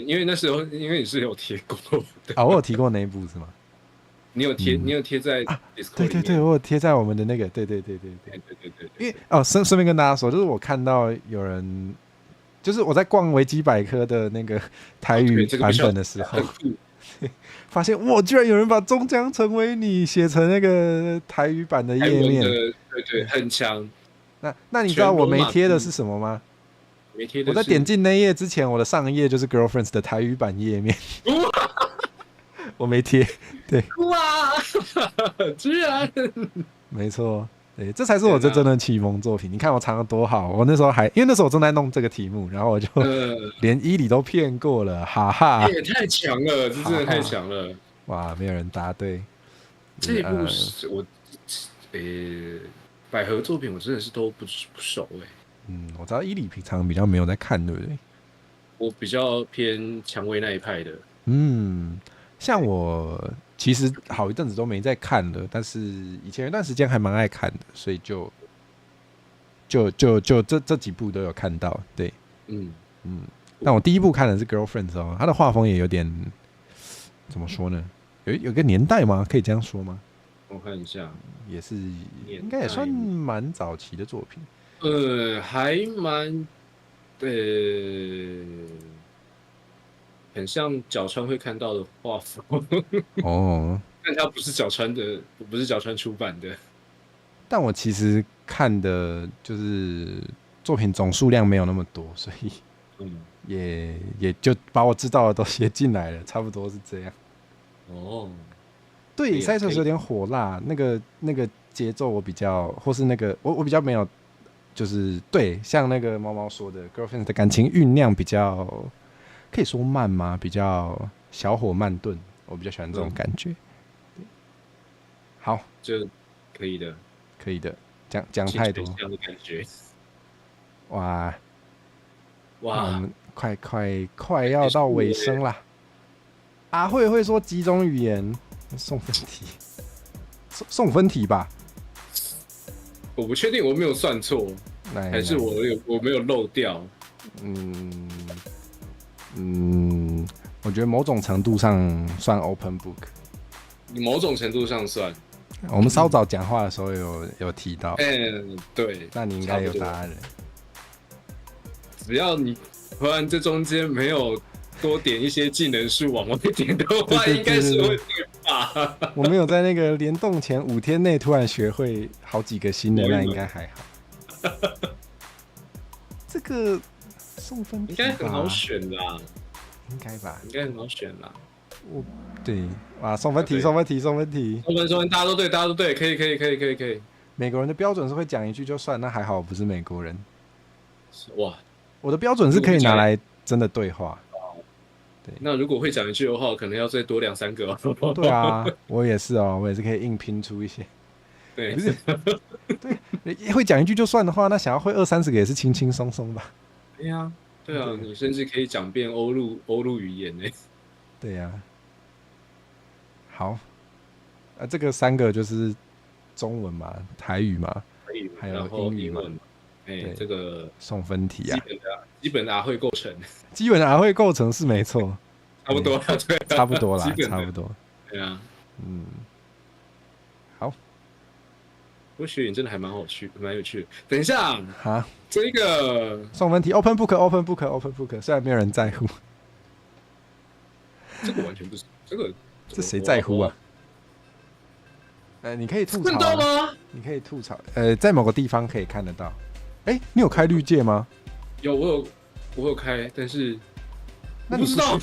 因为那时候因为你是有贴过的。我有提过那一部是吗？你有贴在 Discord 里面。对，我有贴在我们的那个，对。因为顺便跟大家说，就是我看到有人，就是我在逛维基百科的那个台语版本的时候。发现居然有人把终将成为你写成那个台语版的页面，对，很强。那你知道我没贴的是什么吗？没贴的。我在点进那页之前，我的上一页就是 Girlfriends 的台语版页面。我没贴，对。哇，居然！没错。对，这才是我真正的启蒙作品。你看我藏得多好，我那时候因为那时候我正在弄这个题目，然后我就连伊里都骗过了，哈哈！也太强了，这真的太强了！哇，没有人答对。这一部是我百合作品，我真的是都不熟我知道伊里平常比较没有在看，对不对？我比较偏蔷薇那一派的。像我其实好一阵子都没在看了，但是以前有一段时间还蛮爱看的，所以就这几部都有看到，对，但我第一部看的是 Girlfriends 哦，它的画风也有点怎么说呢？有个年代吗？可以这样说吗？我看一下，也是应该也算蛮早期的作品，还蛮很像角川会看到的画风但它不是角川出版的。但我其实看的就是作品总数量没有那么多，所以也就把我知道的都写进来了，差不多是这样。对，赛车有点火辣，那个节奏我比较，或是那个我比较没有，就是对，像那个猫猫说的 ，Girlfriend 的感情酝酿比较。可以说慢吗？比较小火慢炖，我比较喜欢这种感觉。好，就可以的，讲太多。这样的感觉。哇，我们快要到尾声啦。阿慧会说几种语言？送分题，送分题吧。我不确定我没有算错，还是我没有漏掉。我觉得某种程度上算 open book。某种程度上算。我们稍早讲话的时候有提到。对。那你应该有答案了。只要你突然这中间没有多点一些技能树往外面点的话，应该是会对吧？我没有在那个联动前5天内突然学会好几个新的，那应该还好。这个送分应该很好选啦，应该吧？应该很好选啦。对，哇，送分题，送分题，送分题，送分，大家都对，大家都对，可以。美国人的标准是会讲一句就算，那还好我不是美国人。哇，我的标准是可以拿来真的对话。对，那如果会讲一句的话，可能要再多2、3个哦。对啊，我也是哦，我也是可以硬拼出一些。对，不是，对，会讲一句就算的话，那想要会20-30个也是轻轻松松吧？对啊，你甚至可以讲遍欧陆语言呢。对呀。好，这个3个就是中文嘛，台语嘛，还有英语嘛。这个送分题啊，基本的会构成，基本的会构成是没错，差不多啦，对，差不多啦，差不多。对啊，好。不过学员真的还蛮有趣的。等一下哈，这个送分题 open book， 虽然没有人在乎。这个完全不是这谁在乎啊？你可以吐槽。看到吗？你可以吐槽。在某个地方可以看得到。你有开绿界吗？有，我有开，但是那你不知道。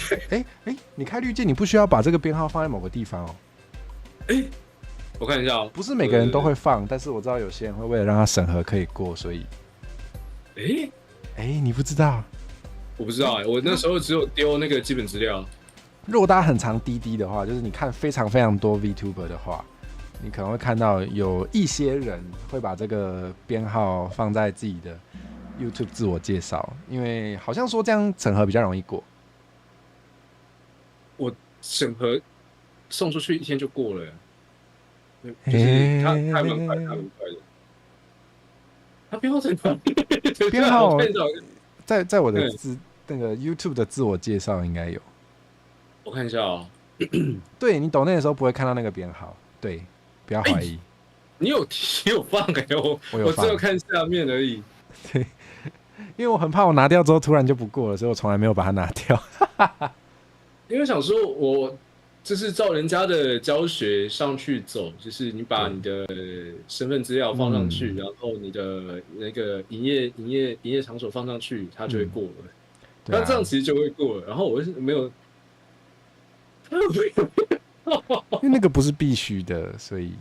你开绿界，你不需要把这个编号放在某个地方哦。我看一下哦。不是每个人都会放，但是我知道有些人会为了让它审核可以过，所以。你不知道？我不知道我那时候只有丢那个基本资料。如果大家很常滴滴的话，就是你看非常非常多 VTuber 的话，你可能会看到有一些人会把这个编号放在自己的 YouTube 自我介绍，因为好像说这样审核比较容易过。我审核送出去1天就过了，就是他蛮快的。他编号在哪里？编号在我的那个 YouTube 的自我介绍应该有。我看一下哦。对，你抖内的时候不会看到那个编号，对，不要怀疑。你有放我只有看下面而已。对，因为我很怕我拿掉之后突然就不过了，所以我从来没有把它拿掉。因为想说我就是照人家的教学上去走，就是你把你的身份资料放上去，然后你的那个营业场所放上去，它就会过了。那这样其实就会过了。然后我是没有。因为那个不是必须的，所以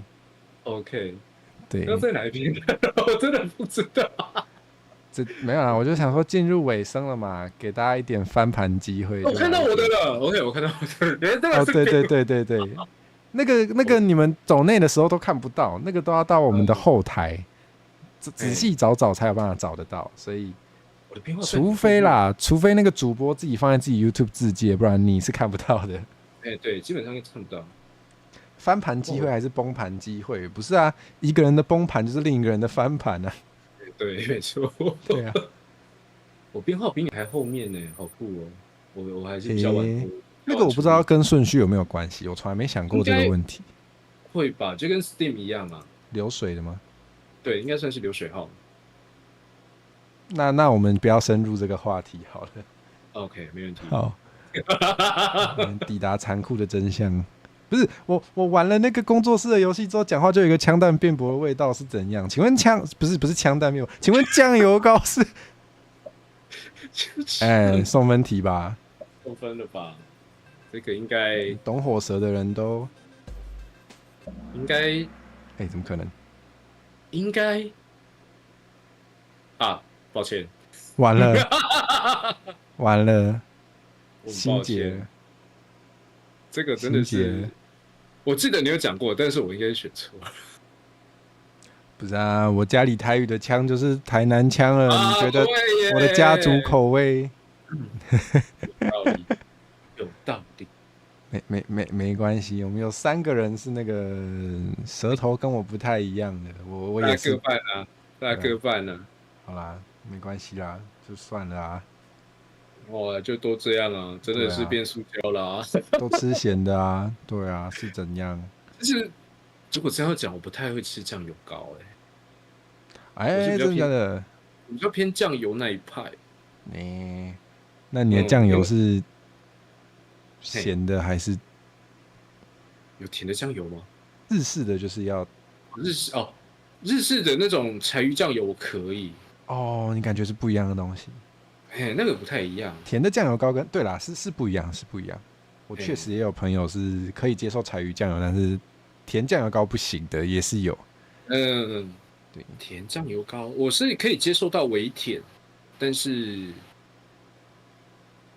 OK。对，那在哪一边？我真的不知道。这没有啦，我就想说进入尾声了嘛，给大家一点翻盘机会。我看到我的了 ，OK， 我看到我的了。对，那个你们抖内的时候都看不到，那个都要到我们的后台仔细找才有办法找得到，所以。除非那个主播自己放在自己 YouTube 自介，不然你是看不到的。对，基本上看不到。翻盘机会还是崩盘机会？不是啊，一个人的崩盘就是另一个人的翻盘啊。对，没错。对啊，我编号比你还后面呢，好酷哦！我还是比较晚。那个我不知道跟顺序有没有关系，我从来没想过这个问题。会吧，就跟 Steam 一样嘛。流水的吗？对，应该算是流水号。那我们不要深入这个话题好了。OK， 没问题。好，我们抵达残酷的真相。不是我玩了那个工作室的游戏之后，讲话就有一个枪弹辩驳的味道是怎样？请问不是枪弹辩驳？请问酱油膏是？送分题吧。送分了吧？这个应该懂火蛇的人都应该。怎么可能？应该啊。抱歉，完了，心结了。这个真的是，我记得你有讲过，但是我应该选错了。不是啊，我家里台语的腔就是台南腔了，你觉得我的家族口味？有道理。没关系，我们有3个人是那个舌头跟我不太一样的，我也是。大家各半啊。好啦。没关系啦，就算了啊。哇，就都这样啊，真的是变塑胶啦、啊，都吃咸的啊，对啊，是怎样？就是如果这样讲，我不太会吃酱油膏、我是哎，真的假的？比较偏酱油那一派。那你的酱油是咸的还是有甜的酱油吗？日式的就是要日式的那种柴鱼酱油我可以。哦，你感觉是不一样的东西。嘿，那个不太一样。甜的酱油膏跟对啦，是不一样，是不一样。我确实也有朋友是可以接受柴鱼酱油，但是甜酱油膏不行的，也是有。嗯，对，甜酱油膏我是可以接受到微甜，但是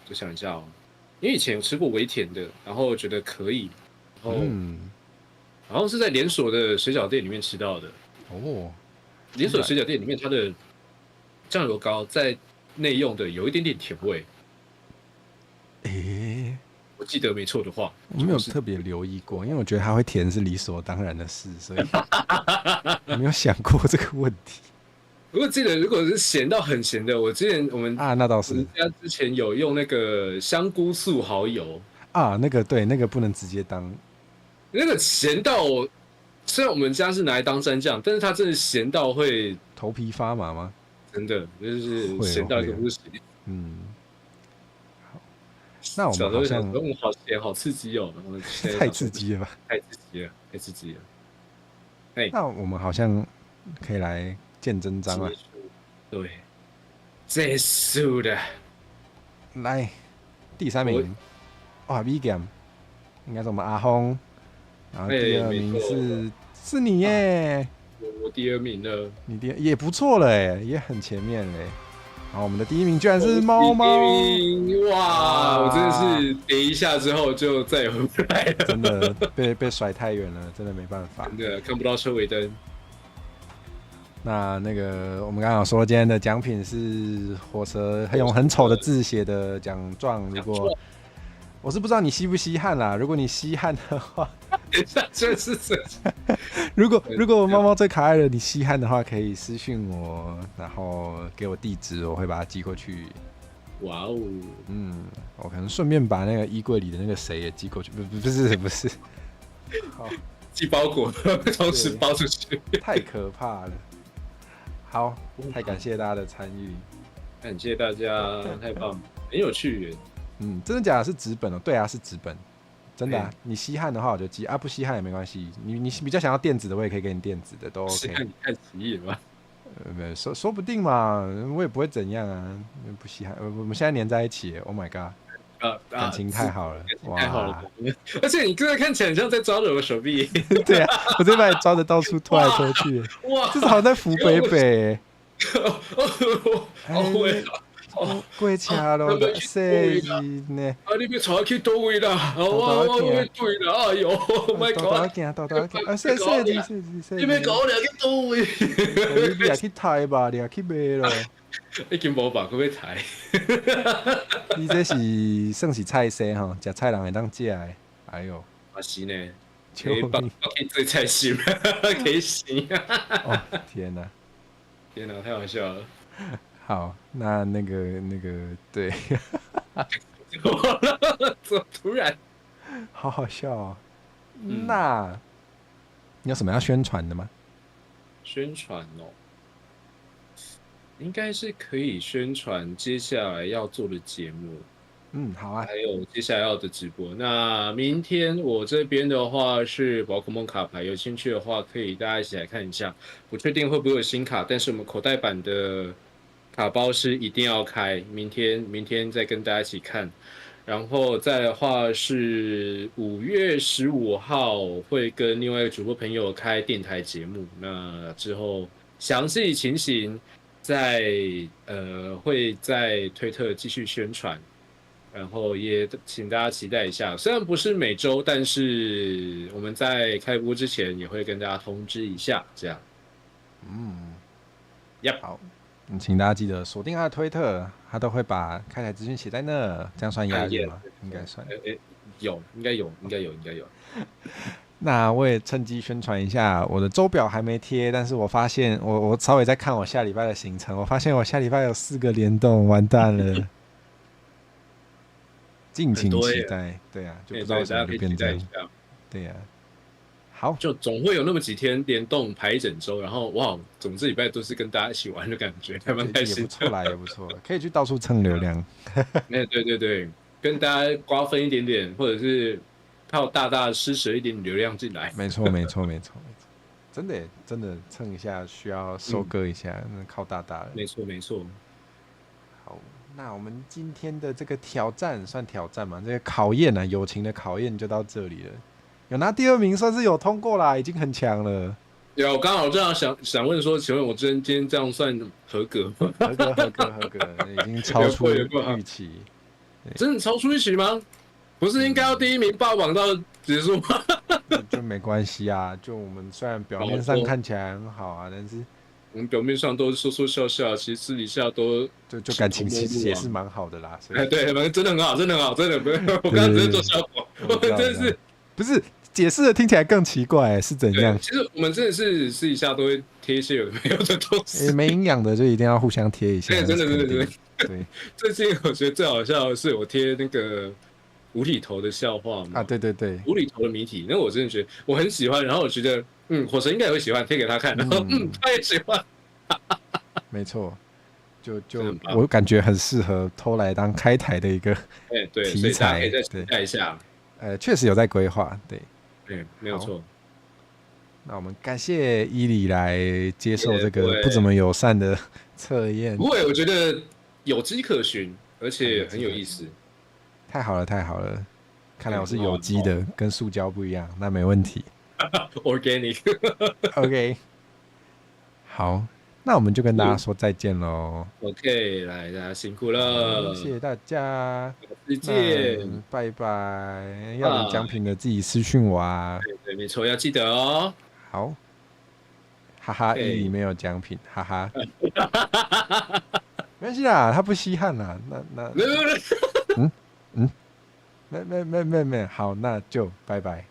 我想一下哦，因为以前有吃过微甜的，然后觉得可以，然后好像是在连锁的水饺店里面吃到的。哦，连锁水饺店里面它的酱油膏在内用的有一点点甜味。我记得没错的话，我没有特别留意过，因为我觉得它会甜是理所当然的事，所以没有想过这个问题。我记得如果是咸到很咸的，我之前我们那倒是，我们家之前有用那个香菇素蚝油那个对，那个不能直接当，那个咸到虽然我们家是拿来当蘸酱，但是它真的咸到会头皮发麻吗？真的就是咸到一个不行。那我们好像好咸，好刺激哦！太刺激了吧？太刺激了，太刺激了。那我们好像可以来见真章了。对，结束了。来，第3名，哇 ，V Game， 应该是我们阿轰，然后第2名是你耶，我第2名了，你也不错了哎，也很前面嘞。然后我们的第1名居然是猫猫，哇！我真的是点一下之后就再也回不来了，真的被甩太远了，真的没办法，真的看不到车尾灯。那个我们刚刚有说今天的奖品是火蛇用很丑的字写的奖状，如果我是不知道你稀不稀罕啦，如果你稀罕的话，等一下这是什么？如果猫猫最可爱的你稀罕的话，可以私讯我，然后给我地址，我会把它寄过去。哇哦，我可能顺便把那个衣柜里的那个谁也寄过去，不是，好，寄包裹，同时包出去，太可怕了。好，太感谢大家的参与，感谢大家，太棒，很有趣耶。真的假的？是纸本哦？对啊，是纸本，真的啊。你稀罕的话我就寄啊，不稀罕也没关系。你比较想要电子的，我也可以给你电子的，都 OK。你太奇异了吧？说不定嘛，我也不会怎样啊，不稀罕。我们现在黏在一起 ，Oh my god，感情太好了，太好了。而且你真的看起来很像在抓着我手臂。对啊，我这把你抓着到处拖来拖去，哇，这是好像在扶北北。好会啊！过车咯，细日呢？你要带我去倒位啦？我对啦，哎呦 ，My God！豆行，细日。你要搞我俩去倒位？你也去抬吧，你也去买咯。已經無吧，佢要抬。你这是算是菜色吼，食菜人会当食的。哎呦，嘛是呢，可以做菜心，可以行啊！哦，天哪，天哪，太好笑了。好，那个对，怎么突然？好好笑哦。那你有什么要宣传的吗？宣传哦，应该是可以宣传接下来要做的节目。好啊。还有接下来要的直播。那明天我这边的话是宝可梦卡牌，有兴趣的话可以大家一起来看一下。不确定会不会有新卡，但是我们口袋版的卡包是一定要开，明天再跟大家一起看。然后再的话是5月15号会跟另外一个主播朋友开电台节目，那之后详细情形会在推特继续宣传，然后也请大家期待一下。虽然不是每周，但是我们在开播之前也会跟大家通知一下，这样。好。请大家记得锁定他的推特，他都会把开台资讯写在那，这样算押韵吗？应该算。应该有。那我也趁机宣传一下，我的周表还没贴，但是我发现我稍微在看我下礼拜的行程，我发现我下礼拜有4个联动，完蛋了。敬请期待。对啊，就不知道为什么就变这样。对啊，好，就总会有那么几天联动排一整周，然后哇，总之礼拜都是跟大家一起玩的感觉，还蛮开心。也不错啦，也不错，可以去到处蹭流量。对，跟大家瓜分一点点，或者是靠大大施舍一点流量进来。没错，真的蹭一下需要收割一下，靠大大了。没错。好，那我们今天的这个挑战算挑战吗？这个考验啊，友情的考验就到这里了。有拿第2名算是有通过啦，已经很强了。有，刚好这样想问说，请问我今天这样算合格吗？合格，已经超出预期。真的超出预期吗？不是应该要第1名霸榜到结束吗？就没关系啊，就我们虽然表面上看起来很好啊，但是我们表面上都说说笑笑，其实私底下都就感情其实也是蛮好的啦。对，反正真的很好，真的不是我刚刚只是做效果，我真的是不是解释的听起来更奇怪，是怎样？其实我们真的是私底下都会贴一些有的没有的东西，没营养的就一定要互相贴一下。真的。对，最近我觉得最好笑的是我贴那个无厘头的笑话嘛。啊，对，无厘头的谜题，那我真的觉得我很喜欢，然后我觉得火神应该也会喜欢，贴给他看，然后他也喜欢。没错，就我感觉很适合偷来当开台的一个题材，可以再期待一下。确实有在规划，对，没有错。那我们感谢伊里来接受这个不怎么友善的测验。不会，我觉得有迹可循，而且很有意思。太好了，看来我是有机的，跟塑胶不一样，那没问题。Organic 。OK， 好，那我们就跟大家说再见喽。OK， 来，大家辛苦了，谢谢大家，再见，拜拜。要领奖品的自己私讯我啊。对，没错，要记得哦。好，哈哈，伊里没有奖品，哈哈。没关系啦，他不稀罕啦。那没，好，那就拜拜。